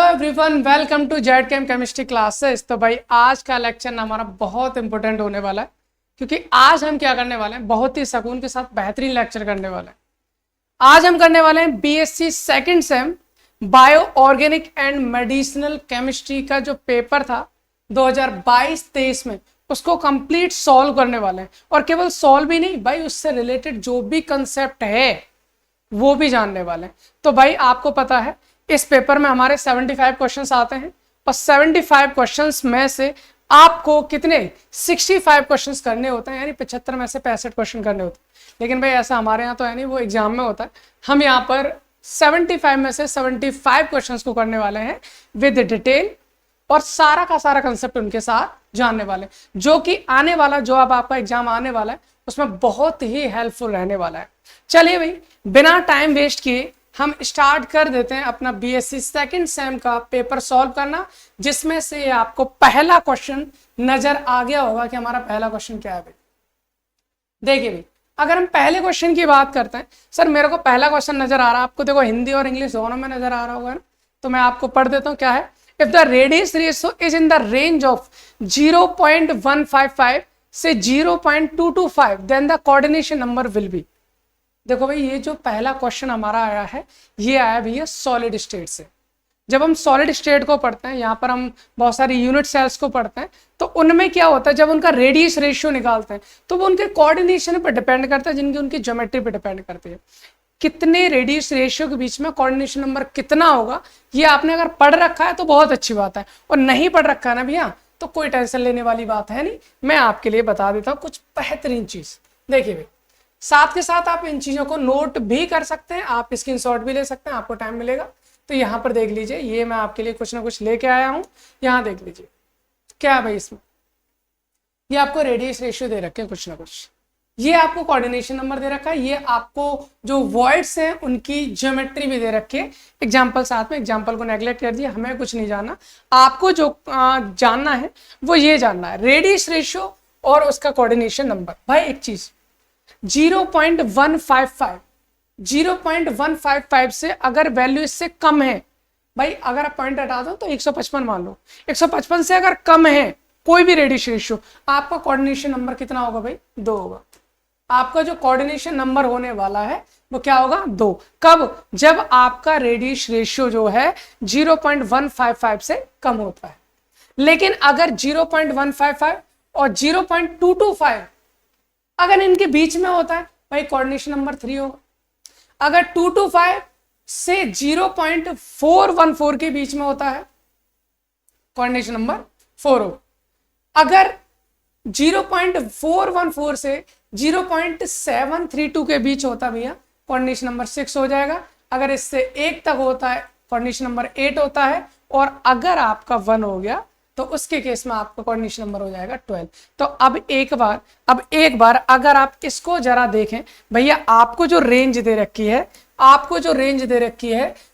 Everyone, welcome to Z Chem chemistry classes. तो भाई आज का लेक्चर ना हमारा बहुत इंपॉर्टेंट होने वाला है, क्योंकि आज हम क्या करने वाले हैं, बहुत ही सुकून के साथ बेहतरीन लेक्चर करने वाले हैं। आज हम करने वाले हैं BSc second same bio organic and medicinal chemistry का जो पेपर था 2022-23 में, उसको कंप्लीट सॉल्व करने वाले हैं। और केवल सॉल्व ही नहीं भाई, उससे रिलेटेड जो भी कंसेप्ट है वो भी जानने वाले हैं। तो भाई आपको पता है इस पेपर में हमारे 75 क्वेश्चंस आते हैं और 75 क्वेश्चंस में से आपको कितने 65 क्वेश्चंस करने होते हैं, यानी 75 में से 65 क्वेश्चन करने होते हैं। लेकिन भाई ऐसा हमारे यहाँ तो है नहीं, वो एग्जाम में होता है। हम यहाँ पर 75 में से 75 क्वेश्चंस को करने वाले हैं विद डिटेल, और सारा का सारा कंसेप्ट उनके साथ जानने वाले, जो कि आने वाला जो अब आपका एग्जाम आने वाला है उसमें बहुत ही हेल्पफुल रहने वाला है। चलिए भाई बिना टाइम वेस्ट किए हम स्टार्ट कर देते हैं अपना बीएससी सेकंड सेम का पेपर सॉल्व करना, जिसमें से आपको पहला क्वेश्चन नजर आ गया होगा कि हमारा पहला क्वेश्चन क्या है। भाई देखिए भाई, अगर हम पहले क्वेश्चन की बात करते हैं, सर मेरे को पहला क्वेश्चन नजर आ रहा है, आपको देखो हिंदी और इंग्लिश दोनों में नजर आ रहा होगा ना, तो मैं आपको पढ़ देता हूँ क्या है। If the radius ratio is in the range of 0.155 से 0.225 then the coordination number will be. देखो भाई, ये जो पहला क्वेश्चन हमारा आया है, ये आया भैया सॉलिड स्टेट से। जब हम सॉलिड स्टेट को पढ़ते हैं, यहाँ पर हम बहुत सारी यूनिट सेल्स को पढ़ते हैं, तो उनमें क्या होता है, जब उनका रेडियस रेशियो निकालते हैं तो वो उनके कोऑर्डिनेशन पर डिपेंड करता है, जिनकी उनकी ज्योमेट्री पर डिपेंड करती है। कितने रेडियस रेशियो के बीच में कोऑर्डिनेशन नंबर कितना होगा, ये आपने अगर पढ़ रखा है तो बहुत अच्छी बात है, और नहीं पढ़ रखा है ना भैया तो कोई टेंशन लेने वाली बात है नहीं। मैं आपके लिए बता देता हूँ कुछ बेहतरीन चीज। देखिए भाई, साथ के साथ आप इन चीजों को नोट भी कर सकते हैं, आप स्क्रीनशॉट भी ले सकते हैं, आपको टाइम मिलेगा तो यहाँ पर देख लीजिए। ये मैं आपके लिए कुछ ना कुछ लेके आया हूँ, यहाँ देख लीजिए क्या है भाई इसमें। ये आपको रेडियस रेशियो दे रखे हैं कुछ ना कुछ, ये आपको कोऑर्डिनेशन नंबर दे रखा है, ये आपको जो वॉइड्स हैं उनकी ज्योमेट्री भी दे रखी है। एग्जाम्पल साथ में, एग्जाम्पल को नेग्लेक्ट कर दिया, हमें कुछ नहीं जानना। आपको जो जानना है वो ये जानना है, रेडियस रेशियो और उसका कोऑर्डिनेशन नंबर। भाई एक चीज 0.155 से अगर वैल्यू इससे कम है, भाई अगर आप पॉइंट हटा दो तो 155 मान लो, 155 से अगर कम है कोई भी रेडियस रेशियो, आपका कोऑर्डिनेशन नंबर कितना होगा भाई? 2 होगा। आपका जो कोऑर्डिनेशन नंबर होने वाला है वो क्या होगा? 2। कब? जब आपका रेडियस रेशियो जो है 0.155 से कम होता है। लेकिन अगर 0.155 और 0.225 अगर इनके बीच में होता है, भाई कोऑर्डिनेशन नंबर 3 होगा। अगर 225 से 0.414 के बीच में होता है, कोऑर्डिनेशन नंबर 4 होगा। अगर 0.414 से 0.732 के बीच होता है भैया, कोऑर्डिनेशन नंबर 6 हो जाएगा। अगर इससे 1 तक होता है, कोऑर्डिनेशन नंबर 8 होता है। और अगर आपका 1 हो गया तो उसके केस में आपका कोऑर्डिनेशन नंबर हो जाएगा 12। तो अब एक बार अगर आप इसको जरा देखें भैया, आपको जो रेंज दे रखी है,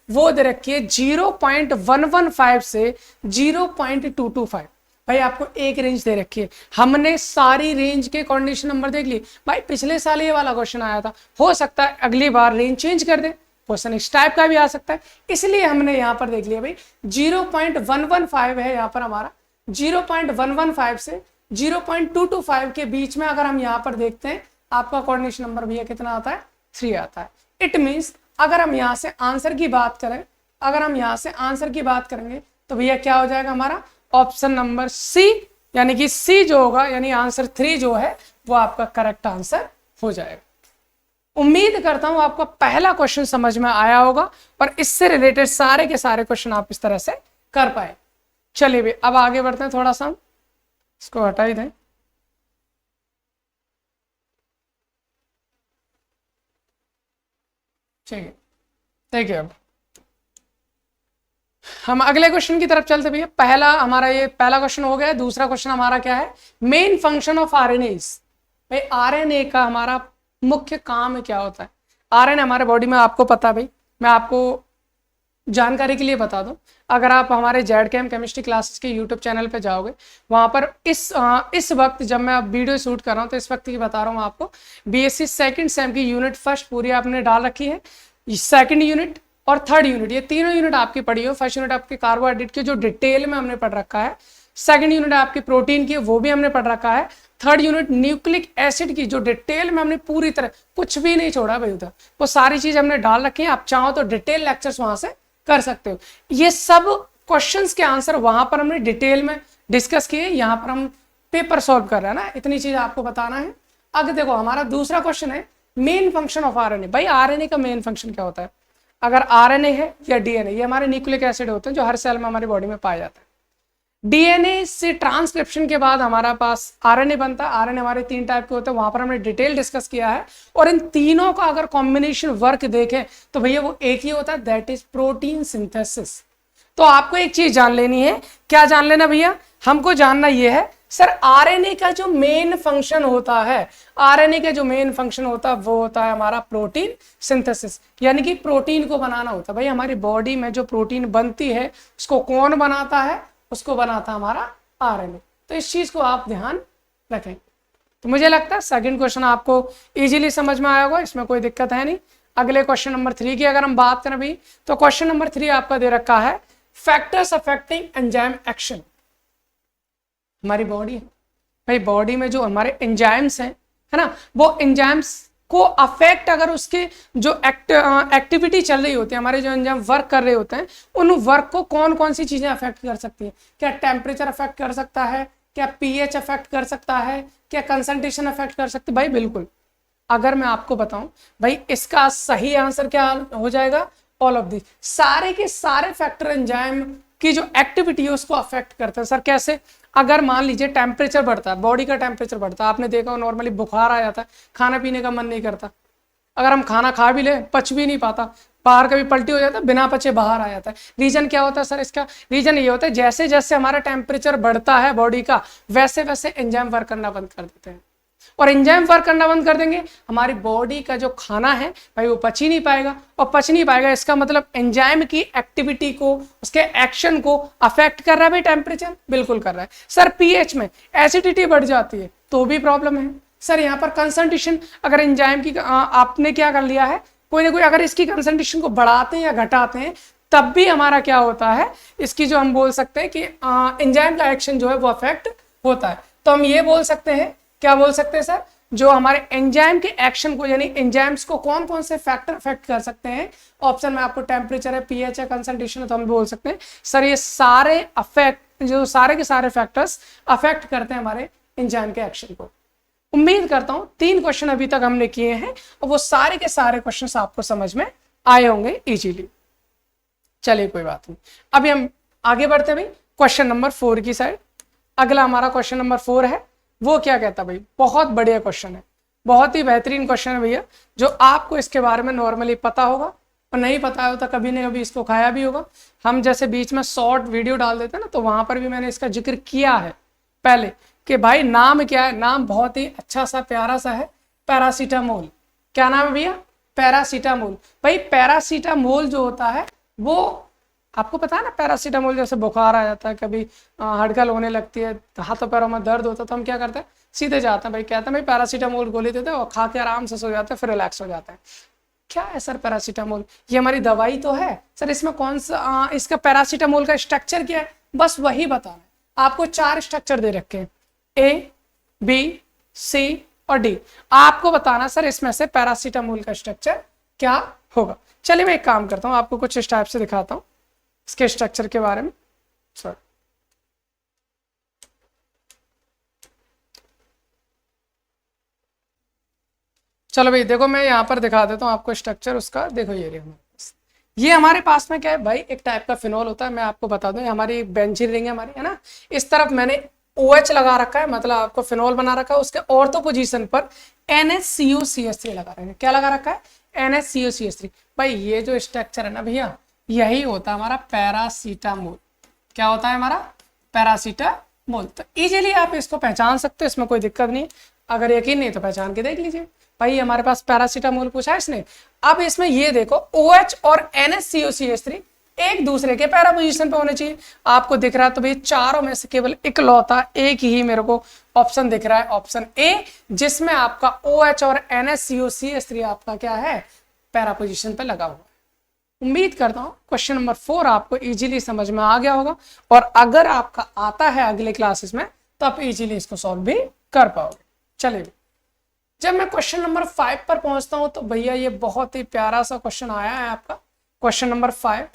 वो दे रखी है 0.115 से 0.225। भाई आपको एक रेंज दे रखी है, हमने सारी रेंज के कोऑर्डिनेशन नंबर देख लिए। भाई पिछले साल ये वाला क्वेश्चन आया था, हो सकता है अगली बार रेंज चेंज कर दे, क्वेश्चन इस टाइप का भी आ सकता है, इसलिए हमने यहाँ पर देख लिया भाई 0.115 है यहाँ पर हमारा। 0.115 से 0.225 के बीच में अगर हम यहाँ पर देखते हैं, आपका कोऑर्डिनेशन नंबर भैया कितना आता है? 3 आता है। इट मीन्स अगर हम यहाँ से आंसर की बात करेंगे तो भैया क्या हो जाएगा हमारा? ऑप्शन नंबर सी, यानी कि सी जो होगा, यानी आंसर 3 जो है वो आपका करेक्ट आंसर हो जाएगा। उम्मीद करता हूं आपको पहला क्वेश्चन समझ में आया होगा और इससे रिलेटेड सारे के सारे क्वेश्चन आप इस तरह से कर पाए। चलिए भी अब आगे बढ़ते हैं, थोड़ा सा इसको हटा ही दें। ठीक है, देखिए अब हम अगले क्वेश्चन की तरफ चलते भैया। ये पहला क्वेश्चन हो गया। दूसरा क्वेश्चन हमारा क्या है? Main function of RNA. भाई आरएनए का हमारा मुख्य काम क्या होता है? आरएनए हमारे बॉडी में आपको पता है भाई, मैं आपको जानकारी के लिए बता दूं, अगर आप हमारे जेड केम केमिस्ट्री क्लासेस के यूट्यूब चैनल पे जाओगे, वहां पर इस वक्त जब मैं वीडियो शूट कर रहा हूं तो इस वक्त की बता रहा हूं आपको, बीएससी सेकंड सेम की यूनिट फर्स्ट पूरी आपने डाल रखी है। सेकंड यूनिट और थर्ड यूनिट, ये तीनों यूनिट आपकी पढ़ी हो। फर्स्ट यूनिट आपकी कार्बोहाइड्रेट की जो डिटेल में हमने पढ़ रखा है, सेकंड यूनिट आपकी प्रोटीन की वो भी हमने पढ़ रखा है, थर्ड यूनिट न्यूक्लिक एसिड की जो डिटेल में हमने पूरी तरह कुछ भी नहीं छोड़ा भाई उधर, वो सारी चीज हमने डाल रखी है। आप चाहो तो डिटेल लेक्चर्स वहां से कर सकते हो। ये सब क्वेश्चंस के आंसर वहां पर हमने डिटेल में डिस्कस किए, यहाँ पर हम पेपर सॉल्व कर रहे हैं ना, इतनी चीज आपको बताना है। आगे देखो हमारा दूसरा क्वेश्चन है मेन फंक्शन ऑफ आरएनए। भाई आरएनए का मेन फंक्शन क्या होता है? अगर आरएनए है या डीएनए, ये हमारे न्यूक्लिक एसिड होते हैं जो हर सेल में हमारी बॉडी में पाया जाता है। डीएनए से ट्रांसक्रिप्शन के बाद हमारा पास आरएनए बनता है। आरएनए हमारे 3 टाइप के होते हैं, वहां पर हमने डिटेल डिस्कस किया है। और इन तीनों का अगर कॉम्बिनेशन वर्क देखें तो भैया वो एक ही होता है, दैट इज प्रोटीन सिंथेसिस। तो आपको एक चीज जान लेनी है, क्या जान लेना भैया? हमको जानना यह है सर आरएनए का जो मेन फंक्शन होता है, आरएनए का जो मेन फंक्शन होता है वो होता है हमारा प्रोटीन सिंथेसिस, यानी कि प्रोटीन को बनाना होता है। भाई हमारी बॉडी में जो प्रोटीन बनती है उसको कौन बनाता है? उसको बनाता है हमारा आरएनए। तो इस चीज को आप ध्यान रखें। तो मुझे लगता है सेकंड क्वेश्चन आपको इजीली समझ में आया होगा, इसमें कोई दिक्कत है नहीं। अगले क्वेश्चन नंबर 3 की अगर हम बात करें भी, तो क्वेश्चन नंबर 3 आपका दे रखा है फैक्टर्स अफेक्टिंग एंजाइम एक्शन। हमारी बॉडी है भाई, बॉडी में जो हमारे एंजाइम्स हैं, है ना, वो एंजाइम्स को अफेक्ट, अगर उसके जो एक्टिविटी चल रही होती है, हमारे जो एंजाइम वर्क कर रहे होते हैं, उन वर्क को कौन कौन सी चीजें अफेक्ट कर सकती हैं? क्या टेम्परेचर अफेक्ट कर सकता है? क्या पीएच अफेक्ट कर सकता है? क्या कंसंट्रेशन अफेक्ट कर सकती है? भाई बिल्कुल। अगर मैं आपको बताऊं भाई, इसका सही आंसर क्या हो जाएगा? All of this. सारे के सारे फैक्टर एंजाइम की जो एक्टिविटी है उसको अफेक्ट करते हैं। सर कैसे? अगर मान लीजिए टेम्परेचर बढ़ता है, बॉडी का टेम्परेचर बढ़ता है, आपने देखा हो नॉर्मली बुखार आ जाता है, खाना पीने का मन नहीं करता। अगर हम खाना खा भी ले, पच भी नहीं पाता, बाहर कभी पलटी हो जाता है, बिना पचे बाहर आ जाता है। रीजन क्या होता है सर? इसका रीजन ये होता है जैसे जैसे हमारा टेम्परेचर बढ़ता है बॉडी का, वैसे वैसे एंजाइम वर्क करना बंद कर देते हैं। और एंजाइम वर्क करना बंद कर देंगे, हमारी बॉडी का जो खाना है भाई वो पच ही नहीं पाएगा। और पच नहीं पाएगा, इसका मतलब एंजाइम की एक्टिविटी को, उसके एक्शन को अफेक्ट कर रहा है भाई टेम्परेचर? बिल्कुल कर रहा है। सर पीएच में एसिडिटी बढ़ जाती है तो भी प्रॉब्लम है। सर यहाँ पर कंसंट्रेशन, अगर एंजाइम की आपने क्या कर लिया है, कोई ना कोई अगर इसकी कंसंट्रेशन को बढ़ाते हैं या घटाते हैं, तब भी हमारा क्या होता है, इसकी जो हम बोल सकते हैं कि एंजाइम का एक्शन जो है वो अफेक्ट होता है। तो हम ये बोल सकते हैं, क्या बोल सकते हैं सर, जो हमारे एंजाइम के एक्शन को, यानी एंजाइम्स को कौन कौन से फैक्टर अफेक्ट कर सकते हैं? ऑप्शन में आपको टेम्परेचर है, पीएच है, कंसंट्रेशन है, तो हम बोल सकते हैं सर ये सारे अफेक्ट, जो सारे के सारे फैक्टर्स अफेक्ट करते हैं हमारे एंजाइम के एक्शन को। उम्मीद करता हूं 3 क्वेश्चन अभी तक हमने किए हैं और वो सारे के सारे क्वेश्चन आपको समझ में आए होंगे इजीली। चलिए कोई बात नहीं, अभी हम आगे बढ़ते हैं भाई क्वेश्चन नंबर 4 की साइड। अगला हमारा क्वेश्चन नंबर 4 है, वो क्या कहता है भाई? बहुत बढ़िया क्वेश्चन है, बहुत ही बेहतरीन क्वेश्चन है भैया, जो आपको इसके बारे में नॉर्मली पता होगा और नहीं पता होता कभी न कभी इसको खाया भी होगा। हम जैसे बीच में शॉर्ट वीडियो डाल देते हैं ना, तो वहां पर भी मैंने इसका जिक्र किया है पहले कि भाई नाम क्या है। नाम बहुत ही अच्छा सा प्यारा सा है, पैरासीटामोल। क्या नाम है भैया? पैरासीटामोल। भाई पैरासीटामोल जो होता है वो आपको पता है ना, पैरासीटामोल जैसे बुखार आ जाता है, कभी हड़कल होने लगती है, हाथों पैरों में दर्द होता है, तो हम क्या करते हैं, सीधे जाते हैं भाई, कहते हैं भाई पैरासीटामोल गोली देते हैं और खा के आराम से सो जाते हैं, फिर रिलैक्स हो जाते हैं। क्या है सर पैरासीटामोल? ये हमारी दवाई तो है सर, इसमें कौन सा इसका पैरासीटामोल का स्ट्रक्चर क्या है, बस वही बताना है आपको। 4 स्ट्रक्चर दे रखे हैं, ए, बी, सी और डी। आपको बताना सर इसमें से पैरासीटामोल का स्ट्रक्चर क्या होगा। चलिए मैं एक काम करता हूँ, आपको कुछ इस टाइप से दिखाता हूँ इसके स्ट्रक्चर के बारे में। सॉरी, चलो भाई देखो मैं यहाँ पर दिखा देता हूँ आपको स्ट्रक्चर उसका। देखो ये हमारे पास में क्या है भाई, एक टाइप का फिनॉल होता है। मैं आपको बता दूं, हमारी बेंजीन रिंग है हमारी, है ना, इस तरफ मैंने OH लगा रखा है, मतलब आपको फिनॉल बना रखा है। उसके ऑर्थो पोजीशन पर NH-COCH3 लगा रखा है। क्या लगा रखा है? NH-COCH3। भाई ये जो स्ट्रक्चर है ना भैया, यही होता है हमारा पैरासीटामोल। क्या होता है हमारा? पैरासीटामोल। तो इजीली आप इसको पहचान सकते हो, इसमें कोई दिक्कत नहीं। अगर यकीन नहीं तो पहचान के देख लीजिए। भाई हमारे पास पैरासीटामोल पूछा है इसने। अब इसमें ये देखो OH और NH-COCH3 एक दूसरे के पैरा पोजीशन पे होने चाहिए। आपको दिख रहा है तो भाई चारों में से केवल इकलौता एक ही मेरे को ऑप्शन दिख रहा है, ऑप्शन ए, जिसमें आपका OH और NH-COCH3 आपका क्या है, पैरा पोजीशन पे लगा हुआ है। उम्मीद करता हूँ क्वेश्चन नंबर 4 आपको इजीली समझ में आ गया होगा, और अगर आपका आता है अगले क्लासेस में तो आप इजीली इसको सॉल्व भी कर पाओगे। चलिए, जब मैं क्वेश्चन नंबर 5 पर पहुंचता हूं तो भैया ये बहुत ही प्यारा सा क्वेश्चन आया है आपका, क्वेश्चन नंबर 5,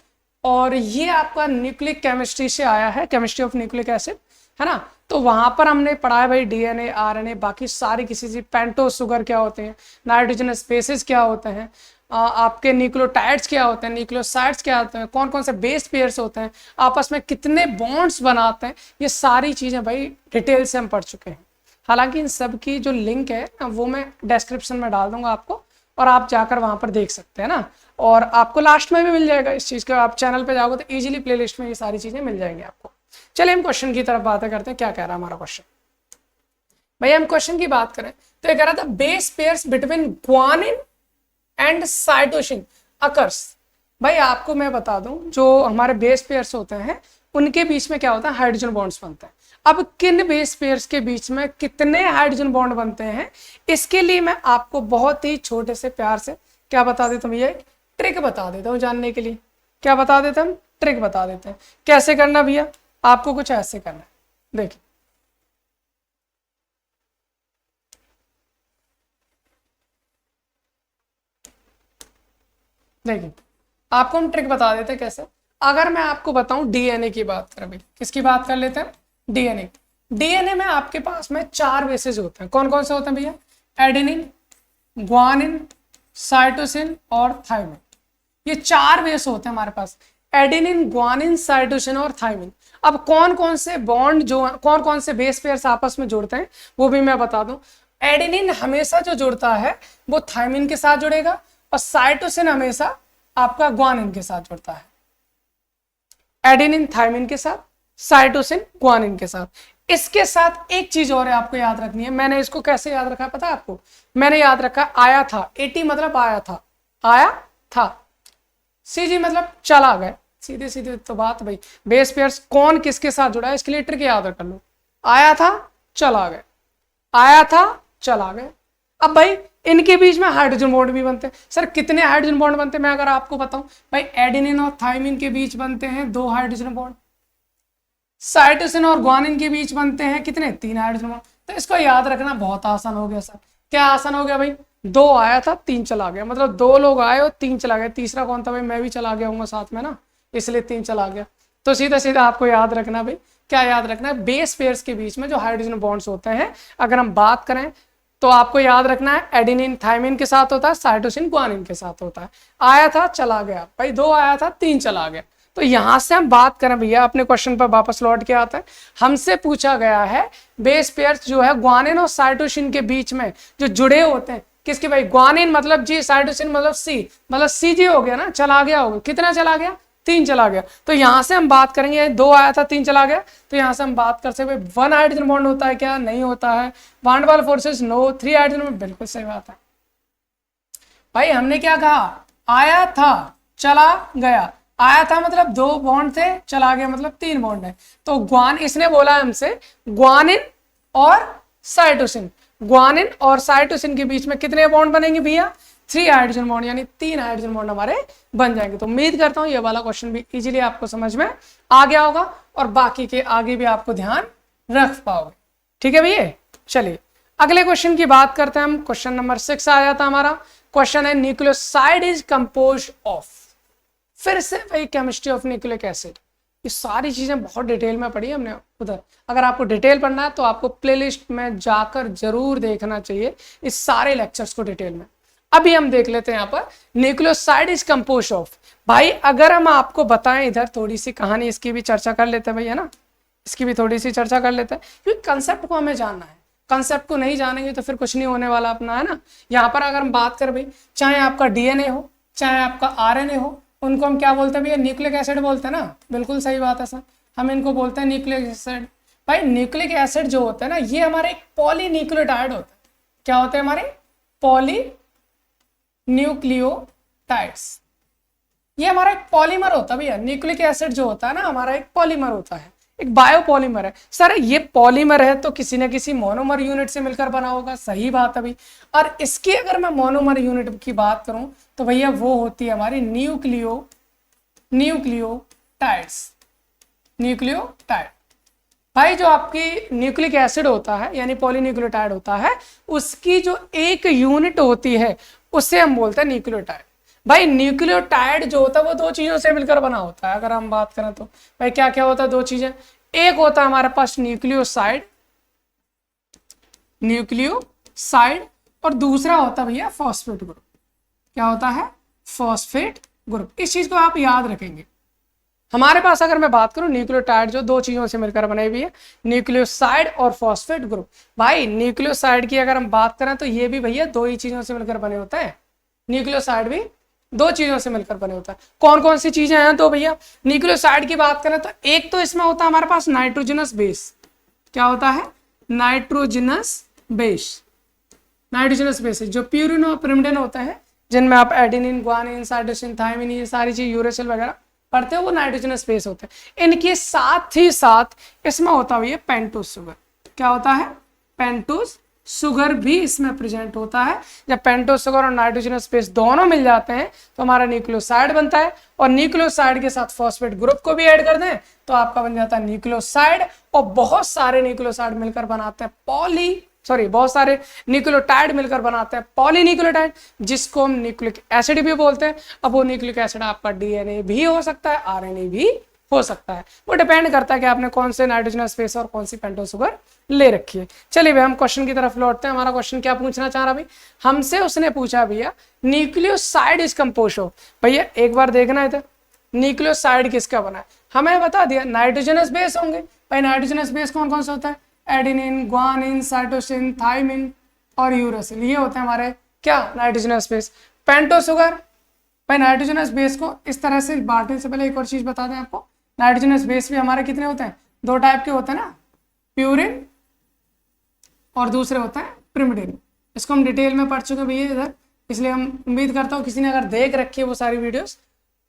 और ये आपका न्यूक्लिक केमिस्ट्री से आया है, केमिस्ट्री ऑफ न्यूक्लिक एसिड, है ना। तो वहां पर हमने पढ़ा है भाई डीएनए, आरएनए, बाकी सारी किसी चीज, पेंटोस शुगर क्या होते हैं, नाइट्रोजन स्पेसिस क्या होते हैं, आपके न्यूक्लियोटाइड्स क्या होते हैं, न्यूक्लियोसाइड्स क्या होते हैं, कौन कौन से बेस पेयर्स होते हैं, आपस में कितने बॉन्ड्स बनाते हैं, ये सारी चीजें भाई डिटेल से हम पढ़ चुके हैं। हालांकि इन सब की जो लिंक है वो मैं डिस्क्रिप्शन में डाल दूंगा आपको, और आप जाकर वहां पर देख सकते हैं ना, और आपको लास्ट में भी मिल जाएगा इस चीज का, आप चैनल पे जाओगे तो इजीली प्लेलिस्ट में ये सारी चीजें मिल जाएंगी आपको। चलिए हम क्वेश्चन की तरफ बातें करते हैं, क्या कह रहा है हमारा क्वेश्चन। भैया हम क्वेश्चन की बात करें तो ये कह रहा था base pairs between guanine and cytosine occurs. भाई आपको मैं बता दूं, जो हमारे बेस पेयर्स होते हैं उनके बीच में क्या होता है, हाइड्रोजन बॉन्ड्स बनते हैं। अब किन बेस पेयर्स के बीच में कितने हाइड्रोजन बॉन्ड बनते हैं, इसके लिए मैं आपको बहुत ही छोटे से प्यार से क्या बता देता हूँ, ये ट्रिक बता देता हूँ जानने के लिए। क्या बता देते हैं हम, ट्रिक बता देते हैं। कैसे करना भैया, आपको कुछ ऐसे करना है, देखिए देखिए आपको हम ट्रिक बता देते हैं कैसे। अगर मैं आपको बताऊं डीएनए की बात करें, भाई किसकी बात कर लेते हैं, डीएनए। डीएनए में आपके पास में 4 बेसेस होते हैं, कौन कौन से होते हैं भैया, एडेनिन, ग्वानिन, साइटोसिन और थायमिन। ये 4 बेस होते हैं हमारे पास, एडेनिन, ग्वानिन, साइटोसिन और थायमिन। अब कौन कौन से बॉन्ड जो कौन कौन से बेस पेयर्स आपस में जुड़ते हैं वो भी मैं बता दूं। एडेनिन हमेशा जो जुड़ता है वो थायमिन के साथ जुड़ेगा, और साइटोसिन हमेशा आपका ग्वानिन के साथ जुड़ता है। एडेनिन थायमिन के साथ, साइटोसिन ग्वानिन के साथ। इसके साथ एक चीज और है आपको याद रखनी है। मैंने इसको कैसे याद रखा है पता है आपको, मैंने याद रखा आया था, 80 मतलब आया था, आया था, सीजी मतलब चला गया, सीधे सीधे तो बात भाई। बेस पेयर्स कौन किसके साथ जुड़ा है इसके लिए ट्रिक याद कर लो, आया था चला गया, आया था चला गया। अब भाई इनके बीच में हाइड्रोजन बॉन्ड भी बनते हैं। सर कितने हाइड्रोजन बॉन्ड बनते हैं, मैं अगर आपको बताऊं भाई, एडेनिन और थायमिन के बीच बनते हैं 2 हाइड्रोजन बॉन्ड, साइटोसिन और ग्वानिन के बीच बनते हैं कितने, 3 हाइड्रोजन बॉन्ड। तो इसको याद रखना बहुत आसान हो गया सर। क्या आसान हो गया भाई, 2 आया था 3 चला गया, मतलब 2 लोग आए और 3 चला गया, तीसरा कौन था भाई, मैं भी चला गया हूँ साथ में ना, इसलिए 3 चला गया। तो सीधा सीधा आपको याद रखना भाई, क्या याद रखना है, बेस पेयर्स के बीच में जो हाइड्रोजन बॉन्ड्स होते हैं अगर हम बात करें तो आपको याद रखना है एडेनिन थायमिन के साथ होता है, साइटोसिन ग्वानिन के साथ होता है। आया था चला गया भाई, 2 आया था 3 चला गया। तो यहां से हम बात करें भैया, अपने क्वेश्चन पर वापस लौट के आता है। हमसे पूछा गया है बेस पेयर्स जो है ग्वानिन और साइटोसिन के बीच में जो जुड़े होते हैं, किसके भाई, ग्वानिन मतलब जी, साइटोसिन मतलब सी, मतलब सी जी हो गया ना, चला गया होगा, कितना चला गया, 3 चला गया। तो यहां से हम बात करेंगे 2 आया था 3 चला गया, तो यहां से हम बात कर सकते 1 हाइड्रोजन बॉन्ड होता है क्या, नहीं होता है। वान वाल फोर्सेस नो, 3 हाइड्रोजन बॉन्ड, बिल्कुल सही बात है भाई। हमने क्या कहा, आया था चला गया, आया था मतलब 2 बॉन्ड थे, चला गया मतलब 3 बॉन्ड है। तो इसने बोला हमसे ग्वानिन और साइटोसिन, ग्वानिन और साइटोसिन के बीच में कितने बॉन्ड बनेंगे भैया, 3 हाइड्रोजन बॉन्ड, यानी 3 हाइड्रोजन बॉन्ड हमारे बन जाएंगे। तो उम्मीद करता हूं ये वाला क्वेश्चन भी इजीली आपको समझ में आ गया होगा, और बाकी के आगे भी आपको ध्यान रख पाओगे। ठीक है भैया, चलिए अगले क्वेश्चन की बात करते हैं हम। क्वेश्चन नंबर 6 आ जाता हमारा, क्वेश्चन है न्यूक्लियोसाइड इज कंपोज ऑफ। फिर से भाई केमिस्ट्री ऑफ न्यूक्लिक एसिड, ये सारी चीजें बहुत डिटेल में पढ़ी हमने उधर। अगर आपको डिटेल पढ़ना है तो आपको प्लेलिस्ट में जाकर जरूर देखना चाहिए इस सारे लेक्चर्स को डिटेल में। अभी हम देख लेते हैं यहाँ पर न्यूक्लियोसाइड इज कंपोज ऑफ। भाई अगर हम आपको बताएं, इधर थोड़ी सी कहानी इसकी भी चर्चा कर लेते हैं भाई, है ना, इसकी भी थोड़ी सी चर्चा कर लेते हैं, क्योंकि कंसेप्ट को हमें जानना है। कंसेप्ट को नहीं जानेंगे तो फिर कुछ नहीं होने वाला अपना, है ना। यहाँ पर अगर हम बात करें भाई, चाहे आपका डीएनए हो चाहे आपका आरएनए हो, उनको हम क्या बोलते हैं भैया, न्यूक्लिक एसिड बोलते हैं ना, बिल्कुल सही बात है सर, हम इनको बोलते हैं न्यूक्लिक एसिड। भाई न्यूक्लिक एसिड जो होता है ना, ये हमारे एक पॉलीन्यूक्लियोटाइड होता है। क्या होते हैं हमारे, पॉलीन्यूक्लियोटाइड्स। ये हमारा एक पॉलीमर होता है भैया, न्यूक्लिक एसिड जो होता है ना हमारा एक पॉलीमर होता है, एक बायोपॉलीमर है। सर ये पॉलीमर है तो किसी न किसी मोनोमर यूनिट से मिलकर बना होगा, सही बात है भाई। और इसकी अगर मैं मोनोमर यूनिट की बात करूं तो भैया वो होती है हमारी न्यूक्लियोटाइड। न्यूक्लियोटाइड्स। न्यूक्लियोटाइड भाई जो आपकी न्यूक्लिक एसिड होता है यानी पॉलीन्यूक्लियोटाइड होता है, उसकी जो एक यूनिट होती है उससे हम बोलते हैं न्यूक्लियोटाइड। भाई न्यूक्लियोटाइड जो होता है वो दो चीजों से मिलकर बना होता है। अगर हम बात करें तो भाई क्या क्या होता है, दो चीजें। एक होता है हमारे पास न्यूक्लियोसाइड, न्यूक्लियोसाइड, और दूसरा होता है भैया फॉस्फेट ग्रुप। क्या होता है? Phosphate group. इस चीज को आप याद रखेंगे। हमारे पास अगर मैं बात करूं न्यूक्लियोटाइड जो दो चीजों से मिलकर बनी हुई है, न्यूक्लियोसाइड और फॉस्फेट ग्रुप। भाई न्यूक्लियोसाइड की अगर हम बात करें तो ये भी भैया दो ही चीजों से मिलकर बने होते हैं। न्यूक्लियोसाइड भी दो चीजों से मिलकर बने होता है। कौन कौन सी चीजें हैं? तो भैया न्यूक्लियोसाइड की बात करें तो एक तो इसमें होता है हमारे पास नाइट्रोजनस बेस। क्या होता है? Nitrogenous base. नाइट्रोजनस बेस जो प्यूरिन और पिरिमिडिन होते हैं, जिनमें आप एडेनिन, ग्वानिन, साइटोसिन, थायमिन, ये सारी चीज, यूरेसिल वगैरह पढ़ते हो, वो नाइट्रोजनस बेस होते हैं। इनके साथ ही साथ इसमें होता है पेंटोज शुगर। क्या होता है? पेंटोज शुगर भी इसमें प्रेजेंट होता है। जब पेंटोज शुगर और नाइट्रोजनस बेस दोनों मिल जाते हैं तो हमारा न्यूक्लियोसाइड बनता है, और न्यूक्लियोसाइड के साथ फॉस्फेट ग्रुप को भी ऐड कर दें तो आपका बन जाता है न्यूक्लियोसाइड। और बहुत सारे न्यूक्लियोसाइड मिलकर बनाते हैं बहुत सारे न्यूक्लियोटाइड मिलकर बनाते हैं पॉलीन्यूक्लियोटाइड, जिसको हम न्यूक्लिक एसिड भी बोलते हैं। अब वो न्यूक्लिक एसिड आपका डीएनए भी हो सकता है, आरएनए भी हो सकता है। वो डिपेंड करता है कि आपने कौन से नाइट्रोजनस बेस और कौन सी पेंटोज शुगर ले रखी है। चलिए भैया हम क्वेश्चन की तरफ लौटते हैं। हमारा क्वेश्चन क्या पूछना चाह रहा भाई हमसे? उसने पूछा भैया न्यूक्लियोसाइड इज कंपोज ऑफ। भैया एक बार देखना है, न्यूक्लियोसाइड किसका बना है? हमें बता दिया नाइट्रोजनस बेस होंगे। भाई नाइट्रोजनस बेस कौन कौन सा होता है? एडेनिन, ग्वानिन, साइटोसिन, थायमिन और यूरेसिल, ये होते हैं हमारे क्या? Nitrogenous base. पेंटोज शुगर, भाई नाइट्रोजनस बेस को इस तरह से बांटने से पहले एक और चीज बता दें आपको, नाइट्रोजनस बेस भी हमारे कितने होते हैं? दो टाइप के होते हैं ना, प्यूरिन और दूसरे होते हैं पिरिमिडिन। इसको हम डिटेल में पढ़ चुके भैया इधर, इसलिए हम उम्मीद करता हूँ किसी ने अगर देख रखी है वो सारी वीडियोस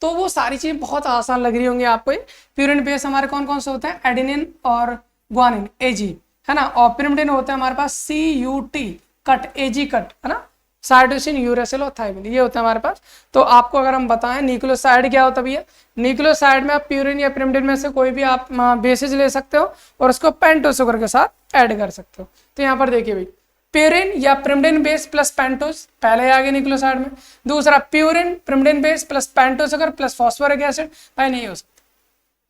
तो वो सारी चीजें बहुत आसान लग रही होंगी आपको। प्यूरिन बेस हमारे कौन कौन से होते हैं? एडेनिन और ग्वानिन, एजी है ना, और पिरिमिडिन होते हैं हमारे पास CUT कट, एजी कट है ना, साइटोसिन, यूरेसिल और थायमिन, ये होते हैं हमारे पास। तो आपको अगर हम बताएं न्यूक्लियोसाइड क्या होता है भैया, न्यूक्लियोसाइड में आप प्यूरिन या पिरिमिडिन में से कोई भी आप बेसिस ले सकते हो और उसको पेंटोज शुगर के साथ ऐड कर सकते हो। तो यहाँ पर देखिए भाई प्यूरिन या पिरिमिडिन बेस प्लस पेंटोज पहले आ गए न्यूक्लियोसाइड में। दूसरा purine, pyrimidine base plus pentose sugar plus phosphoric acid, भाई नहीं हो सकता।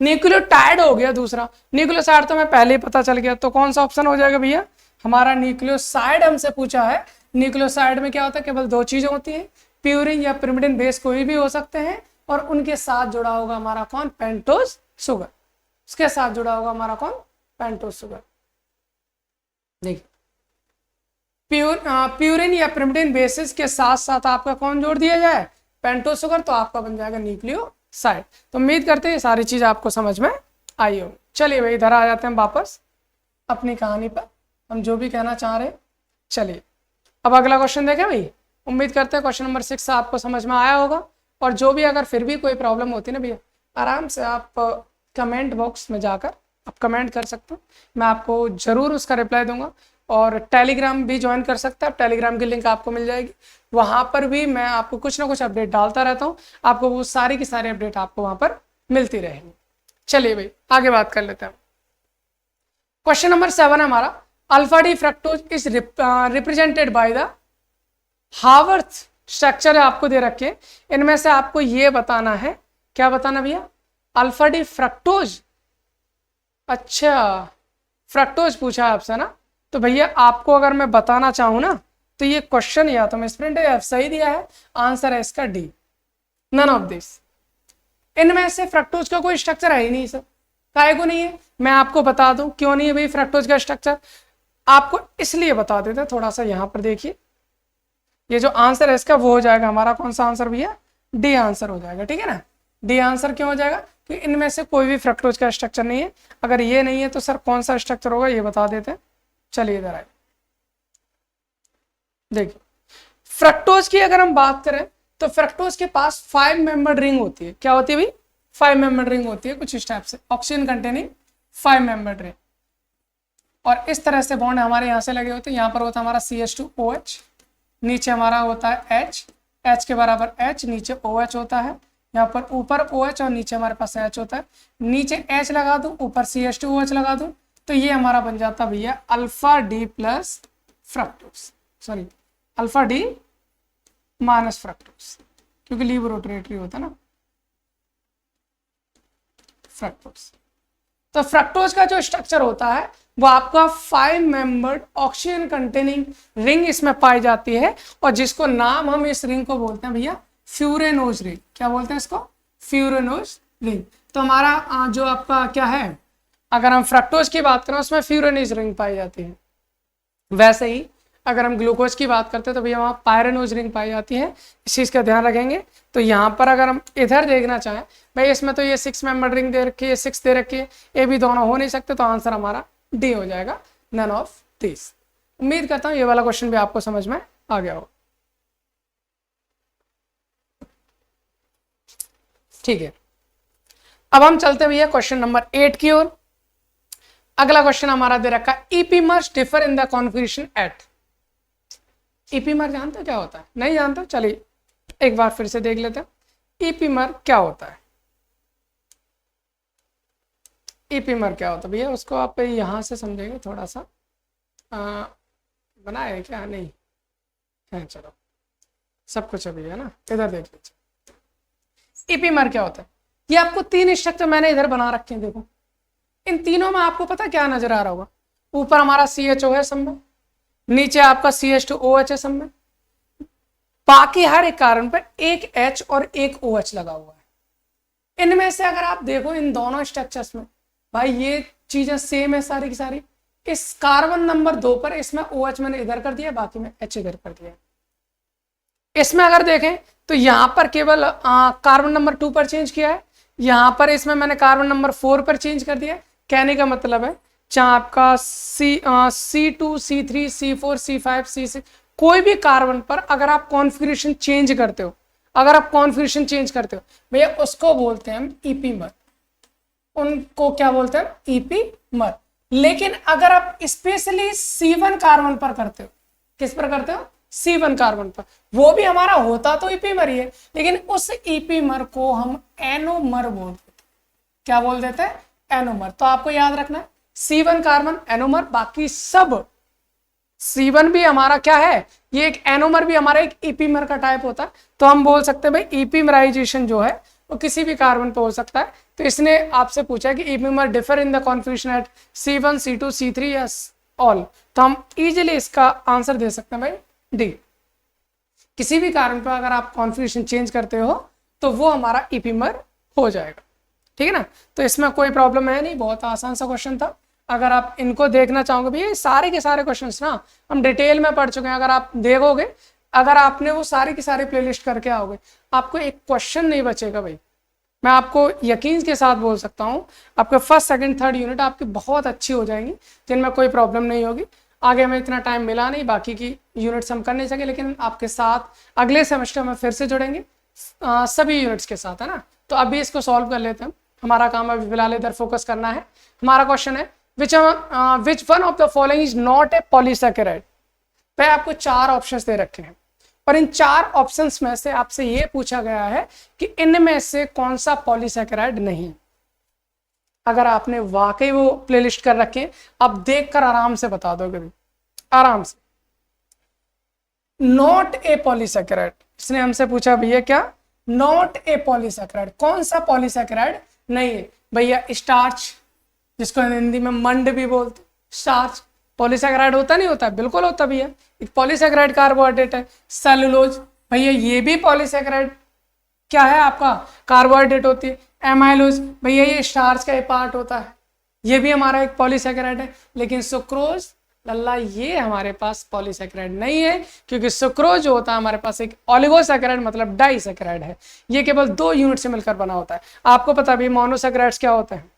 न्यूक्लियोटाइड हो गया दूसरा, न्यूक्लियोसाइड तो मैं पहले ही पता चल गया, तो कौन सा ऑप्शन हो जाएगा भैया हमारा? न्यूक्लियोसाइड हमसे पूछा है। न्यूक्लियोसाइड में क्या होता है? केवल दो चीजें होती है, प्यूरिन या पिरिमिडिन बेस कोई भी हो सकते हैं और उनके साथ जुड़ा होगा हमारा कौन? Pentose sugar. उसके साथ जुड़ा होगा हमारा कौन? Pentose sugar. देखिए प्यूरिन या पिरिमिडिन बेसिस के साथ साथ आपका कौन जोड़ दिया जाए? पेंटोज शुगर, तो आपका बन जाएगा न्यूक्लियोसाइड। तो उम्मीद करते हैं ये सारी चीज आपको समझ में आई हो। चलिए भाई इधर आ जाते हैं वापस अपनी कहानी पर, हम जो भी कहना चाह रहे हैं। चलिए अब अगला क्वेश्चन देखें भाई। उम्मीद करते हैं क्वेश्चन नंबर 6 आपको समझ में आया होगा, और जो भी अगर फिर भी कोई प्रॉब्लम होती है ना भैया, आराम से आप कमेंट बॉक्स में जाकर आप कमेंट कर सकते हो, मैं आपको जरूर उसका रिप्लाई दूंगा। और टेलीग्राम भी ज्वाइन कर सकते हैं आप, टेलीग्राम की लिंक आपको मिल जाएगी, वहां पर भी मैं आपको कुछ ना कुछ अपडेट डालता रहता हूँ, आपको वो सारी की सारी अपडेट आपको वहां पर मिलती रहेंगी। चलिए भाई आगे बात कर लेते हैं। क्वेश्चन नंबर 7 हमारा, alpha D fructose is represented by the Haworth structure आपको दे रखे, इनमें से आपको ये बताना है, क्या बताना भैया? Alpha D fructose. अच्छा फ्रक्टोज पूछा है आपसे ना, तो भैया आपको अगर मैं बताना चाहूं ना तो ये क्वेश्चन या तो मिसप्रिंट है या सही दिया है, आंसर है इसका डी, नन ऑफ दिस। इनमें से फ्रक्टोज का कोई स्ट्रक्चर है ही नहीं सर, काहे को नहीं है? मैं आपको बता दूं क्यों नहीं है भाई फ्रक्टोज का स्ट्रक्चर, आपको इसलिए बता देते हैं। थोड़ा सा यहां पर देखिए, ये जो आंसर है इसका वो हो जाएगा हमारा कौन सा आंसर भैया? डी आंसर हो जाएगा, ठीक है ना। डी आंसर क्यों हो जाएगा? क्योंकि इनमें से कोई भी फ्रक्टोज का स्ट्रक्चर नहीं है। अगर ये नहीं है तो सर कौन सा स्ट्रक्चर होगा ये बता देते हैं। चलिए इधर आए, देखिए फ्रक्टोज की अगर हम बात करें तो फ्रक्टोज के पास 5 मेंबर्ड रिंग होती है। क्या होती है भाई? 5 मेंबर्ड रिंग होती है, कुछ इस टाइप से, ऑक्सीजन कंटेनिंग 5 मेंबर्ड रिंग। और इस तरह से बॉन्ड हमारे यहाँ से लगे होते हैं। यहाँ पर होता है हमारा CH2OH, नीचे हमारा होता है H, H के बराबर H, नीचे OH होता है, यहाँ पर ऊपर OH और नीचे हमारे पास H होता है, नीचे H लगा दूं, ऊपर CH2OH लगा दूं, तो ये हमारा बन जाता भैया alpha D plus fructose, sorry alpha D minus fructose, क्योंकि लीवोरोटरेटरी होता है ना फ्रक्टोज। तो फ्रक्टोज का जो स्ट्रक्चर होता है वो आपका 5 मेंबर्ड ऑक्सीजन कंटेनिंग रिंग इसमें पाई जाती है, और जिसको नाम हम इस रिंग को बोलते हैं भैया फ्यूरेनोज रिंग। क्या बोलते हैं इसको? फ्यूरेनोज रिंग। तो हमारा जो आपका क्या है, अगर हम फ्रक्टोज की बात करें उसमें फ्यूरेनोज रिंग पाई जाती है, वैसे ही अगर हम ग्लूकोज की बात करते हैं तो भैया वहाँ पायरेनोज रिंग पाई जाती है। इस चीज़ का ध्यान रखेंगे। तो यहाँ पर अगर हम इधर देखना चाहें भाई, इसमें तो ये 6 मेंबर रिंग दे रखी है, 6 दे रखी है, ये भी दोनों हो नहीं सकते, तो आंसर हमारा डी हो जाएगा, नन ऑफ दिस। उम्मीद करता हूँ ये वाला क्वेश्चन भी आपको समझ में आ गया हो। ठीक है, अब हम चलते हैं भैया क्वेश्चन नंबर 8 की ओर। अगला क्वेश्चन हमारा दे रखा है epimers differ in the configuration at. Epimer जानते हो क्या होता है? नहीं जानते? चलिए एक बार फिर से देख लेते हैं ईपीमर क्या होता है। ईपीमर क्या होता है भैया, उसको आप यहां से समझेंगे थोड़ा सा। बनाए क्या? नहीं है, चलो सब कुछ अभी है ना, इधर देख लीजिए। ईपीमर क्या होता है, ये आपको 3 स्ट्रक्चर मैंने इधर बना रखे हैं, देखो इन तीनों में आपको पता क्या नजर आ रहा होगा, ऊपर हमारा CHO है सब में, नीचे आपका CH2OH है सब में, बाकी हर एक कार्बन पर एक H और एक OH लगा हुआ है। इनमें से अगर आप देखो इन दोनों स्ट्रक्चर्स में भाई ये चीजें सेम है सारी की सारी। इस कार्बन नंबर 2 पर इसमें OH मैंने इधर कर दिया, बाकी में H इधर कर दिया। इसमें अगर देखें तो यहां पर केवल कार्बन नंबर 2 पर चेंज किया है, यहां पर इसमें मैंने कार्बन नंबर 4 पर चेंज कर दिया। कहने का मतलब है चाहे आपका C2, C3, C4, C5, C6 कोई भी कार्बन पर अगर आप कॉन्फ़िगरेशन चेंज करते हो, भैया उसको बोलते हैं हम ईपीमर, उनको क्या बोलते हैं? ईपीमर। लेकिन अगर आप स्पेशली C1 कार्बन पर करते हो, किस पर करते हो? C1 कार्बन पर, वो भी हमारा होता तो ईपीमर ही है, लेकिन उस ईपीमर को हम एनोमर बोल देते। क्या बोल देते हैं? एनोमर। तो आपको याद रखना है C1 कार्बन एनोमर, बाकी सब C1 भी हमारा क्या है, ये एक एनोमर भी हमारा एक ईपीमर का टाइप होता है। तो हम बोल सकते हैं भाई ईपीमराइजेशन जो है वो किसी भी कार्बन पे हो सकता है। तो इसने आपसे पूछा कि epimer differ in the configuration at C1, C2, C3 या ऑल, तो हम इजीली इसका आंसर दे सकते हैं भाई डी। किसी भी कार्बन पर अगर आप कॉन्फिगरेशन चेंज करते हो तो वो हमारा ईपीमर हो जाएगा। ठीक है ना, तो इसमें कोई प्रॉब्लम है नहीं, बहुत आसान सा क्वेश्चन था। अगर आप इनको देखना चाहोगे भैया, सारे के सारे क्वेश्चंस ना हम डिटेल में पढ़ चुके हैं। अगर आप देखोगे, अगर आपने वो सारी की सारी प्लेलिस्ट करके आओगे, आपको एक क्वेश्चन नहीं बचेगा भाई। मैं आपको यकीन के साथ बोल सकता हूँ, आपके फर्स्ट सेकंड थर्ड यूनिट आपकी बहुत अच्छी हो जाएंगी, जिनमें कोई प्रॉब्लम नहीं होगी। आगे हमें इतना टाइम मिला नहीं, बाकी की यूनिट्स हम कर नहीं सके, लेकिन आपके साथ अगले सेमेस्टर में फिर से जुड़ेंगे सभी यूनिट्स के साथ, है ना। तो अभी इसको सॉल्व कर लेते हैं, हमारा काम अभी फिलहाल इधर फोकस करना है। हमारा क्वेश्चन है विच one of the following is not a polysaccharide. पे आपको 4 ऑप्शंस दे रखे हैं, और इन 4 ऑप्शंस में से आपसे ये पूछा गया है कि इनमें से कौन सा पॉलीसैकेराइड नहीं। अगर आपने वाकई वो प्लेलिस्ट कर रखे, आप देखकर आराम से बता दोगे भाई, आराम से। नॉट ए पॉलीसैकेराइड, इसने हमसे पूछा भैया क्या? नॉट ए पॉलीसैकेराइड, कौन सा पॉलीसैकेराइड नहीं है भैया? स्टार्च, जिसको हिंदी में मंड भी बोलते, स्टार्च पॉलीसैकेराइड होता नहीं होता? बिल्कुल होता भैया, एक पॉलीसैकेराइड कार्बोहाइड्रेट है। सेलुलोज भैया ये भी पॉलीसैकेराइड क्या है आपका? कार्बोहाइड्रेट होती है। एमाइलोज भैया ये स्टार्च का एक पार्ट होता है, ये भी हमारा एक पॉलीसैकेराइड है। लेकिन सुक्रोज लल्ला ये हमारे पास पॉलीसैकेराइड नहीं है, क्योंकि सुक्रोज जो होता है हमारे पास एक ओलिगोसैकेराइड मतलब डाइसैकेराइड है। ये केवल 2 यूनिट से मिलकर बना होता है। आपको पता भी मोनोसैकेराइड्स क्या होते हैं?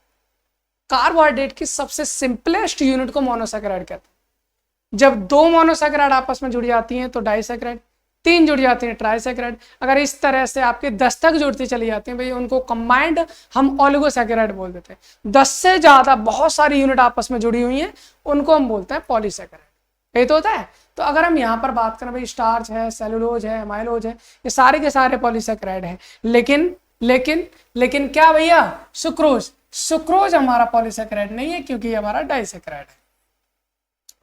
कार्बोहाइड्रेट की सबसे सिंपलेस्ट यूनिट को मोनोसैकेराइड कहते हैं। जब 2 मोनोसैकेराइड आपस में जुड़ जाती हैं तो डाइसैकेराइड, 3 जुड़ जाती हैं ट्राइसैकेराइड। अगर इस तरह से आपके 10 तक जुड़ती चली जाती हैं भाई, उनको कंबाइंड हम ओलिगोसैकेराइड बोल देते हैं। 10 से ज्यादा बहुत सारी यूनिट आपस में जुड़ी हुई हैं, उनको हम बोलते हैं पॉलीसैकेराइड। ये तो होता है। तो अगर हम यहाँ पर बात करें भाई, स्टार्च है, सेलुलोज है, एमाइलोज है, ये सारे के सारे पॉलीसैकेराइड है। लेकिन लेकिन लेकिन क्या भैया, सुक्रोज, सुक्रोज हमारा पॉलीसेकेराइड नहीं है क्योंकि ये हमारा डाइसेकेराइड है।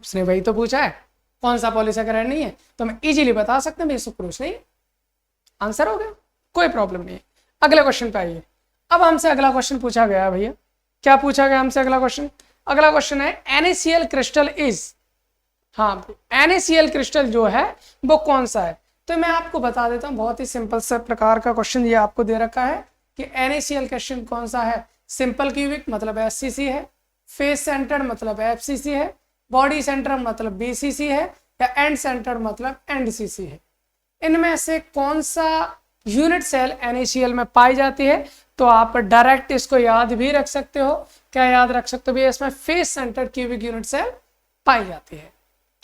उसने वही तो पूछा है, कौन सा पॉलीसेकेराइड नहीं है, तो हम इजीली बता सकते हैं भाई सुक्रोज नहीं। आंसर हो गया, कोई प्रॉब्लम नहीं है। अगले क्वेश्चन पे आइए। अब हमसे अगला क्वेश्चन पूछा गया भैया, क्या पूछा गया हमसे अगला क्वेश्चन? अगला क्वेश्चन है NaCl क्रिस्टल इज, हाँ NaCl क्रिस्टल जो है वो कौन सा है? तो मैं आपको बता देता हूँ, बहुत ही सिंपल सा प्रकार का क्वेश्चन ये आपको दे रखा है कि NaCl क्रिस्टल कौन सा है। सिंपल क्यूबिक मतलब SCC है, फेस सेंटर मतलब FCC है, बॉडी सेंटर मतलब BCC है, या एंड सेंटर मतलब NCC है। इनमें से कौन सा यूनिट सेल NaCl में पाई जाती है? तो आप डायरेक्ट इसको याद भी रख सकते हो। क्या याद रख सकते हो भैया? इसमें face centre cubic unit cell पाई जाती है।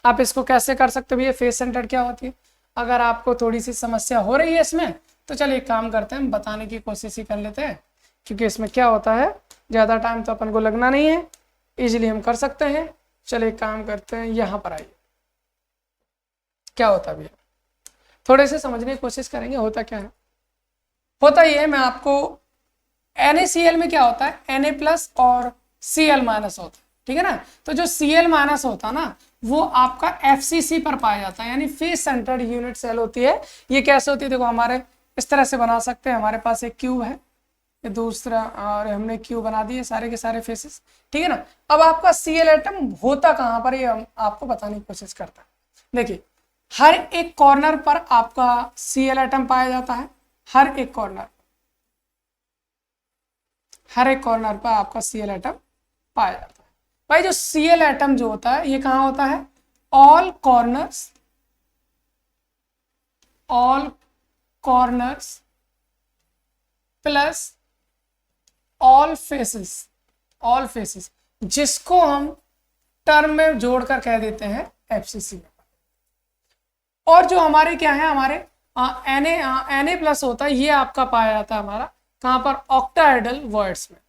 आप इसको कैसे कर सकते हो भैया, फेस सेंटर क्या होती है? अगर आपको थोड़ी सी समस्या हो रही है इसमें, तो चलिए एक काम करते हैं, बताने की कोशिश ही कर लेते हैं, क्योंकि इसमें क्या होता है, ज़्यादा टाइम तो अपन को लगना नहीं है, इजीली हम कर सकते हैं। चलिए एक काम करते हैं, यहाँ पर आइए। क्या होता है भैया, थोड़े से समझने की कोशिश करेंगे। होता क्या है, होता ये है, मैं आपको NaCl में क्या होता है, Na+ और Cl- होता है, ठीक है ना। तो जो Cl- होता है ना, वो आपका FCC पर पाया जाता है, यानी फेस सेंटर्ड यूनिट सेल होती है। ये कैसे होती है, देखो हमारे इस तरह से बना सकते हैं। हमारे पास एक क्यूब है, ये दूसरा, और हमने क्यूब बना दिए सारे के सारे फेसेस, ठीक है ना। अब आपका Cl एटम होता कहाँ पर, ये हम आपको बताने की कोशिश करता है। देखिए, हर एक कॉर्नर पर आपका Cl एटम पाया जाता है, हर एक कॉर्नर पर आपका Cl एटम पाया जाता है। भाई जो Cl एटम जो होता है, ये कहाँ होता है, all corners plus all faces, जिसको हम टर्म में जोड़कर कह देते हैं FCC। और जो हमारे क्या है, हमारे Na+ होता है, ये आपका पाया जाता है हमारा कहाँ पर, ऑक्टाहेड्रल वॉइड्स में,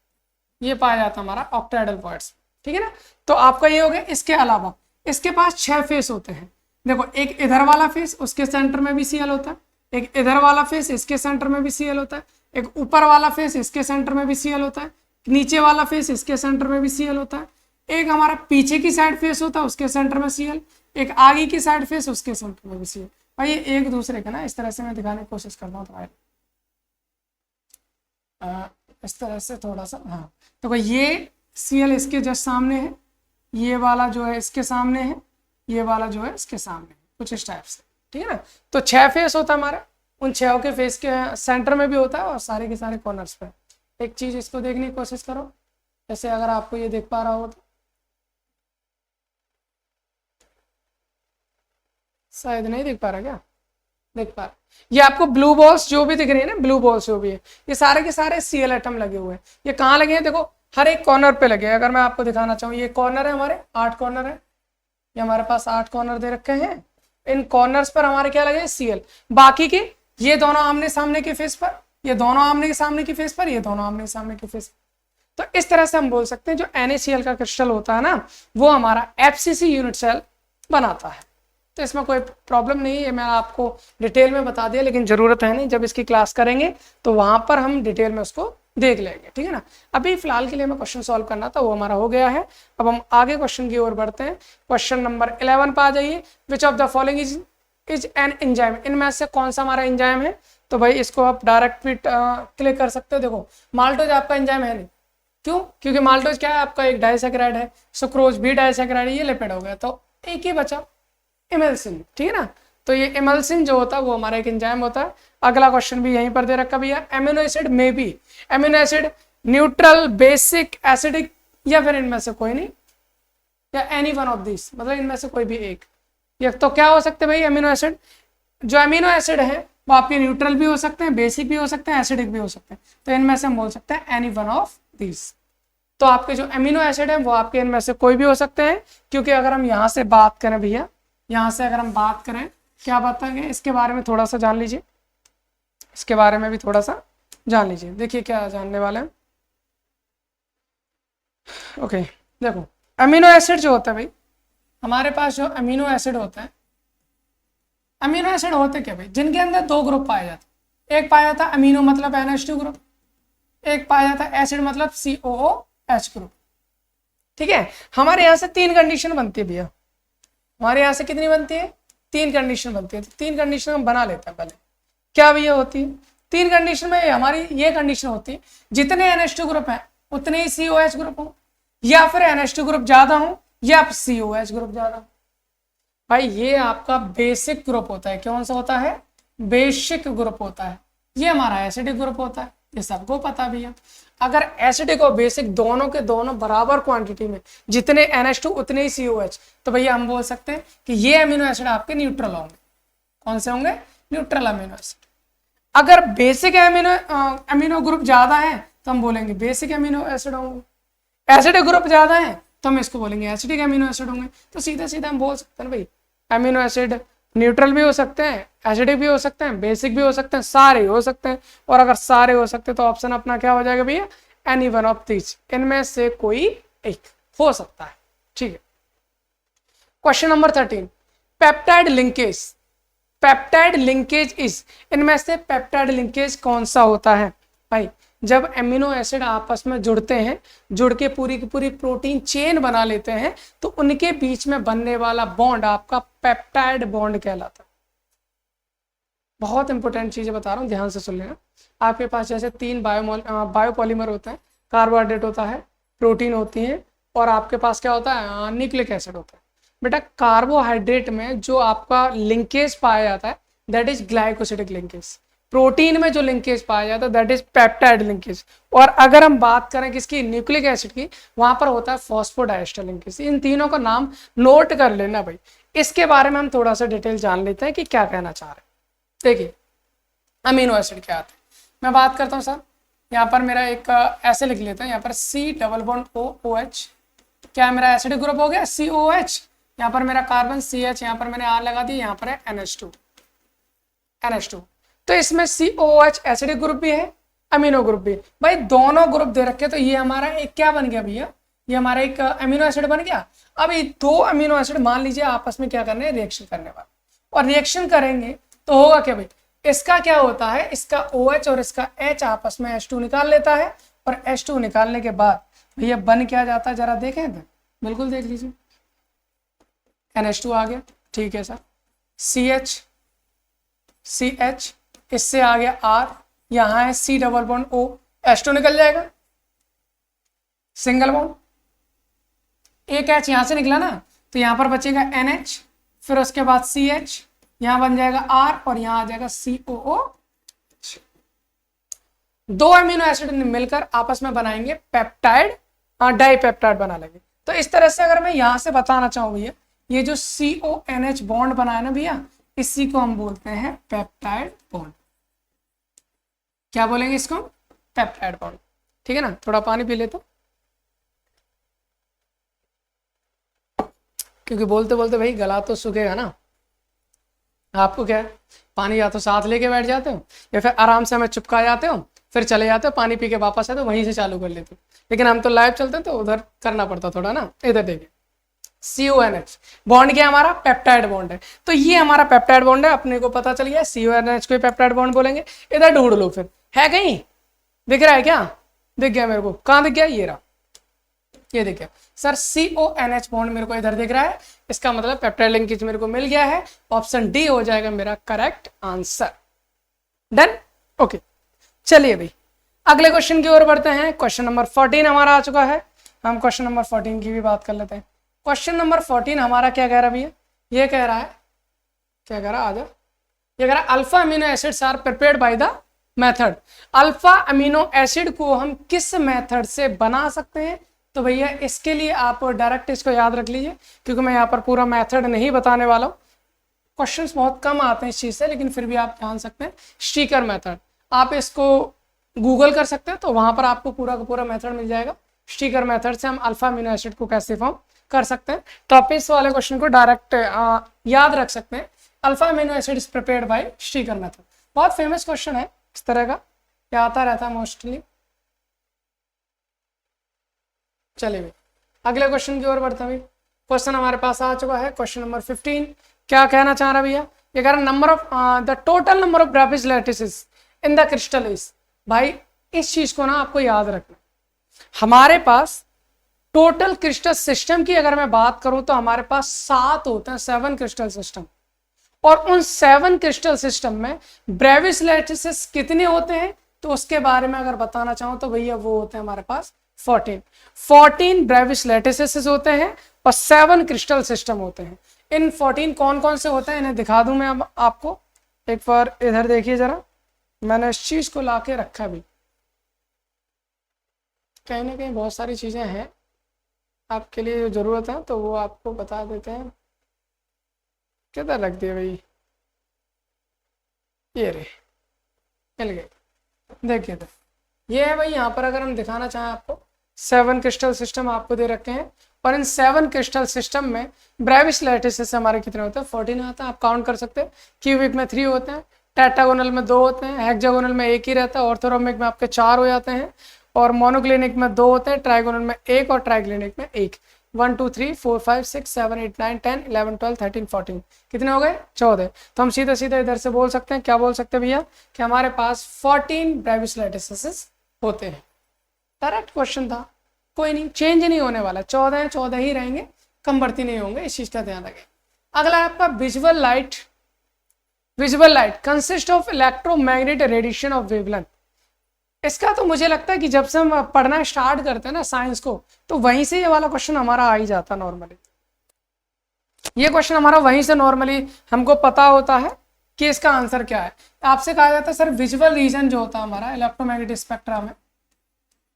ये पाया जाता है हमारा ऑक्टाहेड्रल वॉइड्स में, ठीक है ना। तो आपका ये हो गया। इसके अलावा इसके पास 6 फेस होते हैं। देखो, एक इधर वाला फेस, उसके सेंटर में भी Cl होता है, एक इधर वाला फेस, इसके सेंटर में भी Cl होता है, एक ऊपर वाला फेस, इसके सेंटर में भी Cl होता है, नीचे वाला फेस, इसके सेंटर में भी Cl होता है, एक हमारा पीछे की साइड फेस होता है, उसके सेंटर में Cl, एक आगे की साइड फेस, उसके सेंटर में भी Cl। भाई ये एक दूसरे का ना, इस तरह से मैं दिखाने की कोशिश करता हूँ तुम्हारे, इस तरह से थोड़ा सा, हाँ। तो ये Cl इसके जस्ट सामने है, ये वाला जो है इसके सामने है, ये वाला जो है इसके सामने है, कुछ इस टाइप से, ठीक है ना। तो 6 फेस होता है हमारा, उन 6 के फेस के सेंटर में भी होता है और सारे के सारे कॉर्नर्स पे। एक चीज इसको देखने की कोशिश करो, जैसे अगर आपको ये देख पा रहा हो तो, शायद नहीं देख पा रहा, क्या देख पा रहा? ये आपको ब्लू बॉल्स जो भी दिख रही है ना, ब्लू बॉल्स जो भी है, ये सारे के सारे Cl एटम लगे हुए हैं। ये कहाँ लगे हैं, देखो हर एक कॉर्नर पे लगे हैं। अगर मैं आपको दिखाना चाहूँ, ये कॉर्नर है हमारे, 8 कॉर्नर है, ये हमारे पास 8 कॉर्नर दे रखे हैं। इन कॉर्नर्स पर हमारे क्या लगे, Cl। बाकी के ये दोनों आमने सामने के फेस पर, ये दोनों आमने सामने के फेस पर, ये दोनों आमने सामने के फेस पर। तो इस तरह से हम बोल सकते हैं जो NaCl का क्रिस्टल होता है ना, वो हमारा FCC यूनिट सेल बनाता है। तो इसमें कोई प्रॉब्लम नहीं है, मैं आपको डिटेल में बता दिया, लेकिन ज़रूरत है नहीं, जब इसकी क्लास करेंगे तो वहाँ पर हम डिटेल में उसको देख लेंगे, ठीक है ना। अभी फिलहाल के लिए हमें क्वेश्चन सॉल्व करना था, वो हमारा हो गया है। अब हम आगे क्वेश्चन की ओर बढ़ते हैं। क्वेश्चन नंबर 11 पर आ जाइए। विच of the following is an enzyme, इनमें से कौन सा हमारा एंजाइम है? तो भाई इसको आप डायरेक्ट भी क्लिक कर सकते हो। देखो, माल्टोज आपका एंजाइम है नहीं, क्यों? क्योंकि माल्टोज क्या है, आपका एक डाइसैकेराइड है, सुक्रोज भी डाइसैकेराइड है, ये लिपिड हो गया, तो एक ही बचा इमल्सिन, ठीक है ना। तो ये इमल्सिन जो होता है वो हमारा एक एंजाइम होता है। अगला क्वेश्चन भी यहीं पर दे रखा भैया, अमीनो एसिड में भी, amino acid neutral, basic, acidic, या फिर इनमें से कोई नहीं, या एनी वन ऑफ दिस, मतलब इनमें से कोई भी एक। ये तो क्या हो सकते हैं भाई, अमीनो एसिड, जो अमीनो एसिड है वो आपके न्यूट्रल भी हो सकते हैं, बेसिक भी हो सकते हैं, एसिडिक भी हो सकते हैं। तो इनमें से हम बोल सकते हैं एनी वन ऑफ दिस। तो आपके जो अमीनो एसिड है वो आपके इनमें से कोई भी हो सकते हैं, क्योंकि अगर हम यहाँ से बात करें भैया, यहाँ से अगर हम बात करें, क्या बताएंगे इसके बारे में थोड़ा सा जान लीजिए, इसके बारे में भी थोड़ा सा जान लीजिए। देखिए क्या जानने वाले हैं। ओके, देखो अमीनो एसिड जो होता है भाई, हमारे पास जो अमीनो एसिड होता है, अमीनो एसिड होते क्या भाई, जिनके अंदर 2 ग्रुप पाए जाते हैं, एक पाया जाता है अमीनो मतलब NH2 ग्रुप, एक पाया जाता है एसिड मतलब COOH ग्रुप। ठीक है, हमारे यहाँ से 3 कंडीशन बनती है भैया, हमारे यहाँ से कितनी बनती है? 3 कंडीशन बनती है। तो 3 कंडीशन हम बना लेते हैं पहले। क्या भैया होती है 3 कंडीशन में? हमारी ये कंडीशन होती है जितने NH2 ग्रुप हैं उतने ही COH ग्रुप हो, या फिर NH2 ग्रुप ज्यादा हो या COH ग्रुप ज्यादा हो। भाई ये आपका बेसिक ग्रुप होता है। कौन सा होता है? बेसिक ग्रुप होता है। ये हमारा एसिडिक ग्रुप होता है, ये सबको पता भी है। अगर एसिडिक और बेसिक दोनों के दोनों बराबर क्वांटिटी में जितने NH2 उतने ही COH, तो भैया हम बोल सकते हैं कि ये अमीनो एसिड आपके न्यूट्रल होंगे। कौन से होंगे? Neutral amino acid. अगर बेसिक अमीनो ग्रुप ज्यादा है तो हम बोलेंगे बेसिक अमीनो एसिड होंगे। एसिडिक ग्रुप ज्यादा है तो हम इसको बोलेंगे एसिडिक अमीनो एसिड होंगे। तो सीधा सीधा हम बोल सकते हैं भाई अमीनो एसिड न्यूट्रल भी हो सकते हैं, एसिडिक भी हो सकते हैं, बेसिक भी हो सकते हैं, सारे हो सकते हैं। और अगर सारे हो सकते हैं तो ऑप्शन अपना क्या हो जाएगा भैया? एनी वन ऑफ दीज, इनमें से कोई एक हो सकता है। ठीक है, question number 13, peptide linkage. Peptide linkage is, इनमें से पेप्टाइड लिंकेज कौन सा होता है? भाई जब एमिनो एसिड आपस में जुड़ते हैं, जुड़ के पूरी की पूरी प्रोटीन चेन बना लेते हैं, तो उनके बीच में बनने वाला बॉन्ड आपका पेप्टाइड बॉन्ड कहलाता है। बहुत इंपॉर्टेंट चीजें बता रहा हूँ, ध्यान से सुन लेना। आपके पास जैसे 3 बायोपॉलीमर होते हैं, कार्बोहाइड्रेट होता है, प्रोटीन होती है, और आपके पास क्या होता है? न्यूक्लिक एसिड होता है। बेटा कार्बोहाइड्रेट में जो आपका लिंकेज पाया जाता है that is glycosidic linkage. Protein में जो लिंकेज पाया जाता है दैट इज पेप्टाइड लिंकेज। और अगर हम बात करें किसकी? न्यूक्लिक एसिड की, वहां पर होता है फॉस्फोडाइस्टर लिंकेज। इन तीनों का नाम नोट कर लेना भाई। इसके बारे में हम थोड़ा सा डिटेल जान लेते हैं कि क्या कहना चाह रहे हैं। देखिए अमीनो एसिड क्या आता है, मैं बात करता हूँ सर। यहाँ पर मेरा एक ऐसे लिख लेते हैं, यहाँ पर C+OH, क्या मेरा एसिडिक ग्रुप हो गया? COH। यहाँ पर मेरा कार्बन CH, यहाँ पर मैंने R लगा दी, यहाँ पर है NH2। तो इसमें COH एसिडिक ग्रुप भी है, अमीनो ग्रुप भी। भाई दोनों ग्रुप दे रखे, तो ये हमारा एक क्या बन गया भैया? ये हमारा एक अमीनो एसिड बन गया। अब ये 2 अमीनो एसिड मान लीजिए आपस में क्या करने हैं? रिएक्शन करने वाला। और रिएक्शन करेंगे तो होगा क्या भाई? इसका क्या होता है? इसका OH और इसका H आपस में H2 निकाल लेता है, और H2 निकालने के बाद भैया बन क्या जाता है? जरा देखें तो, बिल्कुल देख लीजिए। NH2 आ गया, ठीक है सर। CH, इससे आ गया R, यहां है C+O, H2 निकल जाएगा, सिंगल बॉन्ड। एक H यहां से निकला ना, तो यहां पर बचेगा NH, फिर उसके बाद CH, यहां बन जाएगा R, और यहां आ जाएगा COOH। 2 अमीनो एसिड मिलकर आपस में बनाएंगे पेप्टाइड, डाइपेप्टाइड बना लेंगे। तो इस तरह से अगर मैं यहां से बताना चाहूँ भैया, ये जो CONH बॉन्ड बनाया ना भैया, इसी को हम बोलते हैं पेप्टाइड बॉन्ड। क्या बोलेंगे इसको? Peptide bond. ठीक है ना, थोड़ा पानी पी लेता, क्योंकि बोलते बोलते भाई गला तो सूखेगा ना। आपको क्या है, पानी या तो साथ लेके बैठ जाते हो, या फिर आराम से हमें चिपका जाते हो, फिर चले जाते हो, पानी पी के वापस आते हो, वहीं से चालू कर लेते हो। लेकिन हम तो लाइव चलते हैं तो उधर करना पड़ता थोड़ा ना। इधर देखिए CONH बॉन्ड क्या हमारा? पेप्टाइड बॉन्ड है। तो ये हमारा पेप्टाइड बॉन्ड है, अपने को पता चल गया। CONH को पेप्टाइड बॉन्ड बोलेंगे। इधर ढूंढ लो, फिर है कहीं? दिख रहा है क्या? दिख गया मेरे को। कहाँ दिख गया? ये रहा, ये दिख गया सर। CONH बॉन्ड मेरे को इधर दिख रहा है, इसका मतलब पेप्टाइड लिंकेज मेरे को मिल गया है। ऑप्शन डी हो जाएगा मेरा करेक्ट आंसर। Done, okay. चलिए भाई अगले क्वेश्चन की ओर बढ़ते हैं। क्वेश्चन नंबर 14 हमारा आ चुका है। हम क्वेश्चन नंबर 14 की भी बात कर लेते हैं। क्वेश्चन नंबर 14 हमारा क्या कह रहा है भैया? ये कह रहा है, क्या कह रहा है? आजा, ये कह रहा है alpha amino acids are prepared by the method. Alpha amino acid को हम किस मेथड से बना सकते हैं? तो भैया इसके लिए आप डायरेक्ट इसको याद रख लीजिए, क्योंकि मैं यहाँ पर पूरा मेथड नहीं बताने वाला हूँ। क्वेश्चंस बहुत कम आते हैं इस चीज से, लेकिन फिर भी आप जान सकते हैं। स्टिकर मेथड, आप इसको गूगल कर सकते हैं, तो वहां पर आपको पूरा का पूरा मेथड मिल जाएगा। स्टिकर मेथड से हम अल्फा अमीनो एसिड को कैसे फॉर्म कर सकते हैं। तो आप इस वाले क्वेश्चन को डायरेक्ट याद रख सकते हैं। Alpha amino acid is prepared by sticker method. बहुत फेमस क्वेश्चन है इस तरह का, क्या आता रहता है मोस्टली। चलिए भाई अगले क्वेश्चन की ओर बढ़ते हैं। क्वेश्चन हमारे पास आ चुका है, क्वेश्चन नंबर 15। क्या कहना चाह रहा भैया? ये कह रहा number of the total number of Bravais lattices in the crystal is, भाई इस चीज को ना आपको याद रखना, हमारे पास टोटल क्रिस्टल सिस्टम की अगर मैं बात करूं तो हमारे पास 7 होते हैं, 7 क्रिस्टल सिस्टम, और उन 7 क्रिस्टल सिस्टम में ब्रेविस लैटिसेस कितने होते हैं तो उसके बारे में अगर बताना चाहूं तो भैया वो होते हैं हमारे पास 14 ब्रेविस लैटिसेस होते हैं और 7 क्रिस्टल सिस्टम होते हैं। इन 14 कौन कौन से होते हैं इन्हें दिखा दूं मैं अब आपको, एक बार इधर देखिए जरा, मैंने इस चीज को लाके रखा भी, कहीं ना कहीं बहुत सारी चीजें हैं आपके लिए जो जरूरत है तो वो आपको बता देते हैं। किधर रख दिए भाई, ये रे मिल गए, देखिए तो ये है भाई, यहाँ पर अगर हम दिखाना चाहें आपको 7 क्रिस्टल सिस्टम आपको दे रखे हैं, और इन 7 क्रिस्टल सिस्टम में ब्रेविस लैटिसेस हमारे कितने होते हैं 14 आते हैं, आप काउंट कर सकते हैं। क्यूबिक में 3 होते हैं, टेट्रागोनल में 2 होते हैं, हेक्सागोनल में 1 ही रहता है, ऑर्थोरोमिक में आपके 4 हो जाते हैं, और मोनोक्लिनिक में 2 होते हैं, ट्राइगोनल में 1 और ट्राइक्लिनिक में 1। 1 2 3 4 5 6 7 8 9 10 11 12 13 14 कितने हो गए 14। तो हम सीधा सीधा इधर से बोल सकते हैं, क्या बोल सकते हैं भैया कि हमारे पास 14 ब्रेविस लैटिसेस होते हैं। डायरेक्ट क्वेश्चन था, कोई नहीं, चेंज नहीं होने वाला, 14 है 14 ही रहेंगे, कम बढ़ती नहीं होंगे, इस चीज का ध्यान रखें। अगला आपका visual light. Visual light consist of electromagnetic radiation of wavelength. इसका तो मुझे लगता है कि जब से हम पढ़ना स्टार्ट करते हैं ना साइंस को, तो वहीं से ये वाला क्वेश्चन हमारा आ ही जाता नॉर्मली। ये क्वेश्चन हमारा वहीं से नॉर्मली हमको पता होता है कि इसका आंसर क्या है। आपसे कहा जाता है सर विजुअल रीजन जो होता है हमारा इलेक्ट्रोमैग्नेटिक स्पेक्ट्रा में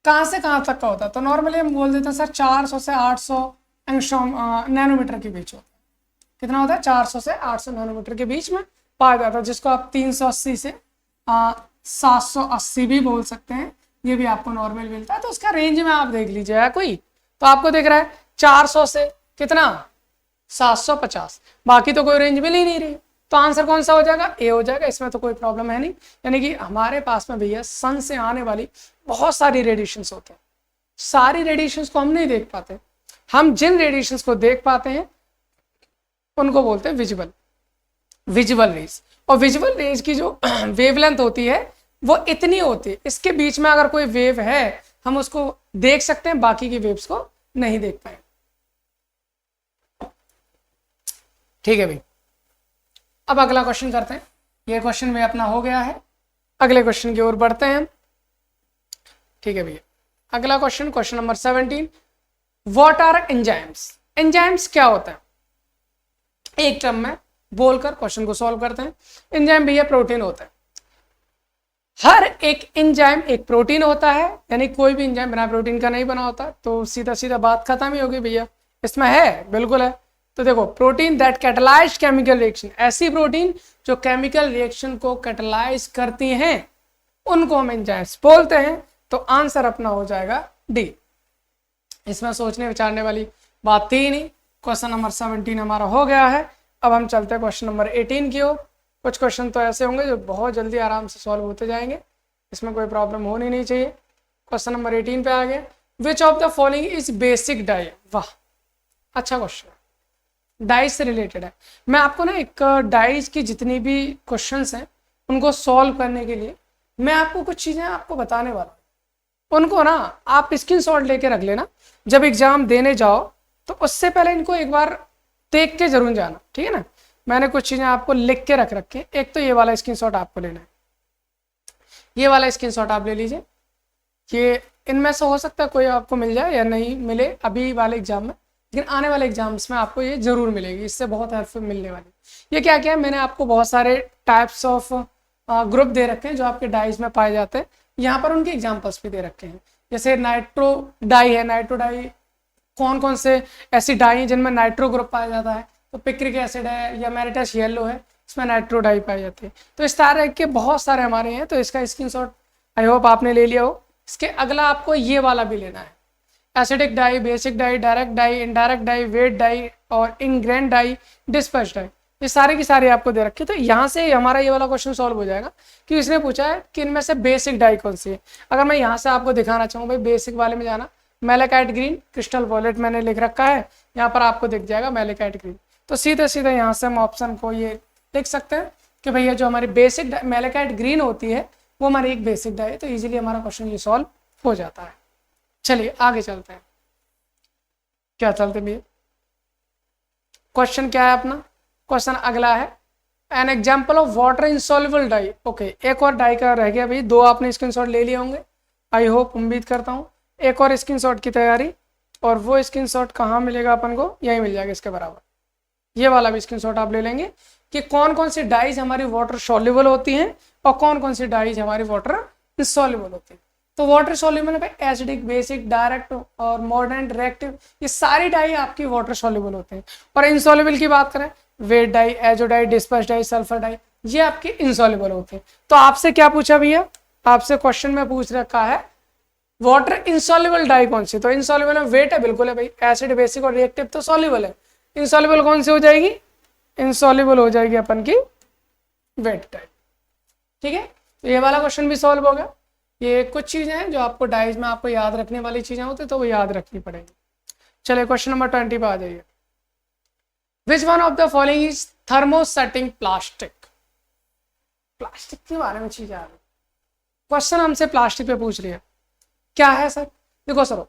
कहाँ से कहाँ तक का होता है, तो नॉर्मली हम बोल देते हैं सर 400 से 800 एंगस्ट्रॉम नैनोमीटर के बीच होता है। कितना होता है 400 से 800 नैनोमीटर के बीच में पाया जाता है, जिसको आप 380 से 780 भी बोल सकते हैं, ये भी आपको नॉर्मल मिलता है। तो उसका रेंज में आप देख लीजिए कोई, तो आपको दिख रहा है 400 से कितना 750, बाकी तो कोई रेंज मिल ही नहीं रही, तो आंसर कौन सा हो जाएगा ए हो जाएगा, इसमें तो कोई प्रॉब्लम है नहीं। यानी कि हमारे पास में भैया सन से आने वाली बहुत सारी रेडिएशंस होते हैं, सारी रेडिएशंस को हम नहीं देख पाते, हम जिन रेडिएशंस को देख पाते हैं उनको बोलते हैं विजुअल रेज। और विजुअल रेज की जो वेवलेंथ होती है वो इतनी होती है, इसके बीच में अगर कोई वेव है हम उसको देख सकते हैं, बाकी की वेव्स को नहीं देख पाए। ठीक है भाई, अब अगला क्वेश्चन करते हैं, ये क्वेश्चन में अपना हो गया है, अगले क्वेश्चन की ओर बढ़ते हैं। ठीक है भैया, अगला question, question number 17, what are enzymes. Enzymes क्या होता है, एक टर्म में बोलकर क्वेश्चन को सॉल्व करते हैं। एंजाइम भैया प्रोटीन होता है, हर एक एंजाइम एक प्रोटीन होता है, यानी कोई भी एंजाइम बिना प्रोटीन का नहीं बना होता, तो सीधा सीधा बात खत्म ही होगी भैया। इसमें है, बिल्कुल है। तो देखो, protein that catalyse chemical reaction, ऐसी प्रोटीन जो केमिकल रिएक्शन को कैटलाइज करती हैं उनको हम एंजाइम्स बोलते हैं। तो आंसर अपना हो जाएगा डी, इसमें सोचने विचारने वाली बात थी नहीं। क्वेश्चन नंबर 17 हमारा हो गया है। अब हम चलते हैं क्वेश्चन नंबर 18 की ओर। कुछ क्वेश्चन तो ऐसे होंगे जो बहुत जल्दी आराम से सॉल्व होते जाएंगे, इसमें कोई प्रॉब्लम होनी नहीं चाहिए। क्वेश्चन नंबर 18 पे आ गया, विच of the following is basic dye. वाह, अच्छा क्वेश्चन, डाइज से रिलेटेड है। मैं आपको ना एक डाइज की जितनी भी क्वेश्चंस हैं उनको सॉल्व करने के लिए मैं आपको कुछ चीज़ें आपको बताने वाला हूँ, उनको ना आप स्क्रीनशॉट लेके रख लेना, जब एग्जाम देने जाओ तो उससे पहले इनको एक बार देख के जरूर जाना, ठीक है ना। मैंने कुछ चीज़ें आपको लिख के रख रखे हैं, एक तो ये वाला स्क्रीनशॉट आपको लेना है, ये वाला स्क्रीनशॉट आप ले लीजिए। ये इनमें से हो सकता है कोई आपको मिल जाए या नहीं मिले अभी वाले एग्जाम में, लेकिन आने वाले एग्जाम्स में आपको ये जरूर मिलेगी, इससे बहुत हेल्प मिलने वाली। ये क्या क्या है, मैंने आपको बहुत सारे टाइप्स ऑफ ग्रुप दे रखे हैं जो आपके डाइज में पाए जाते हैं, यहाँ पर उनके एग्जाम्पल्स भी दे रखे हैं। जैसे नाइट्रो डाई है, नाइट्रो डाई कौन कौन से ऐसी डाई हैं जिनमें नाइट्रो ग्रुप पाया जाता है, तो पिक्रिक एसिड है या मैरिटस येलो है, इसमें नाइट्रो डाई पाई जाती है। तो इस तरह के बहुत सारे हमारे हैं, तो इसका स्क्रीनशॉट आई होप आपने ले लिया हो। इसके अगला आपको ये वाला भी लेना है, acidic dye, basic dye, direct dye, indirect dye, vat dye और इनग्रेन डाई, डिस्पर्स डाई, ये सारे की सारी आपको दे रखी है। तो यहाँ से हमारा ये वाला क्वेश्चन सॉल्व हो जाएगा कि इसने पूछा है कि इनमें से बेसिक डाई कौन सी है। अगर मैं यहाँ से आपको दिखाना चाहूँ भाई, बेसिक वाले में जाना, मैलेकाइट ग्रीन, क्रिस्टल वॉयलेट मैंने लिख रखा है, यहाँ पर आपको दिख जाएगा मैलेकाइट ग्रीन। तो सीधे सीधे यहाँ से हम ऑप्शन को ये लिख सकते हैं कि भैया जो हमारी बेसिक मैलेकाइट ग्रीन होती है वो हमारी एक बेसिक डाई है, तो इजीली हमारा क्वेश्चन ये सॉल्व हो जाता है। चलिए आगे चलते हैं, क्या चलते भैया, क्वेश्चन क्या है अपना, क्वेश्चन अगला है an example of water insoluble dye. Okay, एक और डाई का रह गया भाई, 2 आपने स्क्रीनशॉट ले लिए होंगे, आई होप, उम्मीद करता हूँ। एक और स्क्रीनशॉट की तैयारी, और वो स्क्रीनशॉट कहाँ मिलेगा अपन को, यहीं मिल जाएगा इसके बराबर। ये वाला भी स्क्रीनशॉट आप ले लेंगे कि कौन कौन सी डाइज हमारी वाटर सॉल्युबल होती हैं और कौन कौन सी डाइज हमारी वाटर इंसॉल्युबल होती है। तो वाटर सॉल्युबल में एसिडिक, बेसिक, डायरेक्ट और मॉडर्न, रिएक्टिव, ये सारी डाई आपकी वाटर सॉल्युबल होते हैं। और इंसॉल्युबल की बात करें, vat dye, azo dye, disperse dye, sulphur dye, ये आपके इंसॉल्युबल होते हैं। तो आपसे क्या पूछा भैया, आपसे क्वेश्चन में पूछ रखा है वाटर इंसॉल्युबल डाई कौन सी, तो इंसॉल्युबल में वेट है, बिल्कुल है भाई, एसिड, बेसिक और रिएक्टिव तो सॉल्युबल है। इंसॉल्युबल कौन सी हो जाएगी, इंसॉल्युबल हो जाएगी अपन की वेट डाई। ठीक है, तो ये वाला क्वेश्चन भी सॉल्व हो गया। ये कुछ चीजें हैं जो आपको डाइज में आपको याद रखने वाली चीजें होती है, तो वो याद रखनी पड़ेगी। चलिए क्वेश्चन नंबर 20 पे आ जाइए। विच one of the following is thermosetting plastic. Plastic के बारे में चीज आ रही, क्वेश्चन हमसे प्लास्टिक पे पूछ रही है, क्या है सर। देखो सर,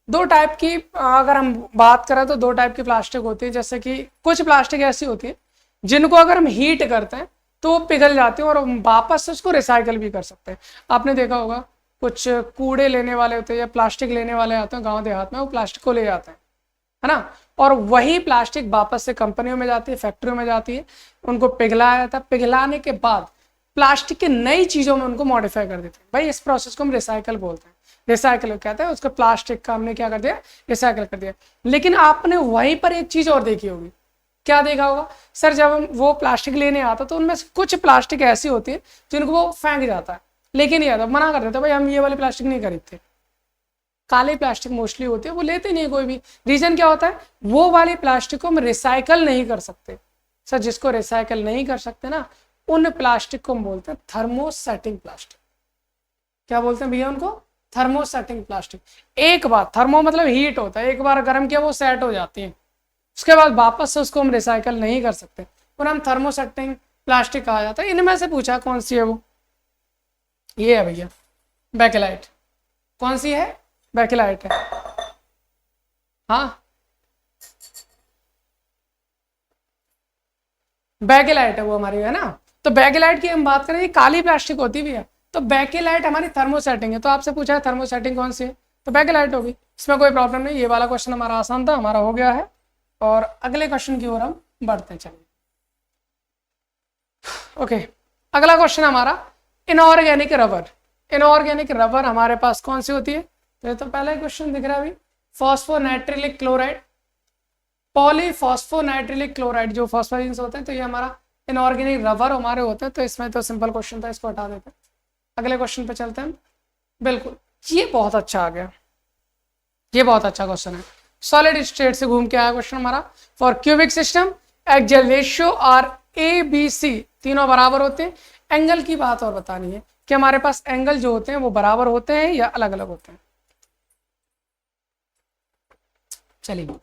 2 टाइप की अगर हम बात करें तो 2 टाइप की प्लास्टिक होती है। जैसे कि कुछ प्लास्टिक ऐसी होती है जिनको अगर हम हीट करते हैं तो वो पिघल जाते हैं और वापस से उसको रिसाइकल भी कर सकते हैं। आपने देखा होगा कुछ कूड़े लेने वाले होते हैं या प्लास्टिक लेने वाले आते हैं गांव देहात में, वो प्लास्टिक को ले जाते हैं, है ना, और वही प्लास्टिक वापस से कंपनियों में जाती है, फैक्ट्रियों में जाती है, उनको पिघलाया जाता है। पिघलाने के बाद प्लास्टिक की नई चीजों में उनको मॉडिफाई कर देते हैं। भाई इस प्रोसेस को हम रिसाइकल बोलते हैं, रिसाइकल कहते हैं उसका। प्लास्टिक का हमने क्या कर दिया, रिसाइकल कर दिया। लेकिन आपने वहीं पर एक चीज और देखी होगी, क्या देखा होगा सर, जब हम वो प्लास्टिक लेने आता तो उनमें से कुछ प्लास्टिक ऐसी होती है जिनको वो फेंक जाता है, लेकिन नहीं आता, मना कर देता भाई हम ये वाली प्लास्टिक नहीं खरीदते। काली प्लास्टिक मोस्टली होती है, वो लेते नहीं कोई भी। रीजन क्या होता है, वो वाली प्लास्टिक को हम रिसाइकल नहीं कर सकते। सर जिसको रिसाइकल नहीं कर सकते ना, उन प्लास्टिक को हम बोलते हैं थर्मोसेटिंग प्लास्टिक। क्या बोलते हैं भैया उनको, थर्मोसेटिंग प्लास्टिक। एक बार थर्मो मतलब हीट होता है, एक बार गर्म किया वो सेट हो जाती है, उसके बाद वापस से उसको हम रिसाइकल नहीं कर सकते, और हम थर्मोसेटिंग प्लास्टिक कहा जाता है। इनमें से पूछा कौन सी है वो, ये है भैया बेकेलाइट। कौन सी है, बेकेलाइट है। हाँ बेकेलाइट है वो हमारी, है ना। तो बेकेलाइट की हम बात करें, ये काली प्लास्टिक होती भी है, तो बेकेलाइट हमारी थर्मोसेटिंग है। तो आपसे पूछा है थर्मोसेटिंग कौन सी है, तो बेकेलाइट होगी, इसमें कोई प्रॉब्लम नहीं। ये वाला क्वेश्चन हमारा आसान था, हमारा हो गया है। और अगले क्वेश्चन की ओर हम बढ़ते हैं, चलिए। ओके, अगला क्वेश्चन हमारा इनऑर्गेनिक रबर। इनऑर्गेनिक रबर हमारे पास कौन सी होती है, तो पहला क्वेश्चन दिख रहा है अभी, फॉस्फोनाइट्रिलिक क्लोराइड, पॉलीफॉस्फोनाइट्रिलिक क्लोराइड, जो फॉस्फोरिन्स होते हैं, तो ये हमारा इनऑर्गेनिक रबर हमारे होते हैं। तो इसमें तो सिंपल क्वेश्चन था, इसको हटा देते हैं। अगले क्वेश्चन पे चलते हैं। बिल्कुल, ये बहुत अच्छा आ गया, ये बहुत अच्छा क्वेश्चन है। सॉलिड स्टेट से घूम के आया क्वेश्चन हमारा। For cubic system axial ratio are A B C, तीनों बराबर होते हैं। एंगल की बात और बतानी है कि हमारे पास एंगल जो होते हैं वो बराबर होते हैं या अलग अलग होते हैं। चलिए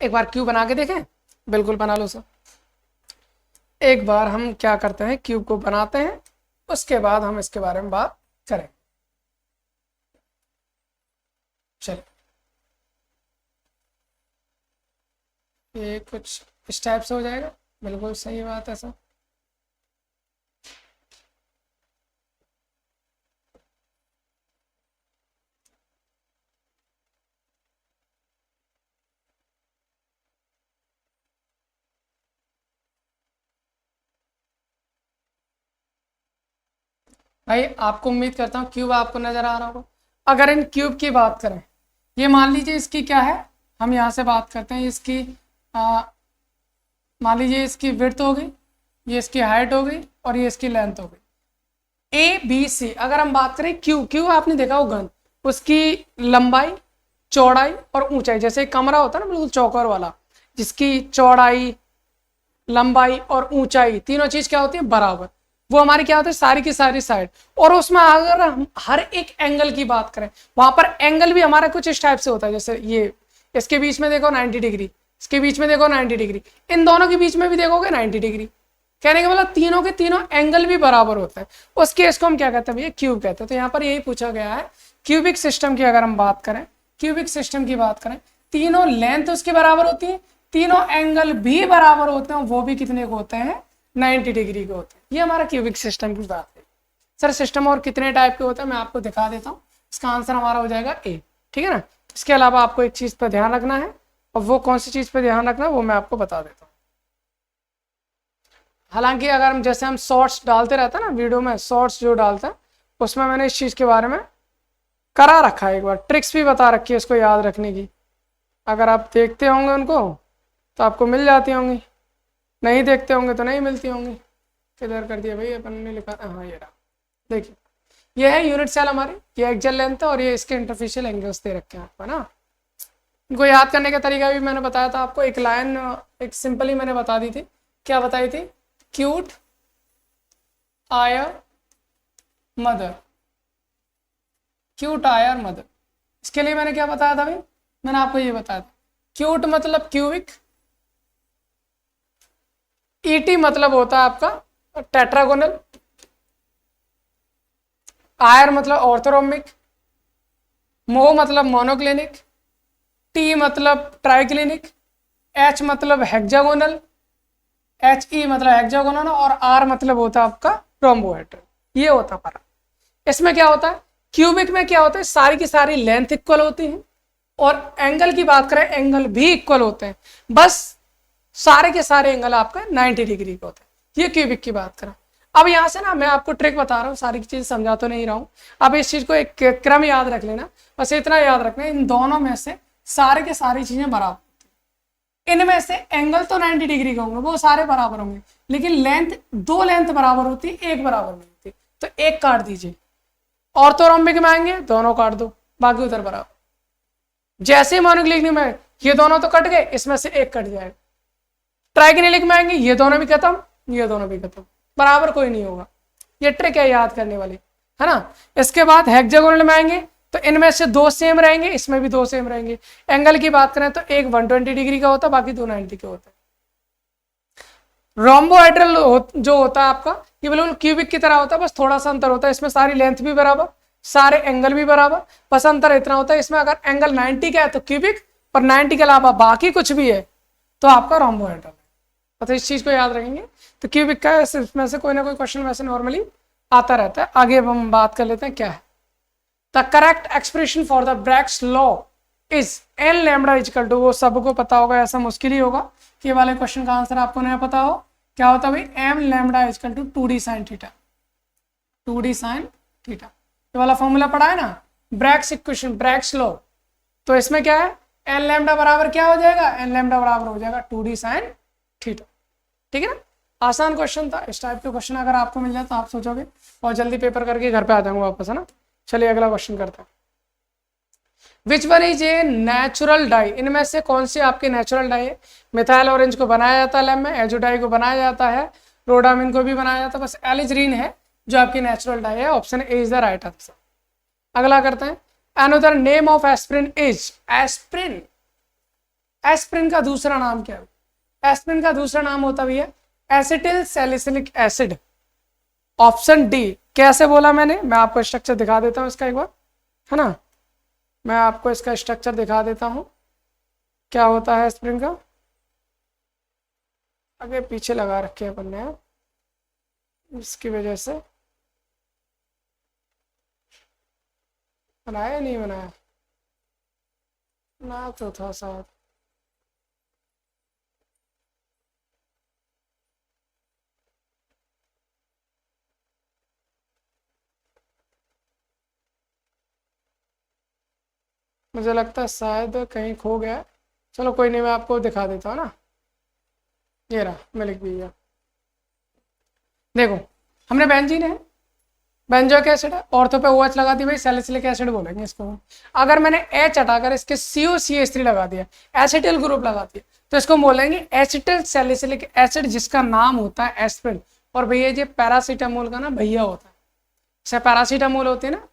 एक बार क्यूब बना के देखें, बिल्कुल बना लो सर। एक बार हम क्या करते हैं, क्यूब को बनाते हैं, उसके बाद हम इसके बारे में बात करें। चलिए ये कुछ इस टाइप से हो जाएगा, बिल्कुल सही बात है सर। भाई आपको उम्मीद करता हूँ क्यूब आपको नजर आ रहा होगा। अगर इन क्यूब की बात करें, ये मान लीजिए इसकी क्या है, हम यहाँ से बात करते हैं इसकी, मान लीजिए इसकी विड्थ हो गई, ये इसकी हाइट हो गई और ये इसकी लेंथ हो गई। ए बी सी अगर हम बात करें, क्यू क्यू आपने देखा हो घन, उसकी लंबाई, चौड़ाई और ऊंचाई, जैसे एक कमरा होता है ना बिल्कुल चौकोर वाला, जिसकी चौड़ाई, लंबाई और ऊंचाई तीनों चीज क्या होती है बराबर, वो हमारी क्या होती है सारी की सारी साइड। और उसमें अगर हम हर एक एंगल की बात करें, वहां पर एंगल भी हमारा कुछ इस टाइप से होता है, जैसे ये इसके बीच में देखो 90 डिग्री, इसके बीच में देखो 90 डिग्री, इन दोनों के बीच में भी देखोगे 90 डिग्री। कहने का मतलब तीनों के तीनों एंगल भी बराबर होते हैं, उस केस को हम क्या कहते हैं भैया, क्यूब कहते हैं। तो यहाँ पर यही पूछा गया है, क्यूबिक सिस्टम की अगर हम बात करें, क्यूबिक सिस्टम की बात करें, तीनों लेंथ उसकी बराबर होती है, तीनों एंगल भी बराबर होते हैं, वो भी कितने को होते हैं, 90 डिग्री के होते हैं। ये हमारा क्यूबिक सिस्टम की बात है। सर सिस्टम और कितने टाइप के होते हैं मैं आपको दिखा देता हूँ, इसका आंसर हमारा हो जाएगा ए, ठीक है ना। इसके अलावा आपको एक चीज पर ध्यान रखना है, और वो कौन सी चीज पर ध्यान रखना है वो मैं आपको बता देता हूँ। हालांकि अगर हम जैसे हम शॉर्ट्स डालते रहते हैं ना वीडियो में, शॉर्ट्स जो डालते हैं उसमें मैंने इस चीज के बारे में करा रखा है, एक बार ट्रिक्स भी बता रखी है इसको याद रखने की। अगर आप देखते होंगे उनको तो आपको मिल जाती होंगी, नहीं देखते होंगे तो नहीं मिलती होंगी। किधर कर दिया भाई, अपन ने लिखा, हाँ ये रहा, देखिए ये है यूनिट सेल हमारी, ये एक्सियल लेंथ है और ये इसके इंटरफेशियल एंगल्स दे रखे हैं आपको ना। इनको याद करने का तरीका भी मैंने बताया था आपको, एक लाइन एक सिंपली मैंने बता दी थी, क्या बताई थी, क्यूट आयर मदर, क्यूट आयर मदर। इसके लिए मैंने क्या बताया था भाई, मैंने आपको ये बताया था, क्यूट मतलब क्यूबिक, ईटी मतलब होता है आपका टेट्रागोनल, आयर मतलब ऑर्थोरोमिक, मो मतलब मोनोक्लिनिक, टी मतलब ट्राइक्लिनिक, एच मतलब हेक्सागोनल, एच ई मतलब हेक्सागोनल, और आर मतलब होता है आपका रोम्बोहेड्रल। ये होता है। इसमें क्या होता है, क्यूबिक में क्या होता है, सारी की सारी लेंथ इक्वल होती है, और एंगल की बात करें एंगल भी इक्वल होते हैं, बस सारे के सारे एंगल आपका 90 डिग्री के होते हैं। ये क्यूबिक की बात करें। अब यहाँ से ना मैं आपको ट्रिक बता रहा हूँ, सारी की चीज समझा तो नहीं रहा हूँ, अब इस चीज को एक क्रम याद रख लेना, बस इतना याद रखना, इन दोनों में से सारे के सारी चीजें बराबर, इनमें से एंगल तो 90 डिग्री के होंगे, वो सारे बराबर होंगे, लेकिन लेंथ, दो लेंथ बराबर होती है, एक बराबर नहीं होती, तो एक काट दीजिए। ऑर्थोरोम्बिक में आएंगे दोनों काट दो, बाकी उधर बराबर। जैसे मोनोक्लिनिक में ये दोनों तो कट गए, इसमें से एक कट जाएगा। ट्राइक्लिनिक में आएंगे ये दोनों भी खत्म, ये दोनों भी खत्म, बराबर कोई नहीं होगा। ये ट्रिक है याद करने वाली, है ना। इसके बाद हेक्सागोनल में आएंगे तो इनमें से दो सेम रहेंगे, इसमें भी दो सेम रहेंगे। एंगल की बात करें तो एक 120 डिग्री का होता है, बाकी 290 के होते हैं। रोम्बोहेड्रल जो होता है आपका, ये बिल्कुल क्यूबिक की तरह होता है, बस थोड़ा सा अंतर होता है, इसमें सारी लेंथ भी बराबर, सारे एंगल भी बराबर, बस अंतर इतना होता है, इसमें अगर एंगल 90 का है तो क्यूबिक, और 90 के अलावा बाकी कुछ भी है तो आपका रोम्बोहेड्रल है। तो इस चीज को याद रखेंगे। तो क्यूबिक का इसमें से कोई ना कोई क्वेश्चन वैसे नॉर्मली आता रहता है। आगे अब हम बात कर लेते हैं क्या है। The correct expression for the Bragg's law is n lambda equal to, वो सबको पता होगा, ऐसा मुश्किल ही होगा कि वाले क्वेश्चन का आंसर आपको नहीं पता हो। क्या होता है भाई, m lambda equal to 2d sine theta, 2d sine theta. ये वाला फॉर्मूला पढ़ा है ना, ब्रैग्स इक्वेशन, ब्रैग्स लॉ। तो इसमें क्या है, एन लैम्डा बराबर क्या हो जाएगा, एन लैम्डा बराबर हो जाएगा 2d साइन थीटा। ठीक है ना, आसान क्वेश्चन था। इस टाइप के क्वेश्चन अगर आपको मिल जाए तो आप सोचोगे और जल्दी पेपर करके घर पे आ जाऊंगा वापस, है ना। चलिए अगला क्वेश्चन करते हैं। विच one is a natural die, इनमें से कौन सी आपकी नेचुरल डाई है। मिथाइल ऑरेंज को बनाया जाता है लैब में, एजोडाई को बनाया जाता है, रोडामिन को भी बनाया जाता है, बस एलिजरीन है जो आपकी नेचुरल डाई है। Option A is the right answer. अगला करते हैं, another name of aspirin is, aspirin, aspirin का दूसरा नाम क्या है। एस्प्रिन का दूसरा नाम होता भी है acetyl salicylic acid. Option D. कैसे बोला मैंने, मैं आपको स्ट्रक्चर दिखा देता हूं इसका एक बार, है ना। मैं आपको इसका स्ट्रक्चर दिखा देता हूं क्या होता है एस्प्रिन का। आगे पीछे लगा रखे अपन ने, इसकी वजह से बनाया नहीं बनाया ना, तो था साथ। मुझे लगता है शायद कहीं खो गया, चलो कोई नहीं, मैं आपको दिखा देता हूँ ना। ये रहा, मैं लिख दिया, देखो हमने बेंजीन है, बेंजोइक एसिड है, ऑर्थो पे OH लगा दी भाई, सैलिसिलिक एसिड बोलेंगे इसको। अगर मैंने H हटाकर इसके COCH3 लगा दिया, एसिटिल ग्रुप लगा दिया, तो इसको बोलेंगे एसिटिल सैलिसिलिक एसिड, जिसका नाम होता है एस्प्रिन। और भैया ये पैरासीटामोल का ना भैया होता है, जैसे पैरासीटामोल होती है ना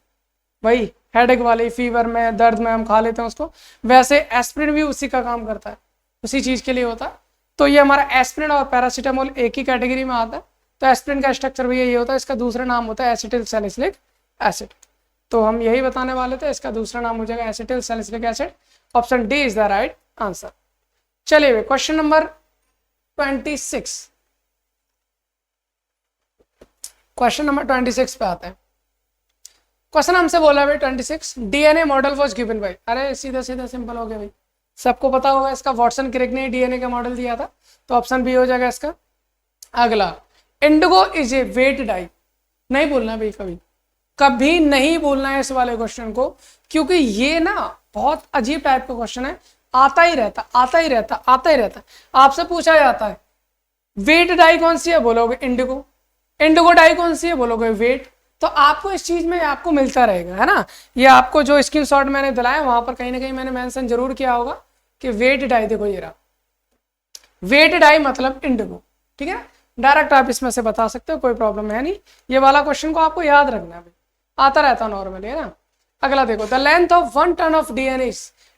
भाई, हेडेक वाली, फीवर में, दर्द में हम खा लेते हैं उसको, वैसे एस्प्रिन भी उसी का काम करता है, उसी चीज के लिए होता है। तो ये हमारा एस्पिरिन और पैरासीटामोल एक ही कैटेगरी में आता है। तो एस्पिरिन का स्ट्रक्चर भी यही होता है, इसका दूसरा नाम होता है एसिटिल सैलिसिलिक एसिड। तो हम यही बताने वाले थे, इसका दूसरा नाम हो जाएगा acetyl salicylic acid. Option D is the right answer. चलिए क्वेश्चन नंबर 26, क्वेश्चन नंबर 26 पे आते हैं। क्वेश्चन हमसे बोला भाई 26, DNA model was given by, अरे सीधा सीधा सिंपल हो गया भाई, सबको पता होगा इसका, वॉटसन क्रिक ने डीएनए का मॉडल दिया था, तो ऑप्शन बी हो जाएगा इसका। अगला, indigo is a vat dye, नहीं बोलना भाई, कभी कभी नहीं बोलना है इस वाले क्वेश्चन को, क्योंकि ये ना बहुत अजीब टाइप का क्वेश्चन है, आता ही रहता आता ही रहता आता ही रहता। आपसे पूछा जाता है वेट डाई कौन सी है, बोलोगे इंडिगो, इंडिगो डाई कौन सी है, बोलोगे वेट। तो आपको इस चीज में आपको मिलता रहेगा, है ना। ये आपको जो स्क्रीनशॉट मैंने दिलाया वहां पर कहीं ना कहीं मैंने मेंशन जरूर किया होगा कि वेट डाई, देखो ये रहा वेट डाई मतलब इंडिगो, ठीक है। डायरेक्ट आप इसमें से बता सकते हो, कोई प्रॉब्लम है नहीं। ये वाला क्वेश्चन को आपको याद रखना है, आता रहता नॉर्मली, है ना। अगला देखो, the length of 1 ton of DNA,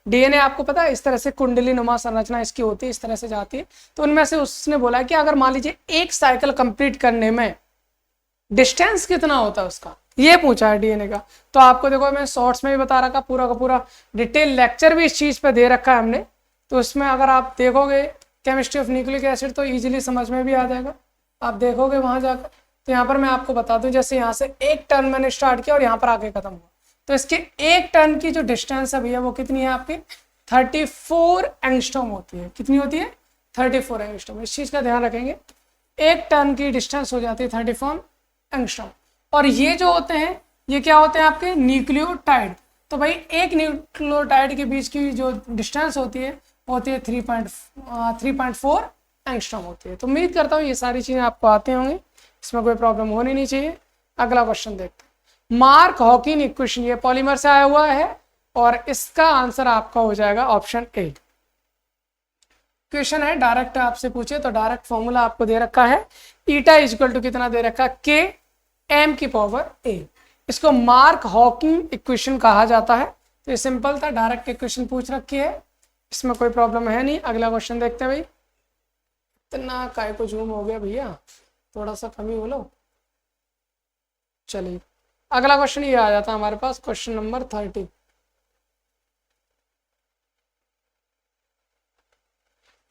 DNA आपको पता है इस तरह से कुंडली नुमा संरचना इसकी होती है, इस तरह से जाती है। तो उनमें से उसने बोला कि अगर मान लीजिए एक साइकिल कंप्लीट करने में डिस्टेंस कितना होता है उसका, ये पूछा है डीएनए का। तो आपको देखो मैं शॉर्ट्स में भी बता रखा, पूरा का पूरा डिटेल लेक्चर भी इस चीज पे दे रखा है हमने। तो उसमें अगर आप देखोगे केमिस्ट्री ऑफ न्यूक्लिक एसिड तो इजीली समझ में भी आ जाएगा, आप देखोगे वहां जाकर। तो यहाँ पर मैं आपको बता दूं, जैसे यहाँ से 1 टन मैंने स्टार्ट किया और यहाँ पर आके खत्म हुआ, तो इसके 1 टन की जो डिस्टेंस है भैया वो कितनी है आपकी, 34 एंगस्ट्रॉम होती है। कितनी होती है, 34 एंगस्ट्रॉम। इस चीज का ध्यान रखेंगे, 1 टन की डिस्टेंस हो जाती है 34 एंगस्ट्रॉम। और ये जो होते हैं ये क्या होते हैं आपके, न्यूक्लियोटाइड। तो भाई एक न्यूक्लियोटाइड के बीच की जो डिस्टेंस होती है 3.4 एंगस्ट्रॉम होती है। तो उम्मीद करता हूँ ये सारी चीजें आपको आती होंगी, इसमें कोई प्रॉब्लम होनी नहीं चाहिए। अगला क्वेश्चन देखते हैं, मार्क हॉकिन इक्वेशन, ये पॉलीमर से आया हुआ है और इसका आंसर आपका हो जाएगा ऑप्शन ए। क्वेश्चन है डायरेक्ट, आपसे पूछे तो डायरेक्ट फॉर्मूला आपको दे रखा है, ईटा इक्वल टू कितना दे रखा है, के एम की पावर ए। इसको मार्क हॉकिंग इक्वेशन कहा जाता है। तो ये सिंपल था, डायरेक्ट इक्वेशन पूछ रखी है, इसमें कोई प्रॉब्लम है नहीं। अगला क्वेश्चन देखते हैं भाई, इतना काय को जूम हो गया भैया, थोड़ा सा कमी बोलो। चलिए अगला क्वेश्चन ये आ जाता हमारे पास, क्वेश्चन नंबर 30।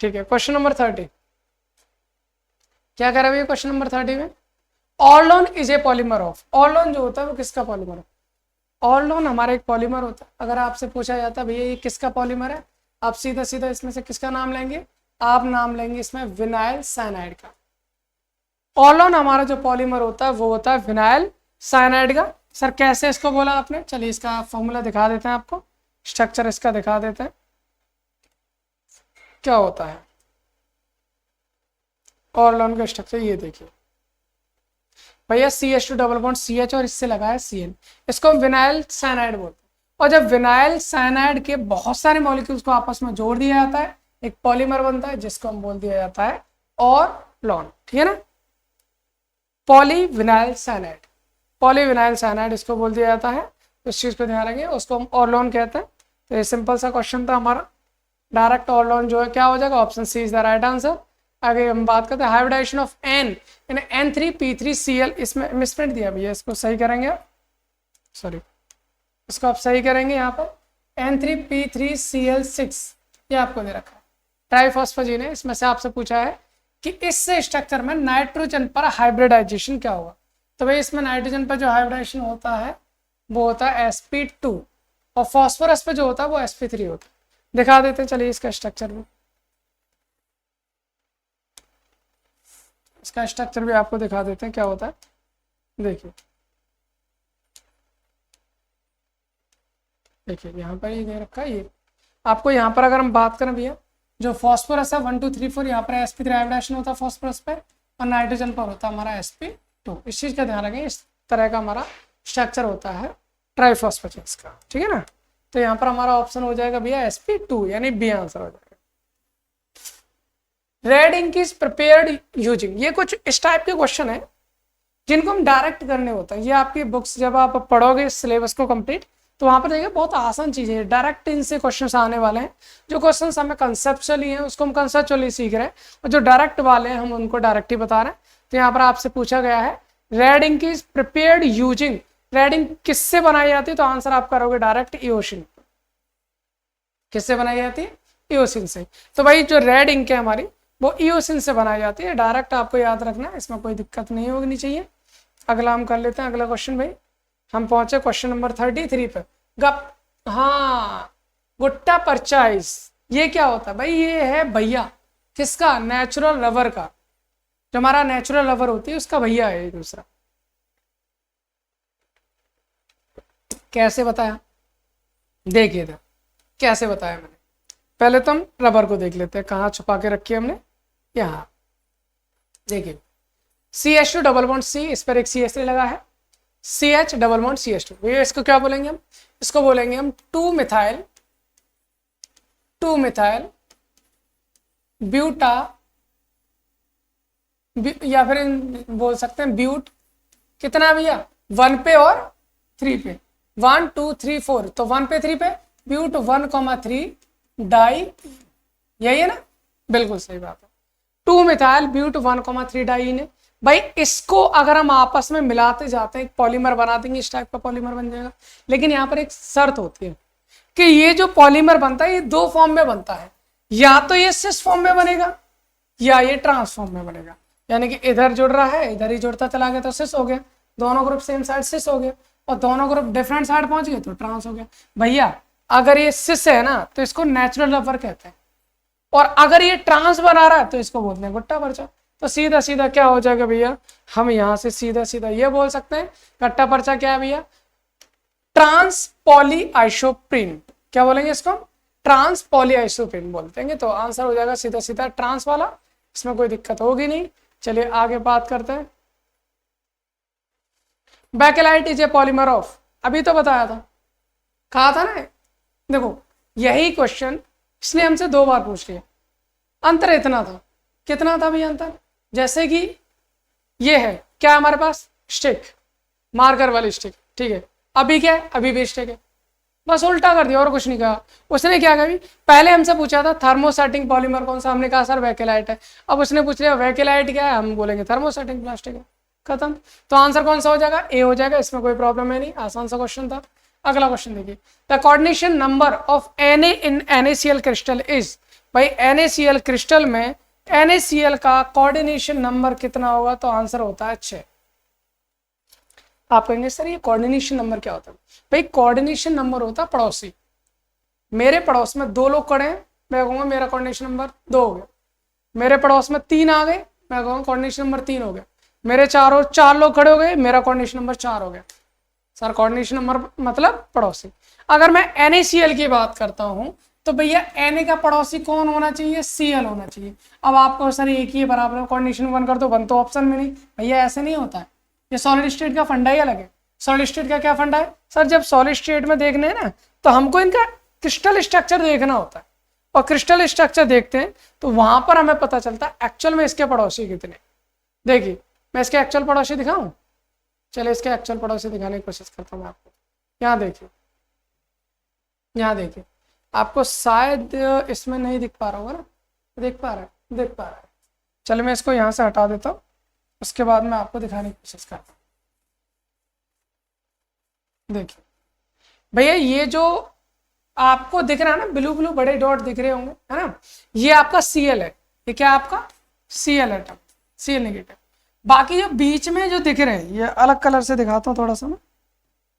ठीक है, क्वेश्चन नंबर 30 क्या कह रहा है क्वेश्चन नंबर 30 में, ऑर्लोन इज ए पॉलीमर ऑफ, ऑर्लोन जो होता है वो किसका पॉलीमर है, ऑर्लोन हमारा एक पॉलीमर होता है। अगर आपसे पूछा जाता है भैया ये किसका पॉलीमर है, आप सीधा सीधा इसमें से किसका नाम लेंगे, आप नाम लेंगे इसमें विनाइल साइनाइड का। ऑर्लोन हमारा जो पॉलीमर होता है वो होता है विनाइल साइनाइड का। सर कैसे इसको बोला आपने, चलिए इसका फॉर्मूला दिखा देते हैं आपको, स्ट्रक्चर इसका दिखा देते हैं क्या होता है। ऑर्लोन का स्ट्रक्चर ये देखिए भैया, CH2 डबल बॉन्ड CH और इससे लगा है CN, इसको हम विनाइल साइनाइड बोलते हैं। और जब विनाइल साइनाइड के बहुत सारे मॉलिक्यूल्स को आपस में जोड़ दिया जाता है, एक पॉलीमर बनता है जिसको हम बोल दिया जाता है ऑर्लोन, ठीक है ना। पॉलीविनाइल साइनाइड, पॉलीविनाइल साइनाइड इसको बोल दिया जाता है, इस चीज पे ध्यान रखिए, उसको हम ऑर्लोन कहते हैं। तो ये सिंपल सा क्वेश्चन था हमारा, डायरेक्ट ऑर्लोन जो है क्या हो जाएगा, option C is the right answer. आगे हम बात करते हैं hybridisation of N in N3P3Cl, इसमें मिसप्रिंट दिया भैया, इसको सही करेंगे आप, सॉरी इसको आप सही करेंगे यहाँ पर N3P3Cl6, ये आपको दे रखा है ट्राइफॉस्फेजिन है। इसमें से आपसे पूछा है कि इस स्ट्रक्चर में नाइट्रोजन पर हाइब्रिडाइजेशन क्या होगा। तो भाई इसमें नाइट्रोजन पर जो हाइब्रिडाइजेशन होता है वो होता है sp2 और फॉस्फोरस पे जो होता है वो sp3 होता है। दिखा देते हैं चलिए इसका स्ट्रक्चर भी, इसका स्ट्रक्चर भी आपको दिखा देते हैं क्या होता है। देखिए देखिए यहाँ पर ये दे रखा है, ये आपको यहाँ पर अगर हम बात करें भैया, जो फॉस्फोरस है 1 2 3 4 यहाँ पर sp3 हाइब्रिडाइजेशन होता है फॉस्फोरस पे, और नाइट्रोजन पर होता है हमारा sp2। इस चीज का ध्यान रखें, इस तरह का हमारा स्ट्रक्चर होता है ट्राइफॉस्फेजिन्स का, ठीक है ना। तो यहाँ पर हमारा ऑप्शन हो जाएगा भैया sp2, यानी बी आंसर हो जाएगा। Red ink is prepared using, ये कुछ इस टाइप के क्वेश्चन है जिनको हम डायरेक्ट करने होता है। ये आपकी बुक्स जब आप पढ़ोगे सिलेबस को कंप्लीट तो वहां पर देखिए बहुत आसान चीजें है, डायरेक्ट इनसे क्वेश्चन आने वाले हैं। जो क्वेश्चन हमें कंसेप्चुअली हैं उसको हम कंसेप्चुअली सीख रहे हैं, और जो डायरेक्ट वाले हैं हम उनको डायरेक्ट ही बता रहे हैं। तो यहाँ पर आपसे पूछा गया है red ink is prepared using, red ink किससे बनाई जाती है? तो आंसर आप करोगे डायरेक्ट ईओसिन। किससे बनाई जाती है? ईओसिन से। तो भाई जो रेड इंक है हमारी वो ईओसिन से बनाई जाती है, डायरेक्ट आपको याद रखना है, इसमें कोई दिक्कत नहीं होनी चाहिए। अगला हम कर लेते हैं, अगला क्वेश्चन भाई। हम पहुंचे क्वेश्चन नंबर 33 पे। गप, हाँ, गुट्टा परचाइज, ये क्या होता है भाई? ये है भैया किसका? नेचुरल रबर का। जो हमारा नेचुरल रबर होती है उसका भैया है दूसरा। कैसे बताया? देखिए था कैसे बताया मैंने। पहले तो हम रबर को देख लेते हैं, कहाँ छुपा के रखी है हमने, यहाँ। देखिए CH2 डबल बॉन्ड C, इस पर एक CH3 लगा है, CH डबल बॉन्ड CH2। ये इसको क्या बोलेंगे हम? इसको बोलेंगे हम 2 मिथाइल ब्यूटा, या फिर बोल सकते हैं ब्यूट। कितना भैया? 1 पे और 3 पे, 1 2 3 4, तो 1 पे 3 पे ब्यूट 1,3 डाई, यही है ना? बिल्कुल सही बात है, 2 मिथाइल ब्यूट 1,3 डाई ने। भाई इसको अगर हम आपस में मिलाते जाते हैं एक पॉलीमर बना देंगे, इस टाइप का पॉलीमर बन जाएगा। लेकिन यहाँ पर एक शर्त होती है कि ये जो पॉलीमर बनता है ये 2 फॉर्म में बनता है, या तो ये सिस फॉर्म में बनेगा या ये ट्रांस फॉर्म में बनेगा। यानी कि इधर जुड़ रहा है, इधर ही जुड़ता चला गया तो सिस हो गया, दोनों ग्रुप सेम साइड सिस हो गया, और दोनों ग्रुप डिफरेंट साइड पहुंच गए तो ट्रांस हो गया। भैया अगर ये सिस है ना तो इसको नेचुरल रबर कहते हैं, और अगर ये ट्रांस बना रहा है तो इसको बोलते हैं गुट्टा पर्चा। तो सीधा सीधा क्या हो जाएगा भैया? हम यहाँ से सीधा सीधा ये बोल सकते हैं गट्टा पर्चा क्या है भैया? Trans poly isoprene. क्या बोलेंगे इसको? ट्रांस पॉली आइसोप्रीन बोलते हैं। तो आंसर हो जाएगा सीधा सीधा ट्रांस वाला, इसमें कोई दिक्कत होगी नहीं। चलिए आगे बात करते हैं। Bakelite is a polymer of, अभी तो बताया था, कहा था ना। देखो यही क्वेश्चन इसने हमसे 2 बार पूछ लिया। अंतर इतना था, कितना था भैया अंतर? जैसे कि ये है क्या हमारे पास? स्टिक, मार्कर वाली स्टिक, ठीक है। अभी क्या है? अभी भी स्टिक है, बस उल्टा कर दिया और कुछ नहीं कहा। उसने क्या कहा? पहले हमसे पूछा था थर्मोसेटिंग पॉलीमर कौन सा, हमने कहा सर वैकेलाइट है। अब उसने पूछ लिया वैकेलाइट क्या है, हम बोलेंगे थर्मोसेटिंग प्लास्टिक है, खत्म। तो आंसर कौन सा हो जाएगा? ए हो जाएगा, इसमें कोई प्रॉब्लम है नहीं, आसान सा क्वेश्चन था। अगला क्वेश्चन देखिए, the coordination number of Na in NaCl crystal is. भाई NaCl क्रिस्टल में NaCl का कोऑर्डिनेशन नंबर कितना होगा? तो आंसर होता है 6। आप कहेंगे सर ये कोऑर्डिनेशन नंबर क्या होता है? भाई कोऑर्डिनेशन नंबर होता है पड़ोसी। मेरे पड़ोस में 2 लोग खड़े हैं, मैं कहूँगा मेरा कोऑर्डिनेशन नंबर 2 हो गया। मेरे पड़ोस में 3 आ गए, मैं कहूँगा कोऑर्डिनेशन नंबर 3 हो गया। मेरे 4 लोग खड़े हो गए, मेरा कोऑर्डिनेशन नंबर 4 हो गया। सर कोऑर्डिनेशन नंबर मतलब पड़ोसी। अगर मैं NaCl की बात करता हूँ तो भैया Na का पड़ोसी कौन होना चाहिए? Cl होना चाहिए। अब आपको सर एक ही बराबर कोऑर्डिनेशन 1 कर दो, 1 तो ऑप्शन में नहीं, भैया ऐसे नहीं होता है। ये सॉलिड स्टेट का फंडा ही अलग है। सॉलिड स्टेट का क्या फंडा है? सर जब सॉलिड स्टेट में देखने हैं ना तो हमको इनका क्रिस्टल स्ट्रक्चर देखना होता है, और क्रिस्टल स्ट्रक्चर देखते हैं तो वहां पर हमें पता चलता है एक्चुअल में इसके पड़ोसी कितने। देखिए मैं इसके एक्चुअल पड़ोसी दिखाऊं, चले इसके एक्चुअल पड़ोसी दिखाने की कोशिश करता हूँ आपको। यहाँ देखिए, यहाँ देखिए, आपको शायद इसमें नहीं दिख पा रहा होगा ना, देख पा रहा है? देख पा रहा है। चलो मैं इसको यहाँ से हटा देता हूँ, उसके बाद मैं आपको दिखाने की कोशिश करता हूँ। देखिए भैया ये जो आपको दिख रहा है ना ब्लू ब्लू बड़े डॉट दिख रहे होंगे, है ना, ये आपका Cl है। ये क्या आपका? Cl atom, Cl negative. बाकी जो बीच में जो दिख रहे हैं, ये अलग कलर से दिखाता हूँ थोड़ा सा ना,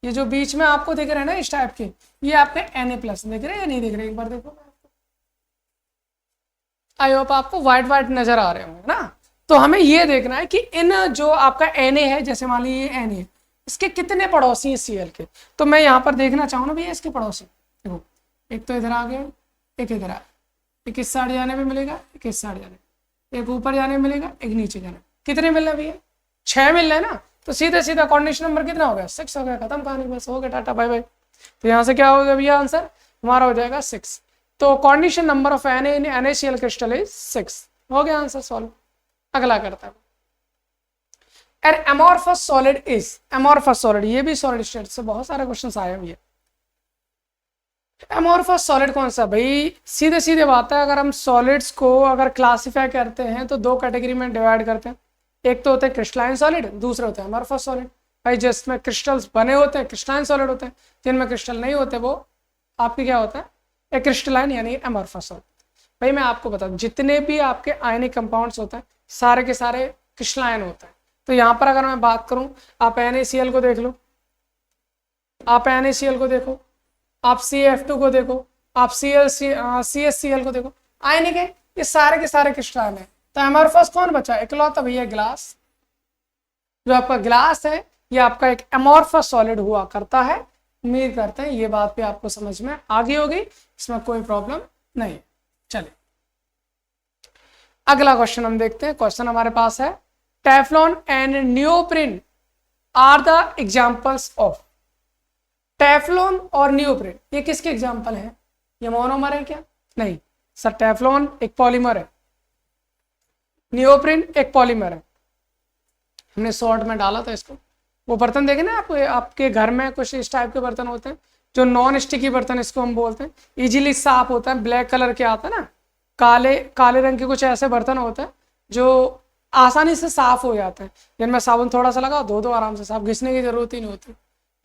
ये जो बीच में आपको दिख रहे हैं ना इस टाइप के, ये आपके Na+ दिख रहे हैं या नहीं दिख रहे? एक बार देखो, आई होप आपको व्हाइट व्हाइट नजर आ रहे होंगे ना। तो हमें ये देखना है कि इन जो आपका Na है, जैसे मान लीजिए ये Na है, इसके कितने पड़ोसी हैं Cl के। तो मैं यहाँ पर देखना चाहूँ ना भैया इसके पड़ोसी। देखो एक तो इधर आ गया, एक इधर आ, एक इस साइड जाने में मिलेगा, एक इस साइड जाने, एक ऊपर जाने में मिलेगा, एक नीचे जाने। कितने मिल रहे हैं भैया? 6 मिल रहे हैं ना। तो सीधा सीधा कोऑर्डिनेशन नंबर कितना हो गया? 6 हो गया, खत्म कहानी, बस हो गया, टाटा बाय बाय। तो यहाँ से क्या हो गया भैया? आंसर हमारा हो जाएगा 6। तो coordination number of Na in NaCl crystal is 6। हो गया आंसर सॉल्व। अगला करता है, an amorphous solid is. Amorphous solid, ये भी सॉलिड स्टेट से बहुत सारे क्वेश्चन आए हुए हैं। एमोर्फस सॉलिड कौन सा भाई? सीधे सीधे बात है, अगर हम सॉलिड्स को अगर क्लासिफाई करते हैं तो दो कैटेगरी में डिवाइड करते हैं। एक तो होता है क्रिस्टलाइन सॉलिड, दूसरा होता है एमोर्फस सॉलिड। भाई जिसमें क्रिस्टल्स बने होते हैं क्रिस्टलाइन सॉलिड होते हैं, जिनमें क्रिस्टल नहीं होते वो आपके क्या होता है, एक क्रिस्टलाइन यानी एमोर्फस सॉलिड। भाई मैं आपको बता दूं, जितने भी आपके आयनिक कंपाउंड्स होते हैं सारे के सारे क्रिस्टलाइन होते हैं। तो यहाँ पर अगर मैं बात करूं, आप NaCl को देख लो, आप NaCl को देखो, आप CF2 को देखो, आप CSCl को देखो, आयनिक है, ये सारे के सारे क्रिस्टलाइन है। तो एमोर्फस कौन बचा? इकलौता भैया ग्लास। जो आपका ग्लास है ये आपका एक एमोर्फस सॉलिड हुआ करता है। उम्मीद करते हैं ये बात भी आपको समझ में आ गई होगी, इसमें कोई प्रॉब्लम नहीं। चलिए अगला क्वेश्चन हम देखते हैं। क्वेश्चन हमारे पास है, Teflon and neoprene are the examples of. Teflon और नियोप्रिन ये किसके एग्जाम्पल हैं? ये मोनोमर है क्या? नहीं सर, टेफ्लॉन एक पॉलीमर है, नियोप्रिन एक पॉलीमर है। हमने शॉर्ट में डाला था इसको। वो बर्तन देखे ना आपके घर में कुछ इस टाइप के बर्तन होते हैं जो नॉन स्टिकी बर्तन इसको हम बोलते हैं, इजीली साफ होता है, ब्लैक कलर के आता है ना, काले काले रंग के कुछ ऐसे बर्तन होते हैं जो आसानी से साफ हो जाते हैं, जिनमें साबुन थोड़ा सा लगा धो दो आराम से साफ, घिसने की जरूरत ही नहीं होती।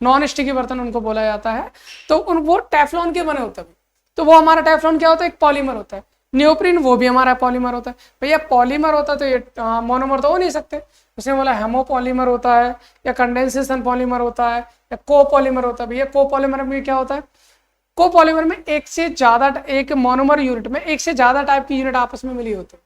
नॉन स्टिकी बर्तन उनको बोला जाता है। तो वो टेफ्लॉन के बने होते हैं। तो वो हमारा टेफ्लॉन क्या होता है? एक पॉलीमर होता है। नियोप्रिन वो भी हमारा पॉलीमर होता है। भैया पॉलीमर होता है तो ये मोनोमर तो हो नहीं सकते। उसने बोला हेमोपॉलीमर होता है या कंडेंसेशन पॉलीमर होता है या कोपॉलीमर होता है। भैया कोपॉलीमर में क्या होता है? कोपॉलीमर में एक से ज्यादा, एक मोनोमर यूनिट में एक से ज्यादा टाइप की यूनिट आपस में मिली होती है,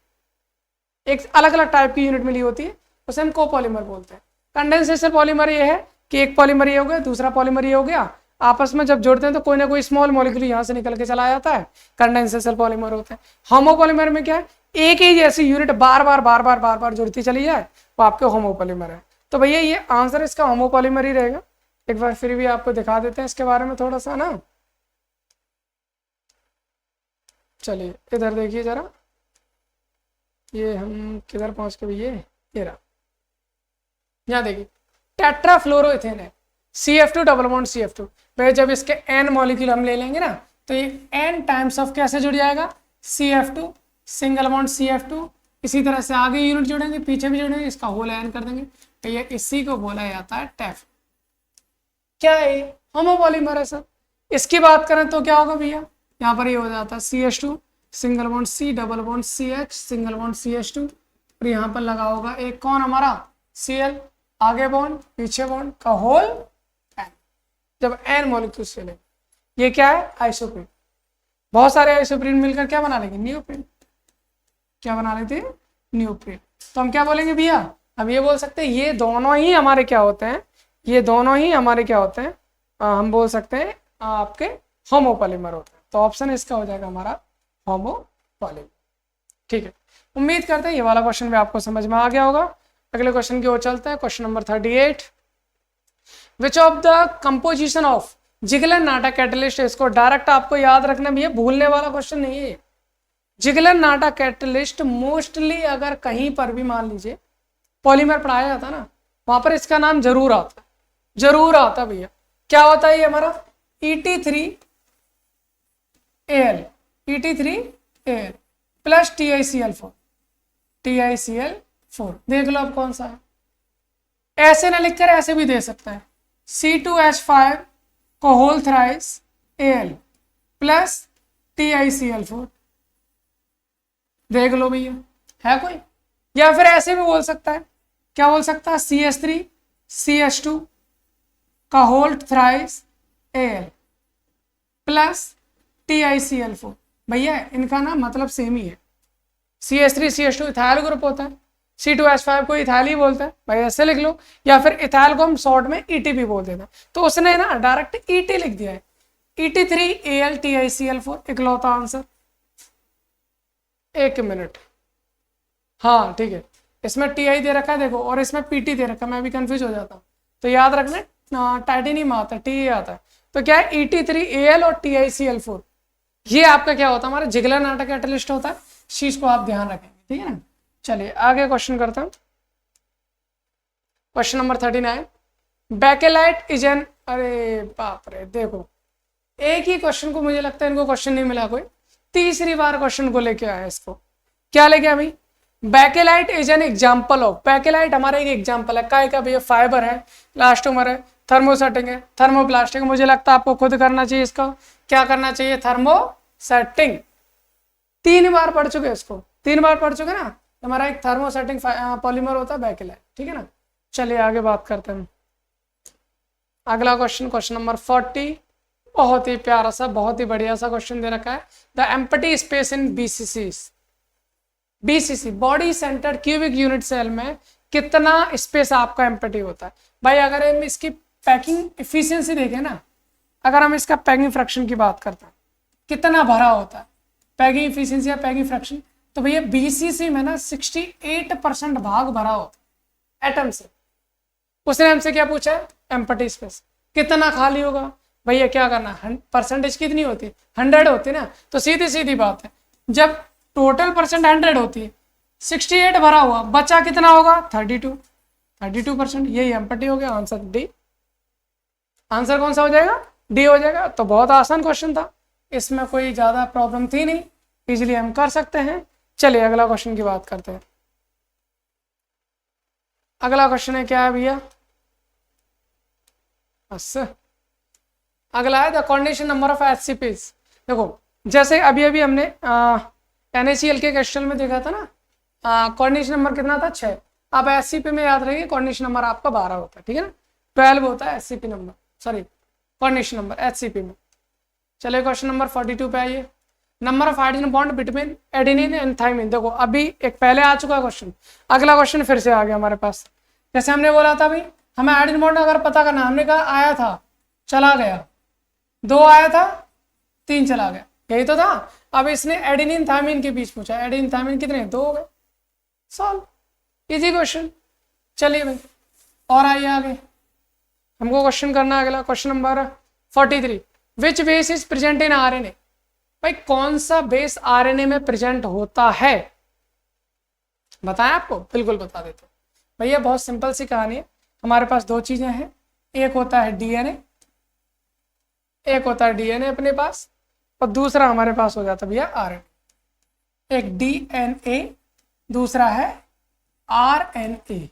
एक अलग अलग टाइप की यूनिट मिली होती है, उसे हम कोपॉलीमर बोलते हैं। कंडेंसेशन पॉलीमर ये है कि एक पॉलीमर ये हो गया, दूसरा पॉलीमर ये हो गया, आपस में जब जोड़ते हैं तो कोई ना कोई स्मॉल मॉलिक्यूल यहाँ से निकल के चला जाता है, कंडेंसेशन पॉलीमर होता है। होमोपॉलीमर में क्या है? एक ही जैसी यूनिट बार बार जुड़ती चली जाए, वो आपके होमोपॉलीमर है। तो भैया ये आंसर इसका होमोपॉलीमर ही रहेगा। एक बार फिर भी आपको दिखा देते हैं इसके बारे में थोड़ा सा ना। चलिए इधर देखिए जरा, ये हम किधर पहुंच के भैया, ये रहा, यहाँ देखिए टेट्राफ्लोरोइथेन है, CF2 डबल बॉन्ड CF2। भाई जब इसके n मॉलिक्यूल हम ले लेंगे ना तो ये n टाइम्स ऑफ कैसे जुड़ जाएगा? CF2 single bond CF2। इसी तरह से आगे यूनिट जोड़ेंगे, पीछे भी जोड़ेंगे, इसका होल n कर देंगे। तो ये इसी को बोला जाता है टेफ। क्या है? होमोपॉलीमर है सर। इसकी बात करें तो क्या होगा भैया? यहाँ पर ये हो जाता है CH2 single bond C double bond CH single bond CH2, और यहाँ पर लगा होगा एक कौन हमारा Cl, आगे बॉन्ड पीछे बॉन्ड का होल n। जब n मॉलिक्यूल से ले, ये क्या है? आइसोप्रीन। बहुत सारे आइसोप्रीन मिलकर क्या बना लेंगे? नियोप्रीन। क्या बना लेते हैं? नियोप्रीन। तो हम क्या बोलेंगे भैया? हम ये बोल सकते हैं ये दोनों ही हमारे क्या होते हैं, ये दोनों ही हमारे क्या होते हैं, हम बोल सकते हैं आपके होमोपॉलीमर होते हैं। तो ऑप्शन इसका हो जाएगा हमारा होमोपॉलीमर। ठीक है, उम्मीद करते हैं ये वाला क्वेश्चन भी आपको समझ में आ गया होगा। अगले क्वेश्चन की ओर चलते हैं। Question number 38, which of the composition of Ziegler Natta catalyst. इसको डायरेक्ट आपको याद रखना भी है, भूलने वाला क्वेश्चन नहीं है। जिगलर-नाटा कैटलिस्ट मोस्टली अगर कहीं पर भी मान लीजिए पॉलीमर पढ़ाया जाता ना, वहां पर इसका नाम जरूर आता, जरूर आता भैया। क्या होता है ये हमारा? Et3Al, Et3Al plus TiCl4, TiCl4। देख लो अब कौन सा है। ऐसे ना लिखकर ऐसे भी दे सकता है, C2H5 को whole thrice Al plus TiCl4। देख लो भैया है कोई? या फिर ऐसे भी बोल सकता है, क्या बोल सकता है? CH3CH2 का whole thrice Al plus TiCl4। भैया इनका ना मतलब सेम ही है। CH3CH2 इथाइल ग्रुप होता है, C2H5 को इथाइल ही बोलता है, भाई ऐसे लिख लो। या फिर इथाइल को हम शॉर्ट में ET भी बोल देते हैं। तो उसने ना डायरेक्ट ET लिख दिया है, Et3Al TiCl4 इकलौता आंसर। एक मिनट, हाँ ठीक है, इसमें Ti दे रखा है देखो, और इसमें PT दे रखा है, मैं भी कंफ्यूज हो जाता हूँ। तो याद रखना टाइटेनियम आता है, Ti आता है। तो क्या है? Et3Al और TiCl4, ये आपका क्या होता है? हमारा जिगलर-नाटा कैटलिस्ट होता है। इस चीज को आप ध्यान रखेंगे, ठीक है ना। चलिए आगे क्वेश्चन करता हूं। Question number 39, bakelite is an, अरे बाप रे, देखो एक ही क्वेश्चन को मुझे लगता है इनको क्वेश्चन नहीं मिला कोई, तीसरी बार क्वेश्चन को लेके आया इसको। क्या लेके आया भाई? Bakelite is an example of, Bakelite हमारा एक एग्जाम्पल है, काय का भैया? फाइबर है, इलास्टोमर है, थर्मोसेटिंग है, थर्मोप्लास्टिक। मुझे लगता है आपको खुद करना चाहिए इसका, क्या करना चाहिए? थर्मोसेटिंग। 3 बार पढ़ चुके इसको, 3 बार पढ़ चुके ना। हमारा एक थर्मोसेटिंग पॉलीमर होता है बैकेलाइट, ठीक है ना। चलिए आगे बात करते हैं। अगला क्वेश्चन, क्वेश्चन नंबर 40, बहुत ही प्यारा सा, बहुत ही बढ़िया सा क्वेश्चन दे रखा है। The empty space in BCC, BCC body centre cubic unit cell में कितना स्पेस आपका एम्प्टी होता है? भाई अगर हम इसकी पैकिंग इफिशियंसी देखें ना, अगर हम इसका पैकिंग फ्रैक्शन की बात करते हैं, कितना भरा होता है पैकिंग इफिशियंसी या पैकिंग फ्रैक्शन, तो भैया बीसीसी में ना 68% भाग भरा होता है एटम से। उसने हमसे क्या पूछा है? एम्प्टी स्पेस कितना खाली होगा। भैया क्या करना, परसेंटेज कितनी होती है? 100 होती है ना। तो सीधी सीधी बात है, जब टोटल परसेंट 100 होती है, 68 भरा हुआ, बचा कितना होगा? 32%। यही एम्प्टी हो गया। Answer D. आंसर कौन सा हो जाएगा? डी हो जाएगा। तो बहुत आसान क्वेश्चन था, इसमें कोई ज्यादा प्रॉब्लम थी नहीं, इजिली हम कर सकते हैं। चलिए अगला क्वेश्चन की बात करते हैं। अगला क्वेश्चन है क्या है भैया? बस अगला है द कोऑर्डिनेशन नंबर ऑफ एचसीपीज। देखो जैसे अभी अभी हमने NaCl के क्वेश्चन में देखा था ना, कोऑर्डिनेशन नंबर कितना था? 6। अब एचसीपी में याद रखिए कोऑर्डिनेशन नंबर आपका 12 होता है, ठीक है ना। 12 होता है HCP number, sorry coordination number HCP में। चलिए क्वेश्चन नंबर 42 पे आइए। Number of hydrogen bond between adenine and thymine. देखो अभी एक पहले आ चुका है क्वेश्चन, अगला क्वेश्चन फिर से आ गया हमारे पास। जैसे हमने बोला था भाई हमें हाइड्रोजन बॉन्ड अगर पता करना, हमने कहा आया था चला गया, 2 आया था 3 चला गया, यही तो था। अब इसने एडेनिन थाइमिन के बीच पूछा, एडेनिन थाइमिन कितने? 2 हो गए, सॉल्व, इजी क्वेश्चन। चलिए भाई और आइए आगे, हमको क्वेश्चन करना है अगला, question number 43। Which base is present in RNA. भाई कौन सा बेस आरएनए में प्रेजेंट होता है? बताएं आपको? बिल्कुल बता देते। भैया बहुत सिंपल सी कहानी है, हमारे पास 2 चीजें हैं, एक होता है डीएनए, एक होता है डीएनए अपने पास, और दूसरा हमारे पास हो जाता है भैया आरएनए। एक डीएनए, दूसरा है आरएनए।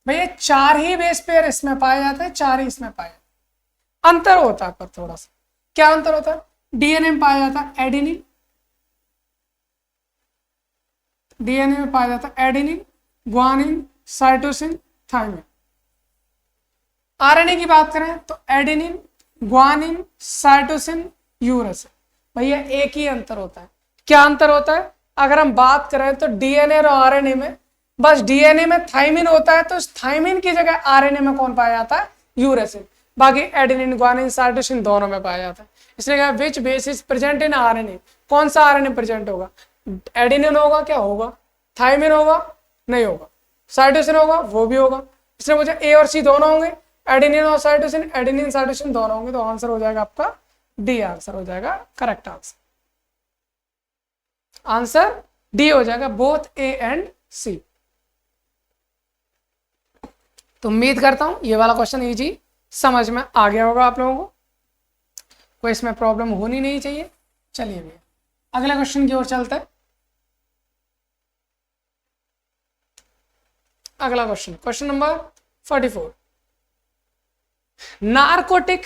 भैया 4 ही बेस पेयर इसमें पाए जाते हैं, 4 ही इसमें पाए जाते हैं। अंतर होता है पर थोड़ा सा, क्या अंतर होता है? डीएनए में पाया जाता है एडेनिन, डीएनए में पाया जाता है adenine, guanine, cytosine, thymine. RNA की बात करें तो एडेनिन, ग्वानिन, साइटोसिन, यूरेसिल। भैया एक ही अंतर होता है। क्या अंतर होता है? अगर हम बात करें तो डीएनए और आरएनए में, बस डीएनए में थाइमिन होता है तो इस थाइमिन की जगह आरएनए में कौन पाया जाता है? यूरेसिल। बाकी एडेनिन, ग्वानिन, साइटोसिन दोनों में पाया जाता है। इसलिए कहा which base is present in RNA. कौन सा आरएनए प्रेजेंट होगा? एडेनिन होगा, क्या होगा? थाइमिन होगा, नहीं होगा। साइटोसिन होगा, वो भी होगा। इसलिए मुझे ए और सी दोनों होंगे, एडेनिन और साइटोसिन, एडेनिन साइटोसिन दोनों होंगे। तो आंसर हो जाएगा आपका डी, आंसर हो जाएगा करेक्ट आंसर। आंसर डी हो जाएगा, बोथ ए एंड सी। तो उम्मीद करता हूं ये वाला क्वेश्चन इजी समझ में आ गया होगा आप लोगों को, कोई इसमें प्रॉब्लम होनी नहीं चाहिए। चलिए भैया अगले क्वेश्चन की ओर चलते हैं। अगला question, question number 44। Narcotic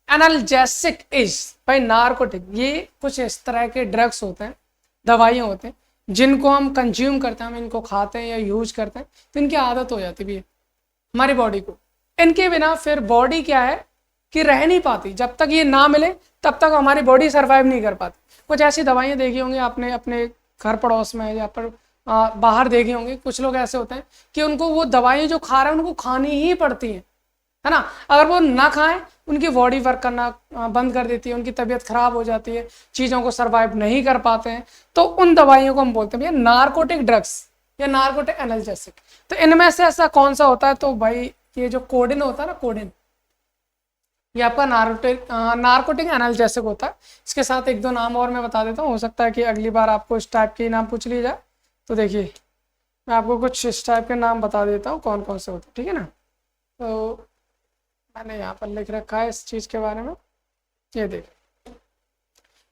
analgesic is. भाई नार्कोटिक ये कुछ इस तरह के ड्रग्स होते हैं, दवाइयाँ होते हैं, जिनको हम कंज्यूम करते हैं, हम इनको खाते हैं या यूज करते हैं, तो इनकी आदत हो जाती है हमारी बॉडी को। इनके बिना फिर बॉडी क्या है कि रह नहीं पाती, जब तक ये ना मिले तब तक हमारी बॉडी सर्वाइव नहीं कर पाती। कुछ ऐसी दवाइयाँ देखी होंगी आपने अपने घर पड़ोस में या पर बाहर देखे होंगे, कुछ लोग ऐसे होते हैं कि उनको वो दवाइयाँ जो खा रहे हैं उनको खानी ही पड़ती हैं, है ना। अगर वो ना खाएं उनकी बॉडी वर्क करना बंद कर देती है, उनकी तबीयत खराब हो जाती है, चीज़ों को सर्वाइव नहीं कर पाते हैं। तो उन दवाइयों को हम बोलते हैं भैया नार्कोटिक ड्रग्स या नार्कोटिक एनाल्जेसिक। तो इनमें से ऐसा कौन सा होता है? तो भाई ये जो कोडिन होता है ना, कोडिन, ये आपका नार्कोटिक एनाल्जेसिक होता है। इसके साथ 1-2 नाम और मैं बता देता हूँ, हो सकता है कि अगली बार आपको इस टाइप के नाम पूछ लिया जाए। तो देखिए मैं आपको कुछ इस टाइप के नाम बता देता हूँ कौन कौन से होते हैं, ठीक है ना। तो मैंने यहाँ पर लिख रखा है इस चीज़ के बारे में। ये देखिए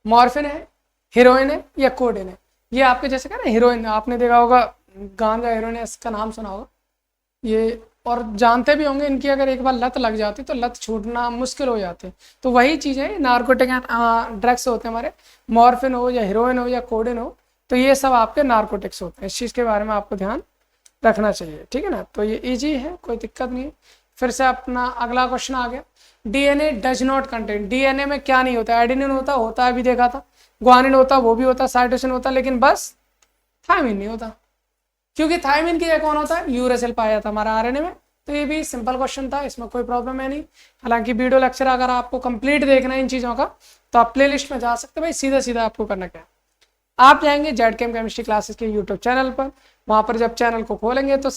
मॉर्फिन है, हीरोइन है या कोडेन है। ये आपके जैसे क्या ना, हीरोइन आपने देखा होगा, गांजा हीरोइन, इसका नाम सुना होगा ये, और जानते भी होंगे इनकी अगर एक बार लत लग जाती तो लत छूटना मुश्किल हो जाती है। तो वही चीज़ है, नार्कोटिक ड्रग्स होते हैं हमारे, मॉर्फिन हो या हीरोइन हो या कोडेन हो, तो ये सब आपके नार्कोटिक्स होते हैं। इस चीज़ के बारे में आपको ध्यान रखना चाहिए, ठीक है ना। तो ये इजी है, कोई दिक्कत नहीं है। फिर से अपना अगला क्वेश्चन आ गया, DNA does not contain, DNA में क्या नहीं होता, एडेनिन होता है, अभी देखा था, ग्वानिन होता, वो भी होता, साइटोसिन होता, लेकिन बस थायमिन नहीं होता, क्योंकि थायमिन की जगह कौन होता है, यूरेसिल पाया जाता हमारा आरएनए में। तो ये भी सिंपल क्वेश्चन था, इसमें कोई प्रॉब्लम है नहीं। हालांकि वीडियो लेक्चर अगर आपको कंप्लीट देखना है इन चीज़ों का तो आप प्लेलिस्ट में जा सकते हैं। भाई सीधा सीधा आपको करना क्या है, आप जाएंगे जेडकेएम केमिस्ट्री क्लासेस के यूट्यूब चैनल पर, वहाँ पर जब चैनल को खोलेंगे तो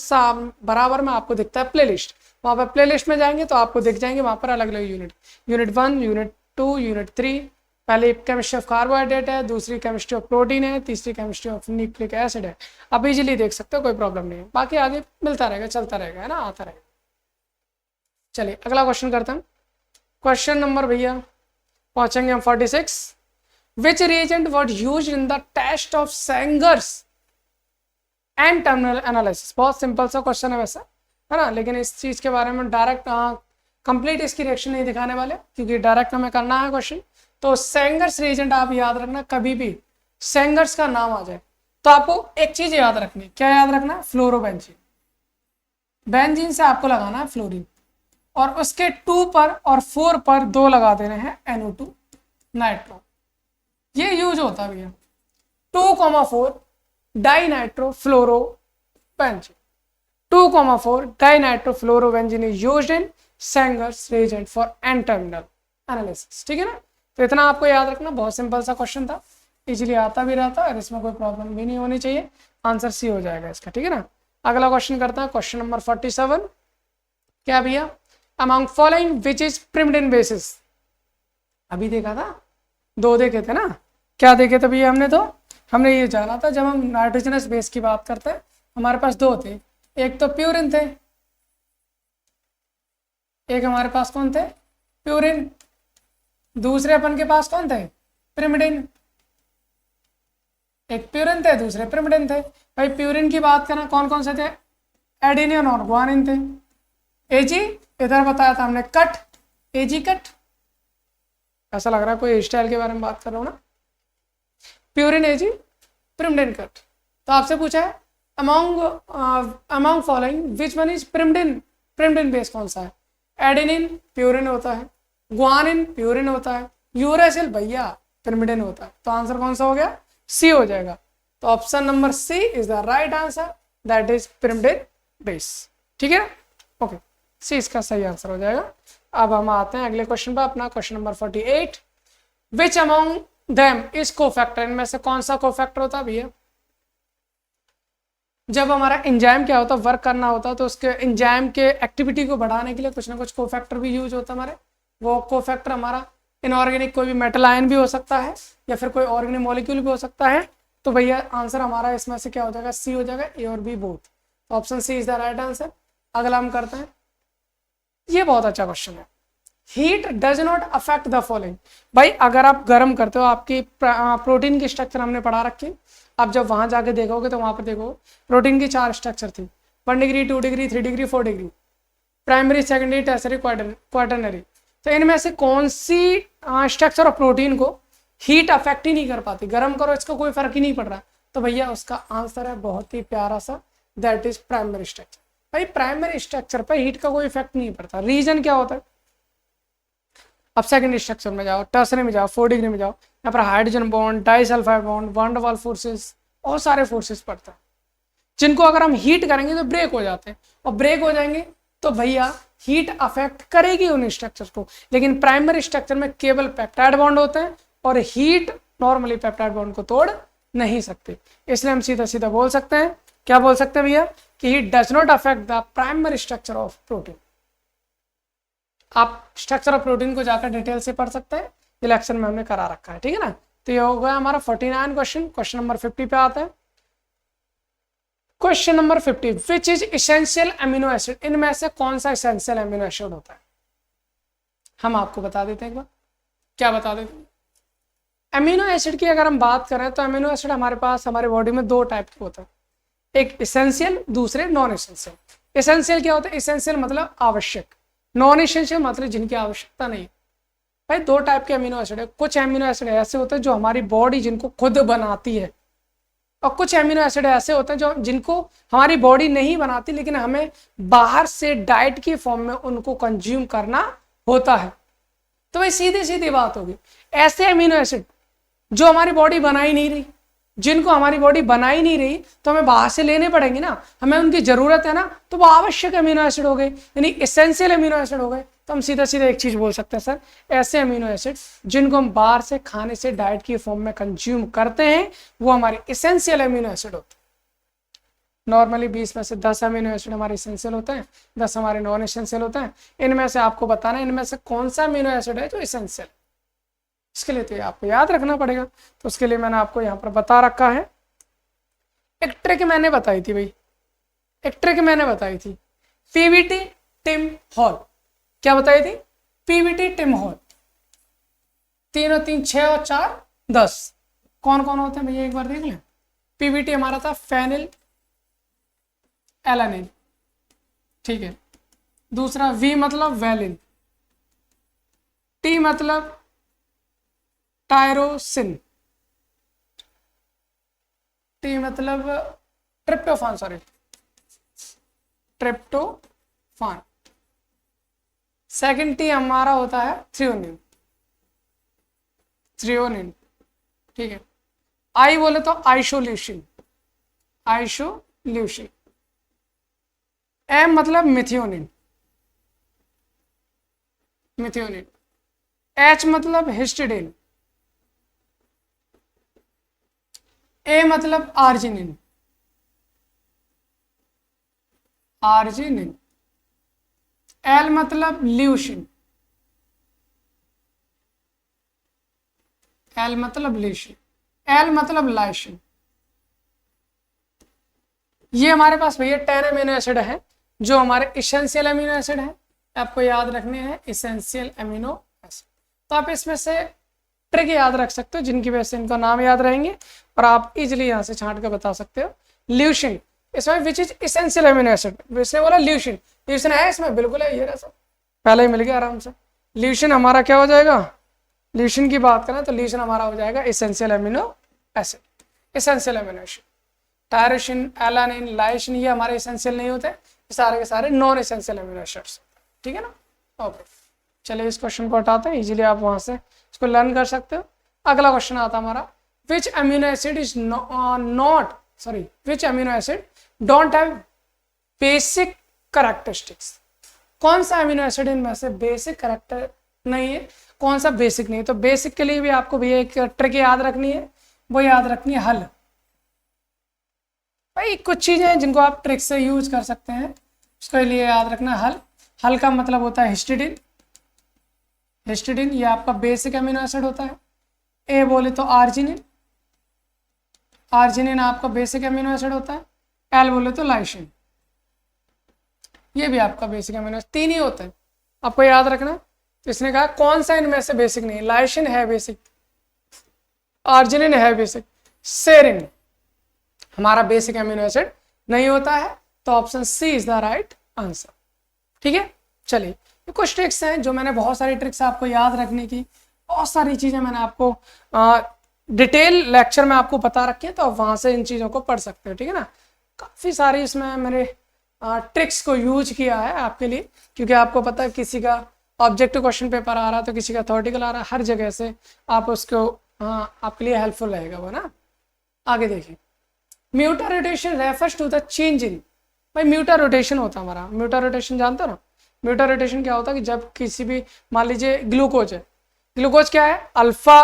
बराबर में आपको दिखता है प्लेलिस्ट, वहाँ पर प्लेलिस्ट में जाएंगे तो आपको दिख जाएंगे वहाँ पर अलग अलग यूनिट, यूनिट 1, यूनिट 2, यूनिट 3, पहले केमिस्ट्री ऑफ कार्बोहाइड्रेट है, दूसरी केमिस्ट्री ऑफ प्रोटीन है, तीसरी केमिस्ट्री ऑफ न्यूक्लिक एसिड है। आप इजीली देख सकते हो, कोई प्रॉब्लम नहीं है। बाकी आगे मिलता रहेगा, चलता रहेगा, है ना, आता रहेगा। चलिए अगला क्वेश्चन करते हैं। क्वेश्चन नंबर भैया पहुंचेंगे हम 46। Which reagent was used in the test of Sanger's N terminal analysis. बहुत सिंपल सा क्वेश्चन है वैसा, है ना, लेकिन इस चीज के बारे में डायरेक्ट कंप्लीट इसकी रिएक्शन नहीं दिखाने वाले, क्योंकि डायरेक्ट हमें करना है क्वेश्चन। तो सेंगर्स रिएजेंट आप याद रखना, कभी भी सेंगर्स का नाम आ जाए तो आपको एक चीज याद रखनी, क्या याद रखना है, फ्लोरोबेंजीन। बेंजीन से आपको लगाना है फ्लोरीन, और उसके 2 पर और 4 पर 2 लगा देने हैं NO2 नाइट्रो। ये यूज होता है भैया 2,4 dinitro fluorobenzene, 2,4 dinitro fluorobenzene is used in Sanger's reagent for N terminal analysis, ठीक है ना। तो इतना आपको याद रखना, बहुत सिंपल सा क्वेश्चन था, इजीली आता भी रहता और इसमें कोई प्रॉब्लम भी नहीं होनी चाहिए, आंसर सी हो जाएगा इसका, ठीक है ना। अगला क्वेश्चन करता है, क्वेश्चन नंबर 47। क्या भैया, among following which is pyrimidine bases. अभी देखा था, 2 देखे थे ना, क्या देखे थे भैया हमने ये जाना था, जब हम नाइट्रोजनस बेस की बात करते हैं हमारे पास 2 थे, एक तो प्यूरिन थे, एक हमारे पास कौन थे, प्यूरिन, दूसरे अपन के पास कौन थे, प्रिमिडिन। एक प्यूरिन थे, दूसरे प्रिमिडिन थे। भाई प्यूरिन की बात करना, कौन कौन से थे, एडेनिन और ग्वानिन थे। एजी इधर बताया था हमने, कट, एजी कट, ऐसा लग रहा है कोई स्टाइल के बारे में बात कर रहा हूं ना, प्यूरिन एजी प्रिमिडिन कट। तो आपसे पूछा है among following which one is pyrimidine, pyrimidine base कौन सा है, एडेनिन प्यूरिन होता है, ग्वानिन प्यूरिन होता है, यूरेसिल भैया प्रिमिडिन होता है। तो आंसर कौन सा हो गया, सी हो जाएगा। तो option number C is the right answer, that is pyrimidine base, ठीक है, ओके, सी इसका सही आंसर हो जाएगा। अब हम आते हैं अगले क्वेश्चन पर, अपना question number 48। Which among them is cofactor, इनमें से कौन सा कोफैक्टर होता है भैया। जब हमारा एंजाइम क्या होता है, वर्क करना होता है, तो उसके एंजाइम के एक्टिविटी को बढ़ाने के लिए कुछ ना कुछ कोफैक्टर भी यूज होता है हमारे। वो कोफैक्टर हमारा इनऑर्गेनिक कोई भी मेटल आयन भी हो सकता है या फिर कोई ऑर्गेनिक मॉलिक्यूल भी हो सकता है। तो भैया आंसर हमारा इसमें से क्या हो जाएगा, सी हो जाएगा, ए और B both. Option C is the right answer. अगला हम करते हैं, ये बहुत अच्छा क्वेश्चन है, heat does not affect the following. भाई अगर आप गर्म करते हो, आपकी प्रोटीन की स्ट्रक्चर हमने पढ़ा रखी, आप जब वहां जाके देखोगे तो वहां पर देखो प्रोटीन की 4 स्ट्रक्चर थी, 1 degree, 2 degree, 3 degree, 4 degree, primary, secondary, tertiary, quaternary. तो इनमें से कौन सी स्ट्रक्चर ऑफ प्रोटीन को हीट अफेक्ट ही नहीं कर पाती, गर्म करो इसका कोई फर्क ही नहीं पड़ रहा। तो भैया उसका आंसर है बहुत ही प्यारा सा, दैट इज प्राइमरी स्ट्रक्चर। भाई प्राइमरी स्ट्रक्चर पर हीट का कोई इफेक्ट नहीं पड़ता। रीजन क्या होता है, अब सेकेंडरी स्ट्रक्चर में जाओ, टर्सरी में जाओ, 4 डिग्री में जाओ, यहाँ पर hydrogen bond, disulphide bond, van der Waals forces, और सारे फोर्सेस पड़ता है, जिनको अगर हम हीट करेंगे तो ब्रेक हो जाते हैं, और ब्रेक हो जाएंगे तो भैया हीट अफेक्ट करेगी उन स्ट्रक्चर्स को। लेकिन प्राइमरी स्ट्रक्चर में केवल पेप्टाइड बॉन्ड होते हैं और हीट नॉर्मली पेप्टाइड बॉन्ड को तोड़ नहीं सकते। इसलिए हम सीधा सीधा बोल सकते हैं, क्या बोल सकते हैं भैया, कि heat does not affect the primary structure of protein. आप स्ट्रक्चर ऑफ प्रोटीन को जाकर डिटेल से पढ़ सकते हैं, ये लेक्चर में हमने करा रखा है, ठीक है ना। तो ये हो गया हमारा 49 क्वेश्चन। क्वेश्चन नंबर 50 पे आता है। Question number 50, which is essential amino acid, इनमें से कौन सा इसेंशियल अमीनो एसिड होता है। हम आपको बता देते हैं एक बार, क्या बता देते हैं? अमीनो एसिड की अगर हम बात करें तो अमीनो एसिड हमारे पास हमारे बॉडी में दो टाइप के होते हैं, एक इसेंशियल, दूसरे नॉन इसेंशियल। इसेंशियल क्या होता है? इसेंशियल मतलब आवश्यक, नॉन इसेंशियल मतलब जिनकी आवश्यकता नहीं। भाई दो टाइप के अमीनो एसिड है। कुछ अमीनो एसिड ऐसे होते हैं जो हमारी बॉडी जिनको खुद बनाती है, और कुछ अमीनो एसिड ऐसे होते हैं जो जिनको हमारी बॉडी नहीं बनाती लेकिन हमें बाहर से डाइट की फॉर्म में उनको कंज्यूम करना होता है। तो भाई सीधी सीधी बात होगी, ऐसे अमीनो एसिड जो हमारी बॉडी बना ही नहीं रही, जिनको हमारी बॉडी बना ही नहीं रही तो हमें बाहर से लेने पड़ेंगे ना, हमें उनकी जरूरत है ना, तो वो आवश्यक अमीनो एसिड हो गए, यानी एसेंशियल अमीनो एसिड हो गए। तो हम सीधा सीधा एक चीज बोल सकते हैं सर, ऐसे अमीनो एसिड जिनको हम बाहर से खाने से डाइट की फॉर्म में कंज्यूम करते हैं वो हमारे एसेंशियल अमीनो एसिड होते हैं। नॉर्मली 20 में से 10 अमीनो एसिड हमारे एसेंशियल होते हैं, 10 हमारे नॉन एसेंशियल होते हैं। इनमें से आपको बताना है इनमें से कौन सा अमीनो एसिड है जो एसेंशियल। इसके लिए तो आपको याद रखना पड़ेगा, तो उसके लिए मैंने आपको यहाँ पर बता रखा है। एक ट्रिक मैंने बताई थी भाई, एक ट्रिक मैंने बताई थी, पीवीटी टिम हॉल। क्या बताई थी? Pvt Tim hall. 3 और 3 6 और 4 10। कौन कौन होते हैं भैया एक बार देख लें। पीवीटी हमारा था फेनिल एलानिन, ठीक है। दूसरा वी मतलब वैलिन, टी मतलब टायरोसिन, टी मतलब tryptophan, sorry tryptophan. Second T हमारा होता है थ्रियोनिन, थ्रियोनिन, ठीक है। आई बोले तो आइसोल्यूसिन, आइसोल्यूसिन। एम मतलब मिथियोनिन, मिथियोनिन। एच मतलब हिस्टिडाइन, ए मतलब आर्जिनिन, आर्जिनिन। एल मतलब ल्यूसिन, एल मतलब ल्यूसिन। एल मतलब लाइसिन। ये हमारे पास भैया 10 अमीनो एसिड है जो हमारे इसेंशियल अमीनो एसिड है, आपको याद रखने हैं इसेंशियल अमीनो एसिड। तो आप इसमें से ट्रिक याद रख सकते हो जिनकी वजह से इनका नाम याद रहेंगे और आप इजिली यहाँ से छांट कर बता सकते हो। ल्यूसिन, इसमें which is essential amino acid, इसने बोला ल्यूसिन, ल्यूसिन है इसमें, बिल्कुल है, ये रहा सब पहले ही मिल गया आराम से। ल्यूसिन हमारा क्या हो जाएगा? ल्यूसिन की बात करें तो ल्यूसिन हमारा हो जाएगा essential amino acid, essential amino acid. Tyrosine, alanine, lysine ये हमारे इसेंशियल नहीं होते, सारे के सारे नॉन इसेंशियल अमीनो एसिड्स, ठीक है ना। ओके, चलिए इस क्वेश्चन को हटाते हैं, इजीली आप वहां से इसको लर्न कर सकते हो। अगला क्वेश्चन आता हमारा, which amino acid is not sorry which amino acid don't have basic characteristics. कौन सा अमीनो एसिड इनमें से बेसिक कैरेक्टर नहीं है, कौन सा बेसिक नहीं है। तो बेसिक के लिए भी आपको भी एक ट्रिक याद रखनी है, वो याद रखनी है हल। भाई कुछ चीजें हैं जिनको आप ट्रिक से यूज कर सकते हैं, उसके लिए याद रखना हल। हल का मतलब होता है हिस्टिडाइन, हिस्टिडाइन ये आपका बेसिक अमीनो एसिड होता है। ए बोले तो आर्जिनिन, आर्जिनिन आपका बेसिक अमीनो एसिड होता है। एल बोले तो लाइसिन, ये भी आपका बेसिक अमीनो एसिड, 3 ही होते हैं, आपको याद रखना। तो इसने कहा कौन सा इनमें से बेसिक नहीं है, लाइसिन है बेसिक, आर्जिनिन है बेसिक, सेरिन हमारा बेसिक अमीनो एसिड नहीं होता है। तो option C is the right answer, ठीक है। चलिए कुछ ट्रिक्स हैं जो मैंने, बहुत सारी ट्रिक्स आपको याद रखने की, बहुत सारी चीजें मैंने आपको डिटेल लेक्चर में आपको बता रखी है, तो आप वहां से इन चीजों को पढ़ सकते हो, ठीक है ना। काफी सारी इसमें मैंने ट्रिक्स को यूज किया है आपके लिए, क्योंकि आपको पता है किसी का ऑब्जेक्टिव क्वेश्चन पेपर आ रहा है तो किसी का थ्योरेटिकल आ रहा है, हर जगह से आप उसको आपके लिए हेल्पफुल रहेगा वो ना। आगे देखिए, mutarotation refers to the change in. भाई म्यूटा रोटेशन होता है हमारा, म्यूटा रोटेशन जानते हो ना। म्यूटा रोटेशन क्या होता है कि जब किसी भी, मान लीजिए ग्लूकोज है, ग्लूकोज क्या है, अल्फा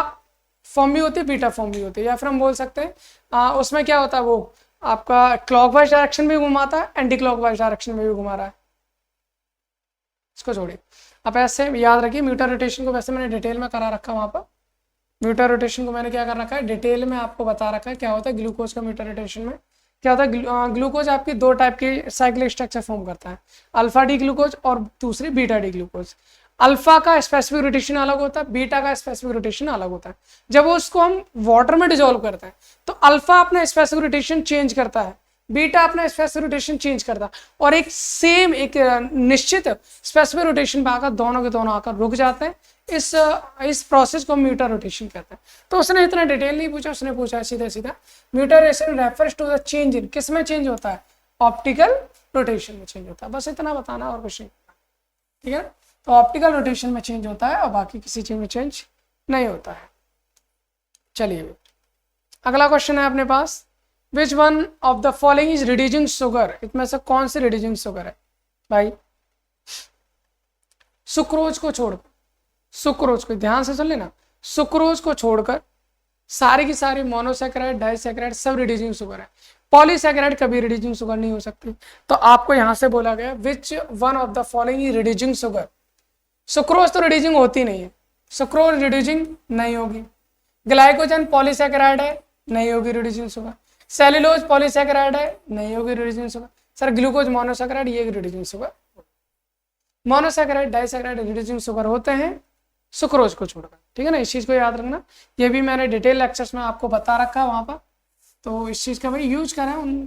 फॉर्म भी होती है, बीटा फॉर्म भी होती है, या फिर हम बोल सकते हैं उसमें क्या होता है, वो आपका क्लॉकवाइज डायरेक्शन में घुमाता है, एंटी क्लॉकवाइज डायरेक्शन में भी घुमा रहा है। इसको छोड़िए, आप ऐसे याद रखिए म्यूटा रोटेशन को, वैसे मैंने डिटेल में करा रखा वहां पर। म्यूटा रोटेशन को मैंने क्या कर रखा है, डिटेल में आपको बता रखा है क्या होता है ग्लूकोज का। म्यूटा रोटेशन में क्या होता है, ग्लूकोज आपकी 2 टाइप की साइक्लिक स्ट्रक्चर फॉर्म करता है, अल्फा डी ग्लूकोज और दूसरी बीटा डी ग्लूकोज। अल्फा का स्पेसिफिक रोटेशन अलग होता है, बीटा का स्पेसिफिक रोटेशन अलग होता है। जब उसको हम वाटर में डिजोल्व करते हैं तो अल्फा अपना स्पेसिफिक रोटेशन चेंज करता है, बीटा अपना स्पेसिफिक रोटेशन चेंज करता है, और एक सेम एक निश्चित स्पेसिफिक रोटेशन पे आकर दोनों के दोनों आकर रुक जाते हैं। इस प्रोसेस को म्यूटर रोटेशन कहते हैं। तो उसने इतना डिटेल नहीं पूछा, उसने पूछा सीधा सीधा mutarotation refers to the change in, किस में चेंज होता है, ऑप्टिकल रोटेशन में चेंज होता है। बस इतना बताना और कुछ नहीं, ठीक है। तो ऑप्टिकल रोटेशन में चेंज होता है और बाकी किसी चीज में चेंज नहीं होता है। चलिए अगला क्वेश्चन है अपने पास, which one of the following is reducing sugar, इसमें से कौन सी रिड्यूसिंग शुगर है भाई। सुक्रोज को छोड़कर, सुक्रोज को ध्यान से सुन लेना, सुक्रोज को छोड़कर सारी की सारी मोनोसैकेराइड डाइसैकेराइड सब रिड्यूसिंग शुगर है। पॉलीसैकेराइड कभी रिड्यूसिंग शुगर नहीं हो सकती। तो आपको यहां से बोला गया विच one of the following is reducing sugar. Sucrose तो रिड्यूसिंग होती नहीं है, सुक्रोज रिड्यूसिंग नहीं होगी। ग्लाइकोजन पॉलीसैकेराइड है, नहीं होगी रिड्यूसिंग शुगर। सेल्यूलोज पॉलीसैकेराइड है, नहीं होगी reducing sugar. Sir glucose monosaccharide, ये reducing sugar. Monosaccharide disaccharide reducing sugar होते हैं सुक्रोज को छोड़कर, ठीक है ना। इस चीज को याद रखना, ये भी मैंने डिटेल लेक्चर्स में आपको बता रखा है वहां पर, तो इस चीज का भाई यूज करें, उन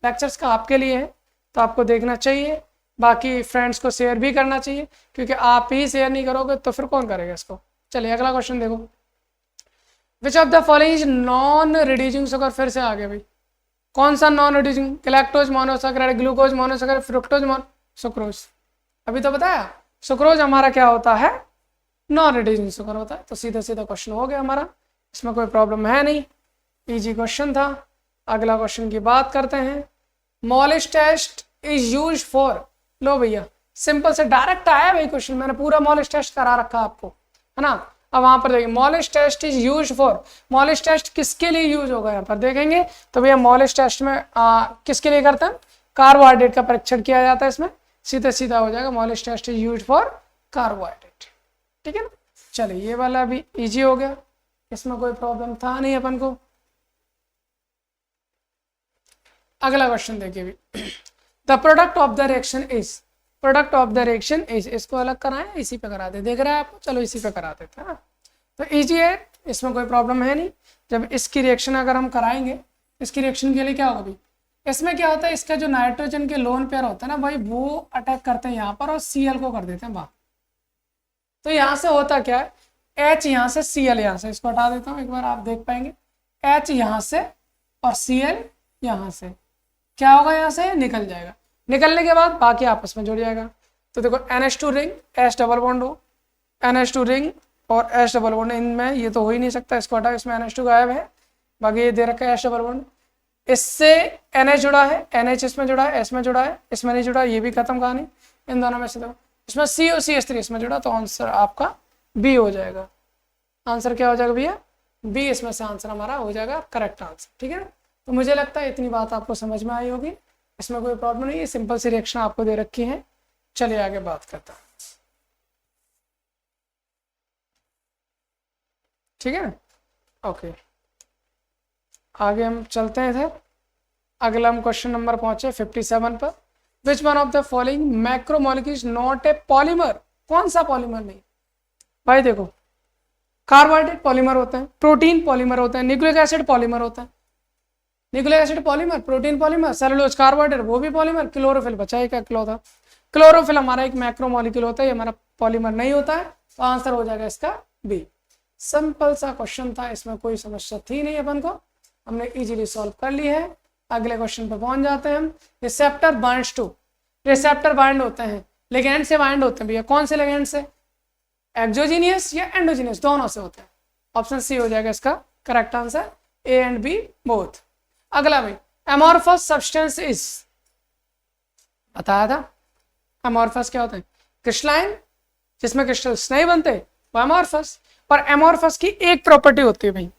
लेक्चर्स का आपके लिए है तो आपको देखना चाहिए, बाकी फ्रेंड्स को शेयर भी करना चाहिए, क्योंकि आप ही शेयर नहीं करोगे तो फिर कौन करेगा इसको। चलिए अगला क्वेश्चन देखो, विच of the following is non reducing sugar. फिर से आगे भाई, कौन सा non reducing, galactose monosaccharide, glucose monosaccharide, fructose sucrose. अभी तो बताया सुक्रोज हमारा क्या होता है, नॉन रिड्यूसिंग शुगर होता है। तो सीधा सीधा क्वेश्चन हो गया हमारा, इसमें कोई प्रॉब्लम है नहीं, इजी क्वेश्चन था। अगला क्वेश्चन की बात करते हैं, Molisch test is use for, लो भैया सिंपल से डायरेक्ट आया भाई क्वेश्चन, मैंने पूरा मॉलिश टेस्ट करा रखा आपको, है ना। अब वहां पर देखिए Molisch test is use for, Molisch test किसके लिए यूज होगा यहाँ पर देखेंगे तो भैया मॉलिश टेस्ट में किसके लिए करते हैं, कार्बोहाइड्रेट का परीक्षण किया जाता है। इसमें सीधा सीधा हो जाएगा, Molisch test is use for carbohydrate, ठीक है ना। चलिए ये वाला अभी इजी हो गया, इसमें कोई प्रॉब्लम था नहीं अपन को। अगला क्वेश्चन देखिए भी, the product of the reaction is, product of the reaction is, इसको अलग कराएं इसी पे करा दे, देख रहे हैं आप, चलो इसी पे करा देते हैं ना। तो इजी है, इसमें कोई प्रॉब्लम है नहीं। जब इसकी रिएक्शन अगर हम कराएंगे, इसकी रिएक्शन के लिए क्या होगा भाई, इसमें क्या होता है, इसका जो नाइट्रोजन के लोन पेयर होता है ना भाई, वो अटैक करते हैं यहाँ पर और Cl को कर देते हैं बाहर। तो यहाँ से होता क्या है, H यहाँ से Cl यहाँ से, इसको हटा देता हूँ एक बार, आप देख पाएंगे H यहाँ से और Cl यहाँ से, क्या होगा, यहाँ से निकल जाएगा, निकलने के बाद बाकी आपस में जुड़ जाएगा। तो देखो NH2 ring H double bond हो, NH2 रिंग और H डबल बॉन्ड, इनमें ये तो हो ही नहीं सकता, इसको हटाओ, इसमें NH2 गायब है, बाकी ये दे रखा है H डबल बॉन्ड, इससे NH जुड़ा है, NH इसमें जुड़ा है, S में जुड़ा है, इसमें नहीं जुड़ा, ये भी खत्म कहानी। इन दोनों में से देखो, इसमें C और CH3 इसमें जुड़ा, तो आंसर आपका B हो जाएगा। आंसर क्या हो जाएगा भैया, B, इसमें से आंसर हमारा हो जाएगा करेक्ट आंसर, ठीक है ना। तो मुझे लगता है इतनी बात आपको समझ में आई होगी, इसमें कोई प्रॉब्लम नहीं है, सिंपल सी रिएक्शन आपको दे रखी है। चलिए आगे बात करता है, ठीक है, ओके आगे हम चलते हैं इधर। अगला हम क्वेश्चन नंबर पहुंचे 57 पर, विच one of the following macromolecule is not a polymer. कौन सा पॉलीमर नहीं भाई, देखो कार्बोहाइड्रेट पॉलीमर होते हैं, प्रोटीन पॉलीमर होते हैं, न्यूक्लिक एसिड पॉलीमर होता है, nucleic acid polymer, protein polymer, cellulose carbohydrate वो भी पॉलीमर, क्लोरोफिल बचा है क्या, क्लोरोफिल हमारा एक मैक्रोमोलिक्यूल होता है, ये हमारा पॉलीमर नहीं होता है, तो आंसर हो जाएगा इसका बी। सिंपल सा क्वेश्चन था, इसमें कोई समस्या थी नहीं, अपन को हमने इजीली सॉल्व कर ली है। अगले क्वेश्चन पर पहुंच जाते हैं हम, receptor binds to, receptor bind होते हैं, लिगेंड से बाइंड होते हैं भैया, कौन से लिगेंड से, एक्सोजीनियस या एंडोजीनियस, दोनों से होते हैं। ऑप्शन सी हो जाएगा इसका correct answer, A and B both. अगला भाई, एमॉर्फस सब्सटेंस इज, बताया था एमॉर्फस क्या होता है, क्रिस्टलाइन, जिसमें क्रिस्टल्स नहीं बनते वो एमॉर्फस। पर एमॉर्फस की एक प्रॉपर्टी होती है भाई,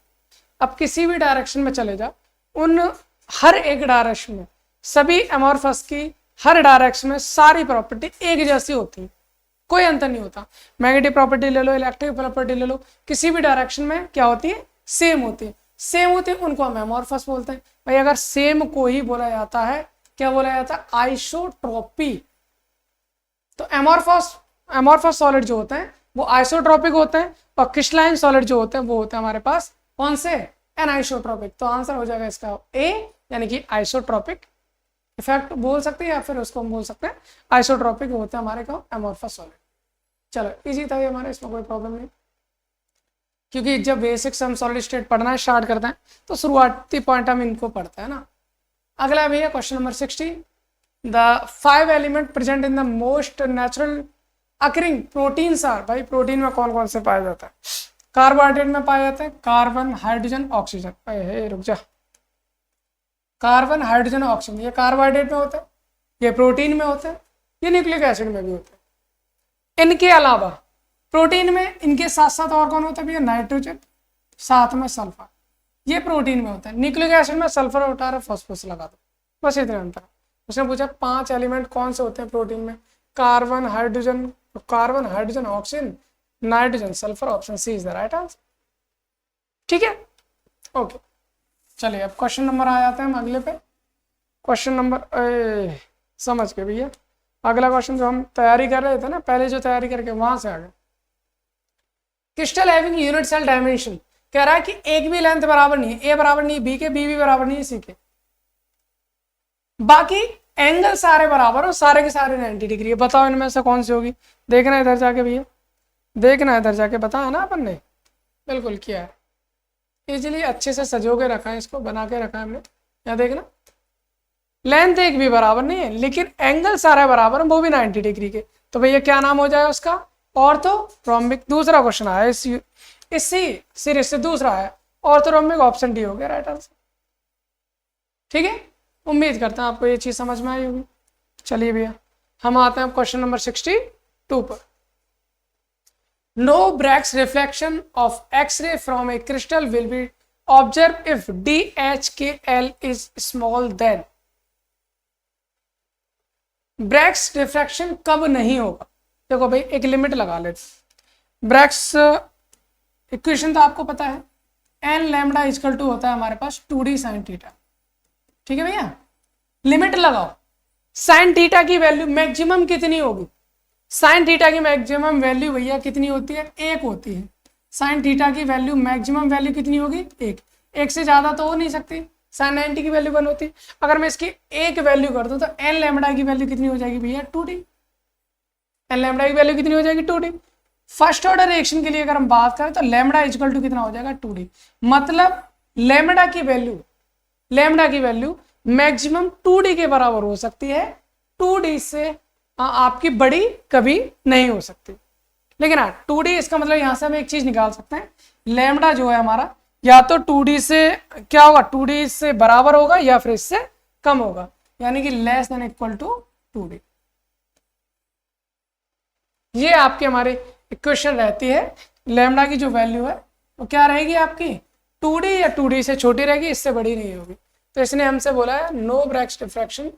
अब किसी भी डायरेक्शन में चले जाओ, उन हर एक डायरेक्शन में सभी एमॉर्फस की हर डायरेक्शन में सारी प्रॉपर्टी एक जैसी होती है, कोई अंतर नहीं होता। मैग्नेटिक प्रॉपर्टी ले लो, इलेक्ट्रिक प्रॉपर्टी ले लो, किसी भी डायरेक्शन में क्या होती है, सेम होती है, सेम होती है, उनको हम एमॉर्फस बोलते हैं भाई। अगर सेम को ही बोला जाता है, क्या बोला जाता है, आइसोट्रोपी। तो एमॉर्फस एमोर्फस सॉलिड जो होते हैं वो आइसोट्रोपिक होते हैं, और क्रिस्टलाइन सॉलिड जो होते हैं वो होते हैं हमारे पास कौन से, एनाइसोट्रोपिक। तो आंसर हो जाएगा इसका ए, यानी कि आइसोट्रोपिक इफेक्ट बोल सकते हैं, या फिर उसको हम बोल सकते हैं आइसोट्रोपिक होते हैं हमारे को एमोर्फस सॉलिड। चलो इजी था ये हमारा, इसमें कोई प्रॉब्लम नहीं, क्योंकि जब बेसिक्स हम सॉलिड स्टेट पढ़ना स्टार्ट करते हैं तो शुरुआती पॉइंट हम इनको पढ़ते हैं ना। अगला भैया question number 60, the 5 element present in the most natural occurring proteins are. भाई प्रोटीन में कौन कौन से पाया जाता है, कार्बोहाइड्रेट में पाए जाते हैं कार्बन हाइड्रोजन ऑक्सीजन। रुक जा, कार्बन हाइड्रोजन ऑक्सीजन ये कार्बोहाइड्रेट में होता है, ये प्रोटीन में होता है, ये न्यूक्लिक एसिड में भी होता है। इनके अलावा प्रोटीन में इनके साथ साथ और कौन होता है भैया, नाइट्रोजन, साथ में सल्फर, ये प्रोटीन में होता है। न्यूक्लिक एसिड में सल्फर उठा रहे, फॉस्फोरस लगा दो, बस इतना अंतर। उसने पूछा 5 एलिमेंट कौन से होते हैं प्रोटीन में, carbon hydrogen oxygen nitrogen sulphur, option C is the right answer. ठीक है, ओके चलिए अब क्वेश्चन नंबर आ जाते हैं हम अगले पे। क्वेश्चन नंबर समझ के भैया, अगला क्वेश्चन जो हम तैयारी कर रहे थे ना, पहले जो तैयारी करके वहां से आ गए। Crystal having unit cell dimension, कह रहा है कि एक भी लेंथ बराबर नहीं है, ए बराबर नहीं है बी के, बी भी बराबर नहीं है सी के, बाकी एंगल सारे बराबर हो, सारे के सारे 90 डिग्री है। बताओ इनमें से कौन सी होगी, देखना इधर जाके भैया, देखना इधर जाके, बताया ना अपन ने, बिल्कुल किया है, इजीली अच्छे से सजो के रखा है, इसको बना के रखा है हमने। यहाँ देखना लेंथ एक भी बराबर नहीं है, लेकिन एंगल सारे बराबर है, वो भी 90 डिग्री के, तो भैया क्या नाम हो जाएगा उसका, ऑर्थोरोम्बिक। दूसरा क्वेश्चन आया इसी सीरीज से, दूसरा है ऑर्थोरोम्बिक, ऑप्शन डी हो गया राइट आंसर। ठीक है, उम्मीद करते हैं आपको ये चीज समझ में आई होगी। चलिए भैया हम आते हैं क्वेश्चन नंबर 62 पर। No Bragg's reflection of X-ray from a crystal will be observe if DHKL is small then. Bragg's refraction कब नहीं होगा, देखो भाई एक लिमिट लगा लेते। ब्रैक्स इक्वेशन तो आपको पता है, एन लैम्डा इक्वल टू होता है हमारे पास 2D साइन थीटा। ठीक है भैया, लिमिट लगाओ, साइन थीटा की वैल्यू मैक्सिमम कितनी होगी, साइन थीटा की मैक्सिमम वैल्यू भैया कितनी होती है, 1 होती है। साइन थीटा की वैल्यू मैक्सिमम वैल्यू कितनी होगी, 1 से ज्यादा तो हो नहीं सकती, साइन 90 की वैल्यू 1 होती। अगर मैं इसकी 1 वैल्यू कर दूं तो एन लैम्डा की वैल्यू कितनी हो जाएगी भैया, 2D। एन लैम्डा की वैल्यू कितनी हो जाएगी, 2D। फर्स्ट ऑर्डर रिएक्शन के लिए अगर हम बात करें तो लैम्डा इक्वल टू कितना हो जाएगा, 2D। मतलब लैम्डा की वैल्यू मैक्सिमम 2D के बराबर हो सकती है, 2D से आपकी बड़ी कभी नहीं हो सकती। लेकिन हाँ 2D इसका मतलब यहां से हम एक चीज निकाल सकते हैं, लैम्डा जो है हमारा या तो 2D से क्या होगा, 2D से बराबर होगा या फिर इससे कम होगा, यानी कि less than equal to 2D। ये आपके हमारे इक्वेशन रहती है। लैम्डा की जो वैल्यू है वो क्या रहेगी आपकी, 2D या 2D से छोटी रहेगी, इससे बड़ी नहीं होगी। तो इसने हमसे बोला है नो ब्रैक्स डिफ्रैक्शन,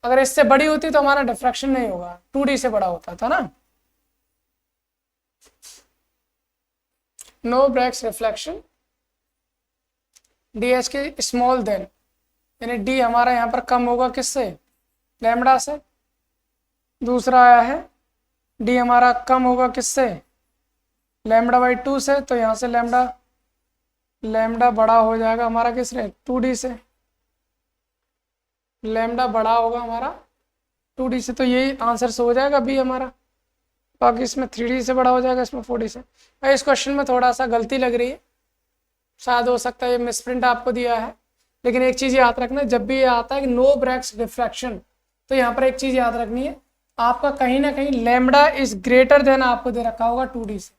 अगर इससे बड़ी होती तो हमारा डिफ्रैक्शन नहीं होगा, 2D से बड़ा होता था ना। नो ब्रैक्स रिफ्लेक्शन DH के स्मॉल देन, यानी D हमारा यहाँ पर कम होगा किससे, लैम्डा से। दूसरा आया है D हमारा कम होगा किससे, λ/2 से, तो यहाँ से लैम्डा बड़ा हो जाएगा हमारा किससे, 2D से। लैम्डा बड़ा होगा हमारा 2D से, तो यही आंसर से हो जाएगा बी हमारा। बाकी इसमें 3D से बड़ा हो जाएगा, इसमें 4D से। इस क्वेश्चन में थोड़ा सा गलती लग रही है, शायद हो सकता है ये मिसप्रिंट आपको दिया है, लेकिन एक चीज याद रखना, जब भी ये आता है कि नो ब्रैक्स डिफ्रैक्शन, तो यहाँ पर एक चीज याद रखनी है, आपका कहीं ना कहीं लैम्डा इज ग्रेटर देन आपको दे रखा होगा 2D से,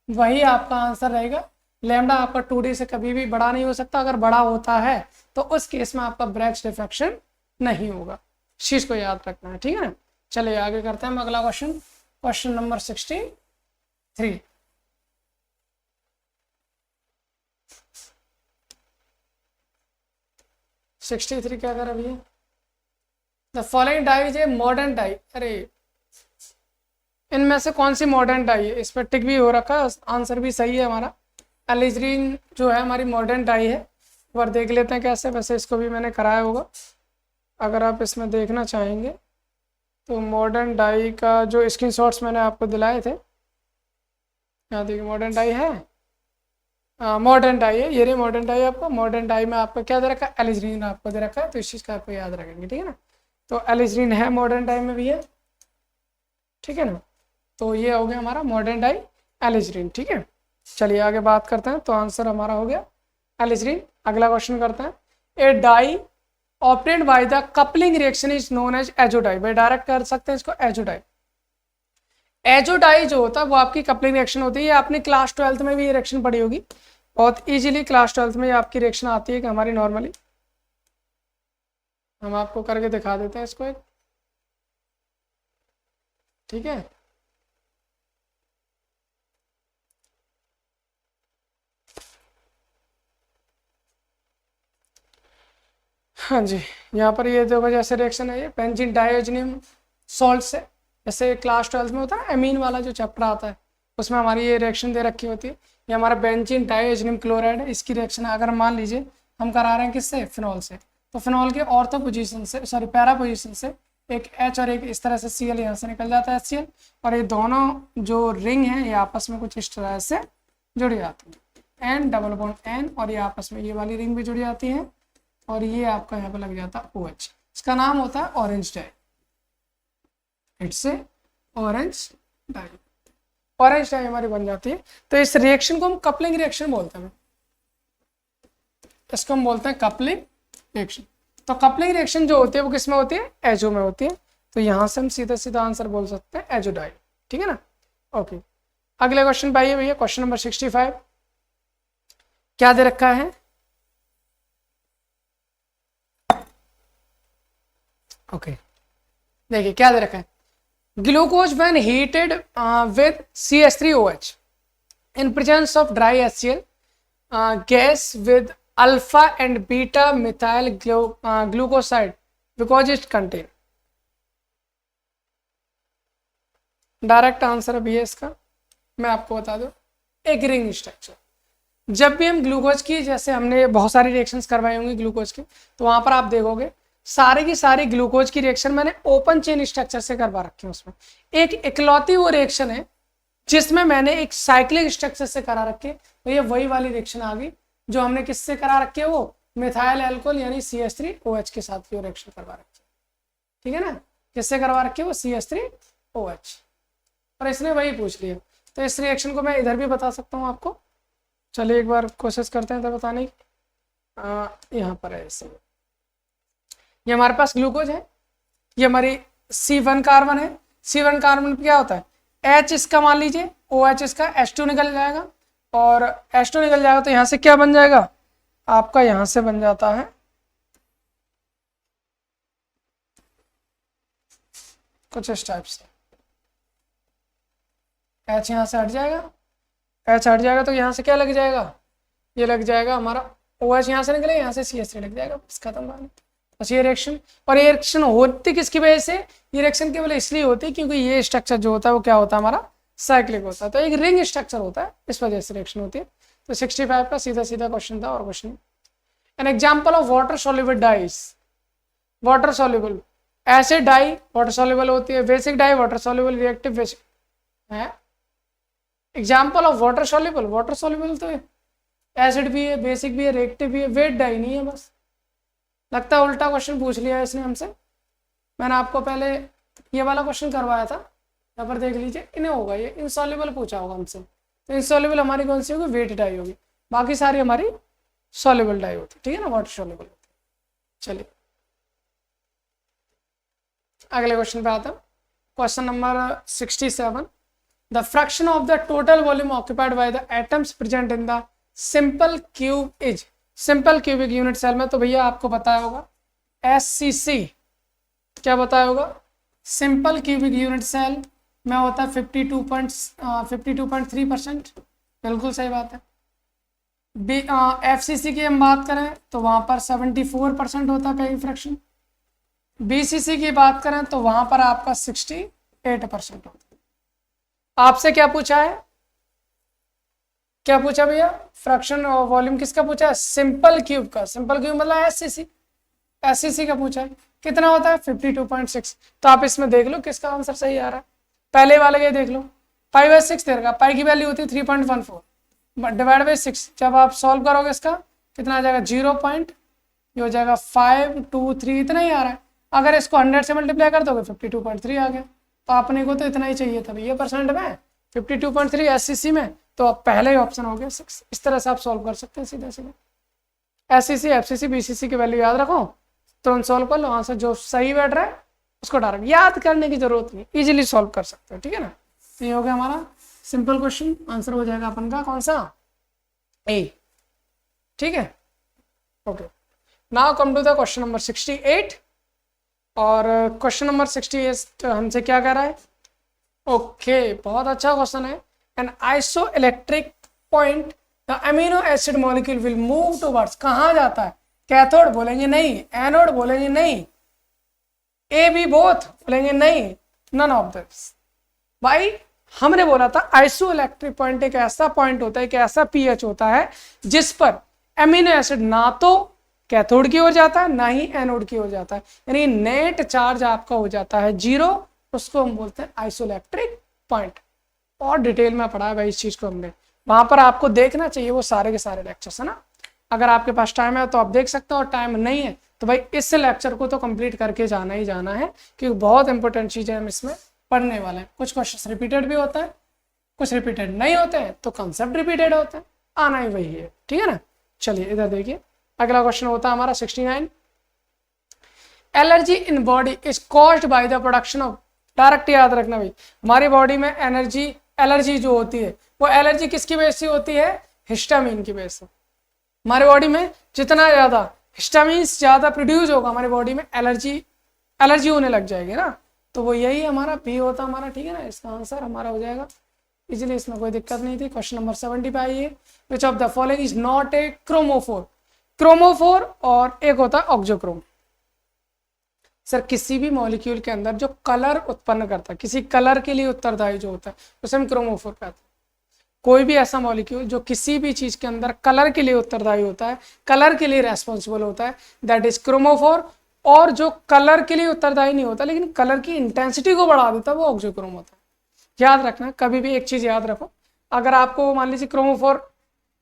वही आपका आंसर रहेगा। लैम्डा आपका 2D से कभी भी बड़ा नहीं हो सकता, अगर बड़ा होता है तो उस केस में आपका ब्रैक्स डिफ्रैक्शन नहीं होगा, इस चीज को याद रखना है। ठीक है ना, चलिए आगे करते हैं हम अगला क्वेश्चन, क्वेश्चन नंबर 63। क्या कर अभी, the following dye is a modern dye. अरे इनमें से कौन सी मॉडर्न डाई है, इस पर टिक भी हो रखा है, आंसर भी सही है हमारा। एलिजरीन जो है हमारी मॉडर्न डाई है, एक बार देख लेते हैं कैसे, वैसे इसको भी मैंने कराया होगा, अगर आप इसमें देखना चाहेंगे तो मॉडर्न डाई का जो स्क्रीनशॉट्स मैंने आपको दिलाए थे, यहाँ देखिए मॉडर्न डाई है, मॉडर्न डाई है, ये रही मॉडर्न डाई। आपको मॉडर्न डाई में आपको क्या दे रखा है, एलिजरीन आपको दे रखा है, तो इस चीज़ का आपको याद रखेंगे, ठीक है ना। तो एलिजरीन है मॉडर्न डाई में भी है, ठीक है ना। तो ये हो गया हमारा मॉडर्न डाई एलिजरीन, ठीक है। चलिए आगे बात करते हैं। तो आंसर हमारा हो गया एलिजरीन। अगला क्वेश्चन करते हैं। A dye operated by the coupling reaction is known as azo dye. भाई डायरेक्ट कर सकते हैं इसको एजोडाई। एजोडाई जो होता है वो आपकी कपलिंग रिएक्शन होती है। आपने क्लास 12th में भी ये रिएक्शन पढ़ी होगी, बहुत इजीली क्लास 12th में आपकी रिएक्शन आती है कि हमारी नॉर्मली, हम आपको करके दिखा देते हैं इसको एक, ठीक है। हाँ जी, यहाँ पर ये देखो जैसे रिएक्शन है, ये बेंजीन डाइऑक्सिनियम सॉल्ट से, जैसे क्लास 12th में होता है एमीन वाला जो चैप्टर आता है, उसमें हमारी ये रिएक्शन दे रखी होती है। ये हमारा बेंजीन डाइऑक्सिनियम क्लोराइड है, इसकी रिएक्शन अगर मान लीजिए हम करा रहे हैं किससे, फिनॉल से, तो फिनॉल के ऑर्थो पोजीशन से, सॉरी पैरा पोजीशन से एक H और एक इस तरह से Cl यहाँ से निकल जाता है HCl, और ये दोनों जो रिंग है ये आपस में कुछ इस तरह से जुड़ जाती है, N डबल बॉन्ड N, और ये आपस में ये वाली रिंग भी जुड़ जाती है, और ये आपका यहाँ पे लग जाता है OH। इसका नाम होता है orange dye, it's a orange dye. Orange dye हमारी बन जाती है। तो इस रिएक्शन को हम कपलिंग रिएक्शन बोलते हैं, इसको हम बोलते हैं कपलिंग रिएक्शन। तो कपलिंग रिएक्शन जो होती है वो किसमें होती है, एजो में होती है। तो यहां से हम सीधा सीधा आंसर बोल सकते हैं एजो डाई, ठीक है ना। ओके, अगले क्वेश्चन पाइए भैया, क्वेश्चन नंबर 65 क्या दे रखा है। ओके, देखिए क्या दे रखा है। Glucose when heated with CH3OH in presence of dry HCl gas with alpha and beta methyl glucoside because it contain। Direct answer अभी है इसका, मैं आपको बता दूं, एक रिंग स्ट्रक्चर। जब भी हम ग्लूकोज की, जैसे हमने बहुत सारी रिएक्शंस करवाई होंगी ग्लूकोज की, तो वहां पर आप देखोगे सारी की सारी ग्लूकोज की रिएक्शन मैंने ओपन चेन स्ट्रक्चर से करवा रखी है। उसमें एक इकलौती वो रिएक्शन है जिसमें मैंने एक साइक्लिक स्ट्रक्चर से करा रखी है। तो ये वही वाली रिएक्शन आ गई जो हमने किससे करा रखी है, वो मिथाइल एल्कोहल यानी CH3OH के साथ जो रिएक्शन करवा रखी है, ठीक है ना। किससे करवा रखी है, वो CH3OH, और इसने वही पूछ लिया। तो इस रिएक्शन को मैं इधर भी बता सकता हूँ आपको। चलिए एक बार कोशिश करते हैं इधर बताने की। यहाँ पर है ऐसे, ये हमारे पास ग्लूकोज है, ये हमारी C1 कार्बन है। C1 कार्बन क्या होता है, H इसका मान लीजिए, OH इसका, H2 निकल जाएगा, और H2 निकल जाएगा तो यहां से क्या बन जाएगा आपका, यहां से बन जाता है कुछ इस टाइप से। H यहां से हट जाएगा, H हट जाएगा तो यहां से क्या लग जाएगा, ये लग जाएगा हमारा OH, यहां से निकलेगा, यहां से CH3 लग जाएगा, बस खत्म बात। बस ये रिएक्शन, और ये रिएक्शन होती किसकी वजह से, ये रिएक्शन केवल इसलिए होती है क्योंकि ये स्ट्रक्चर जो होता है वो क्या होता है, हमारा साइक्लिक होता है। तो एक रिंग स्ट्रक्चर होता है, इस वजह से रिएक्शन होती है। तो 65 का सीधा सीधा क्वेश्चन था। और question, an example of water soluble dyes. Water soluble, acid dye water soluble होती है, basic dye water soluble, reactive basic है। Example of water soluble, water soluble तो एसिड भी है, बेसिक भी है, रिएक्टिव भी है, वेट डाई नहीं है। बस लगता है उल्टा क्वेश्चन पूछ लिया है इसने हमसे। मैंने आपको पहले ये वाला क्वेश्चन करवाया था, यहाँ पर देख लीजिए, इन्हें होगा ये इनसॉल्युबल पूछा होगा हमसे। तो इनसॉल्युबल हमारी कौन सी होगी, वेट डाई होगी, बाकी सारी हमारी सॉल्युबल डाई होती है, ठीक है ना, वाटर सॉल्युबल होती है। चलिए अगले क्वेश्चन पे आता हूँ, question number 67। The fraction of the total volume occupied by the atoms present in the simple cube is, simple cubic unit cell में। तो भैया आपको बताया होगा SCC, क्या बताया होगा, सिंपल क्यूबिक यूनिट सेल में होता है 52.3%, बिल्कुल सही बात है। FCC की हम बात करें तो वहां पर 74% होता है कई फ्रैक्शन। BCC की बात करें तो वहां पर आपका 68% होता है। आपसे क्या पूछा है, क्या पूछा भैया, फ्रैक्शन वॉल्यूम किसका पूछा है, सिंपल क्यूब का। सिंपल क्यूब मतलब SCC का पूछा है। कितना होता है 52.6। तो आप इसमें देख लो किसका आंसर सही आ रहा है। पहले वाले के देख लो, पाई बाई 6 दे रखा, पाई की वैल्यू होती है 3.14 डिवाइड बाई 6। जब आप सॉल्व करोगे इसका कितना आ जाएगा 0 पॉइंट, ये हो जाएगा 523, इतना ही आ रहा है। अगर इसको 100 से मल्टीप्लाई कर दोगे 52.3 आ गया। तो अपने को तो इतना ही चाहिए था भैया परसेंट में, 52.3 एससीसी में, तो अब पहले ही ऑप्शन हो गया 6। इस तरह से आप सॉल्व कर सकते हैं सीधे सीधे। एससीसी, एफसीसी, बीसीसी की वैल्यू याद रखो, तुरंत सॉल्व कर लो, आंसर जो सही बैठ रहा है उसको डायरेक्ट याद करने की जरूरत नहीं, इजीली सॉल्व कर सकते हो, ठीक है ना। तो ये हो गया हमारा सिंपल क्वेश्चन, आंसर हो जाएगा अपन का कौन सा, ए, ठीक है। Okay, now come to the question number 68। और क्वेश्चन नंबर 68 हमसे क्या कह रहा है, ओके बहुत अच्छा क्वेश्चन है। An isoelectric point the amino acid molecule will move towards, कहाँ जाता है, कैथोड बोलेंगे नहीं, एनोड बोलेंगे नहीं, ए बी बोथ बोलेंगे नहीं, नन ऑफ दिस। भाई हमने बोला था आइसोइलेक्ट्रिक पॉइंट एक ऐसा पॉइंट होता है, एक ऐसा पीएच होता है जिस पर एमिनो एसिड ना तो कैथोड की ओर जाता है ना ही एनोड की ओर जाता है, यानी नेट चार्ज आपका हो जाता है 0, उसको हम बोलते हैं आइसोइलेक्ट्रिक पॉइंट। और डिटेल में पढ़ा है भाई इस चीज को हमने, वहां पर आपको देखना चाहिए वो सारे के सारे लेक्चर्स, है ना। अगर आपके पास टाइम है तो आप देख सकते हो, और टाइम नहीं है तो भाई इस लेक्चर को तो कंप्लीट करके जाना ही जाना है, क्योंकि बहुत इंपॉर्टेंट चीजें हम इसमें पढ़ने वाले हैं। कुछ क्वेश्चन रिपीटेड भी होता है, कुछ रिपीटेड नहीं होते हैं, तो कंसेप्ट रिपीटेड होते हैं, आना ही वही है, ठीक है ना। चलिए इधर देखिए, अगला क्वेश्चन होता है हमारा 69। Allergy in body is caused by the production of, direct याद रखना भाई, हमारी बॉडी में एलर्जी जो होती है वो एलर्जी किसकी वजह से होती है, हिस्टामिन की वजह से। हमारे बॉडी में जितना ज्यादा हिस्टामिन ज्यादा प्रोड्यूस होगा हमारी बॉडी में एलर्जी होने लग जाएगी ना। तो वो यही हमारा बी होता हमारा, ठीक है ना। इसका आंसर हमारा हो जाएगा इजीली, इसमें कोई दिक्कत नहीं थी। क्वेश्चन नंबर 70 पे आइए, विच of the following is not a chromophore. Chromophore और एक होता है ऑक्सोक्रोम। सर किसी भी मॉलिक्यूल के अंदर जो कलर उत्पन्न करता है, किसी कलर के लिए उत्तरदायी जो होता है उसे हम क्रोमोफोर कहते हैं। कोई भी ऐसा मॉलिक्यूल जो किसी भी चीज के अंदर कलर के लिए उत्तरदायी होता है, कलर के लिए रेस्पॉन्सिबल होता है, दैट इज क्रोमोफोर। और जो कलर के लिए उत्तरदायी नहीं होता लेकिन कलर की इंटेंसिटी को बढ़ा देता है वो ऑक्सोक्रोम होता है। याद रखना, कभी भी एक चीज याद रखो, अगर आपको मान लीजिए क्रोमोफोर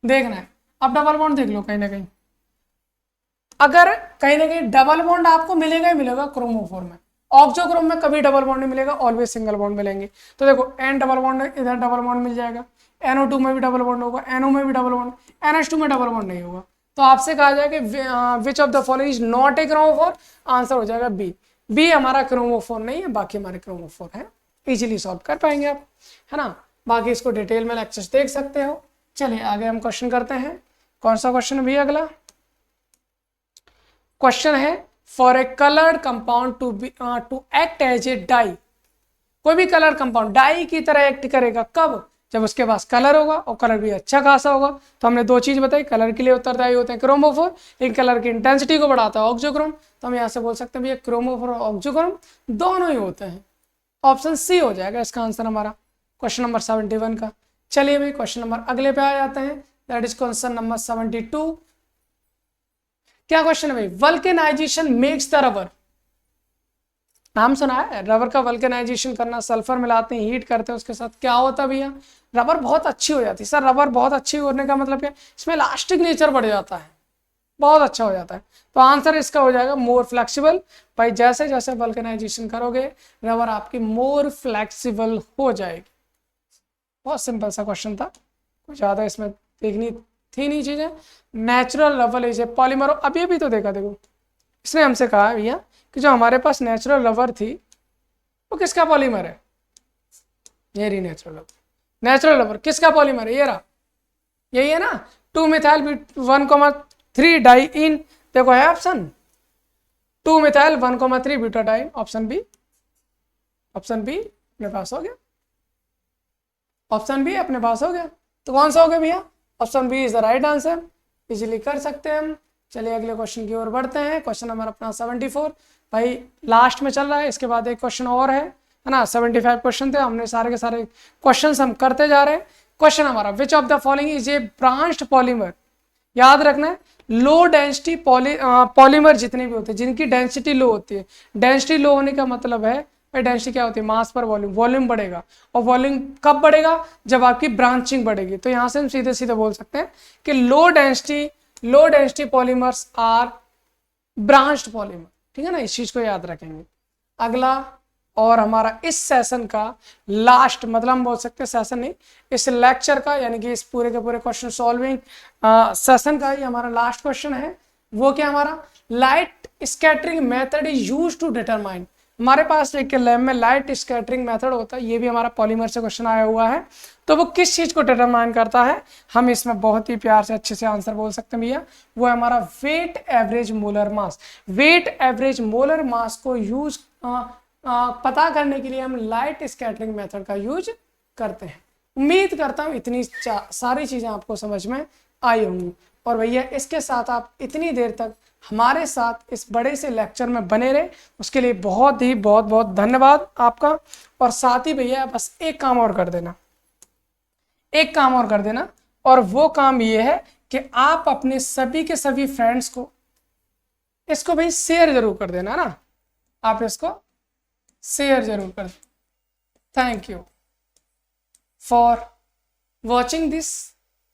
देखना है, आप डबल बॉन्ड देख लो कहीं ना कहीं, अगर कहीं ना कहीं डबल बॉन्ड आपको मिलेगा ही मिलेगा क्रोमोफोर में, ऑक्सोक्रोम में कभी डबल बॉन्ड नहीं मिलेगा, ऑलवेज सिंगल बॉन्ड मिलेंगे। तो देखो एन डबल बॉन्ड, इधर डबल बॉन्ड मिल जाएगा, NO2 में भी डबल बॉन्ड होगा, NO में भी डबल बॉन्ड, NH2 में डबल बॉन्ड नहीं होगा। तो आपसे कहा जाए कि विच of the following is not a chromophore, answer हो जाएगा बी। बी हमारा क्रोमोफोर नहीं है, बाकी हमारे क्रोमोफोर है, इजीली सॉल्व कर पाएंगे आप, है ना। बाकी इसको डिटेल में लेक्चर्स देख सकते हो। चलिए आगे हम क्वेश्चन करते हैं। कौन सा क्वेश्चन भी अगला क्वेश्चन है, for a coloured compound to act as a dye. कोई भी कलर कंपाउंड डाई की तरह एक्ट करेगा, कब, जब उसके पास कलर होगा और कलर भी अच्छा खासा होगा। तो हमने दो चीज बताई, कलर के लिए उत्तरदायी होते हैं क्रोमोफोर, लेकिन कलर की इंटेंसिटी को बढ़ाता है ऑक्सोक्रोम। तो हम यहाँ से बोल सकते हैं भैया क्रोमोफोर और ऑक्सोक्रोम दोनों ही होते हैं। ऑप्शन सी हो जाएगा इसका आंसर हमारा क्वेश्चन नंबर 71 का। चलिए भाई क्वेश्चन नंबर अगले पे आ जाते हैं, दैट इज क्वेश्चन नंबर 72। क्या क्वेश्चन है भाई, वल्केनाइजेशन मेक्स द रबर। नाम सुना है रबर का, वल्केनाइजेशन करना, सल्फर मिलाते हैं, हीट करते हैं, उसके साथ क्या होता है भैया, रबर बहुत अच्छी हो जाती है। सर रबर बहुत अच्छी होने का मतलब क्या, इसमें इलास्टिक नेचर बढ़ जाता है, बहुत अच्छा हो जाता है। तो आंसर इसका हो जाएगा मोर फ्लेक्सिबल। भाई जैसे जैसे वल्केनाइजेशन करोगे रबर आपकी मोर फ्लेक्सिबल हो जाएगी। बहुत सिंपल सा क्वेश्चन था, कुछ ज्यादा इसमें देखनी थी नहीं चीजें। Natural rubber is a polymer, अभी अभी तो देखा, देखो इसने हमसे कहा भैया कि जो हमारे पास नेचुरल रबर थी वो किसका पॉलीमर है, ये रही नेचुरल रबर। नेचुरल रबर किसका पॉलीमर है, ये रहा, यही है ना, 2-methyl 1,3 डाई इन, देखो है option 2-methyl 1,3 butadiene, option B. Option B अपने पास हो गया, ऑप्शन बी अपने पास हो गया। तो कौन सा हो गया भैया, option B is the right answer, easily कर सकते हैं हम। चलिए अगले क्वेश्चन की ओर बढ़ते हैं, क्वेश्चन नंबर अपना 74। भाई लास्ट में चल रहा है, इसके बाद एक क्वेश्चन और है ना। 75 क्वेश्चन थे, हमने सारे के सारे क्वेश्चन हम करते जा रहे हैं। क्वेश्चन हमारा, विच of the following is a branched polymer. याद रखना है लो डेंसिटी पॉलीमर जितने भी होते हैं जिनकी डेंसिटी लो होती है, डेंसिटी लो होने का मतलब है भाई डेंसिटी क्या होती है, मास पर वॉल्यूम, वॉल्यूम बढ़ेगा, और वॉल्यूम कब बढ़ेगा, जब आपकी ब्रांचिंग बढ़ेगी। तो यहाँ से हम सीधे सीधे बोल सकते हैं कि low density polymers are branched polymer. ठीक है ना, इस चीज को याद रखेंगे। अगला और हमारा इस सेशन का लास्ट, मतलब हम बोल सकते हैं सेशन नहीं, इस लेक्चर का यानी कि इस पूरे के पूरे क्वेश्चन सॉल्विंग सेशन का ही हमारा लास्ट क्वेश्चन है। वो क्या हमारा, light scattering method is use to determine. हमारे पास एक लैब में लाइट स्कैटरिंग मेथड होता है, ये भी हमारा पॉलीमर से क्वेश्चन आया हुआ है। तो वो किस चीज को डिटरमाइन करता है, हम इसमें बहुत ही प्यार से अच्छे से आंसर बोल सकते हैं भैया, वो है हमारा weight average molar mass. Weight average molar mass को यूज पता करने के लिए हम लाइट स्कैटरिंग मेथड का यूज करते हैं। उम्मीद करता हूँ इतनी सारी चीजें आपको समझ में आई होंगी। और भैया इसके साथ आप इतनी देर तक हमारे साथ इस बड़े से लेक्चर में बने रहे, उसके लिए बहुत बहुत धन्यवाद आपका। और साथ ही भैया बस एक काम और कर देना, एक काम और कर देना, और वो काम ये है कि आप अपने सभी के सभी फ्रेंड्स को इसको भाई शेयर जरूर कर देना ना, आप इसको शेयर जरूर कर। Thank you for watching this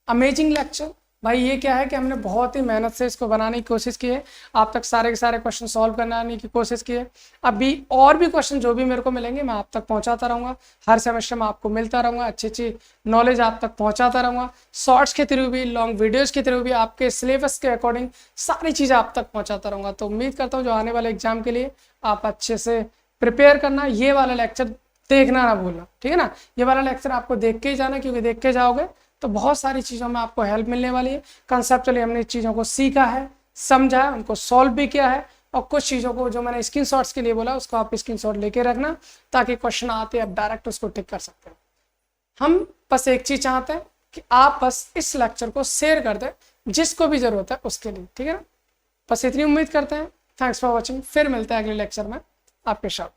amazing lecture. भाई ये क्या है कि हमने बहुत ही मेहनत से इसको बनाने की कोशिश की है, आप तक सारे के सारे क्वेश्चन सॉल्व करने की कोशिश की है। अभी और भी क्वेश्चन जो भी मेरे को मिलेंगे मैं आप तक पहुंचाता रहूँगा, हर सेमेस्टर में आपको मिलता रहूँगा, अच्छी नॉलेज आप तक पहुंचाता रहूँगा, शॉर्ट्स के थ्रू भी, लॉन्ग वीडियोज़ के थ्रू भी, आपके सिलेबस के अकॉर्डिंग सारी चीज़ें आप तक पहुँचाता रहूँगा। तो उम्मीद करता हूँ जो आने वाले एग्जाम के लिए आप अच्छे से प्रिपेयर करना, ये वाला लेक्चर देखना ना भूलना, ठीक है ना। ये वाला लेक्चर आपको देख के ही जाना, क्योंकि देख के जाओगे तो बहुत सारी चीज़ों में आपको हेल्प मिलने वाली है। कंसेप्चुअली हमने चीज़ों को सीखा है, समझा है, उनको सॉल्व भी किया है, और कुछ चीज़ों को जो मैंने स्क्रीनशॉट्स के लिए बोला उसको आप स्क्रीनशॉट लेके रखना, ताकि क्वेश्चन आते आप डायरेक्ट उसको टिक कर सकते हैं। हम बस एक चीज़ चाहते हैं कि आप बस इस लेक्चर को शेयर कर दें जिसको भी ज़रूरत है उसके लिए, ठीक है ना। बस इतनी उम्मीद करते हैं। थैंक्स फॉर वॉचिंग, फिर मिलते हैं अगले लेक्चर में आपके साथ।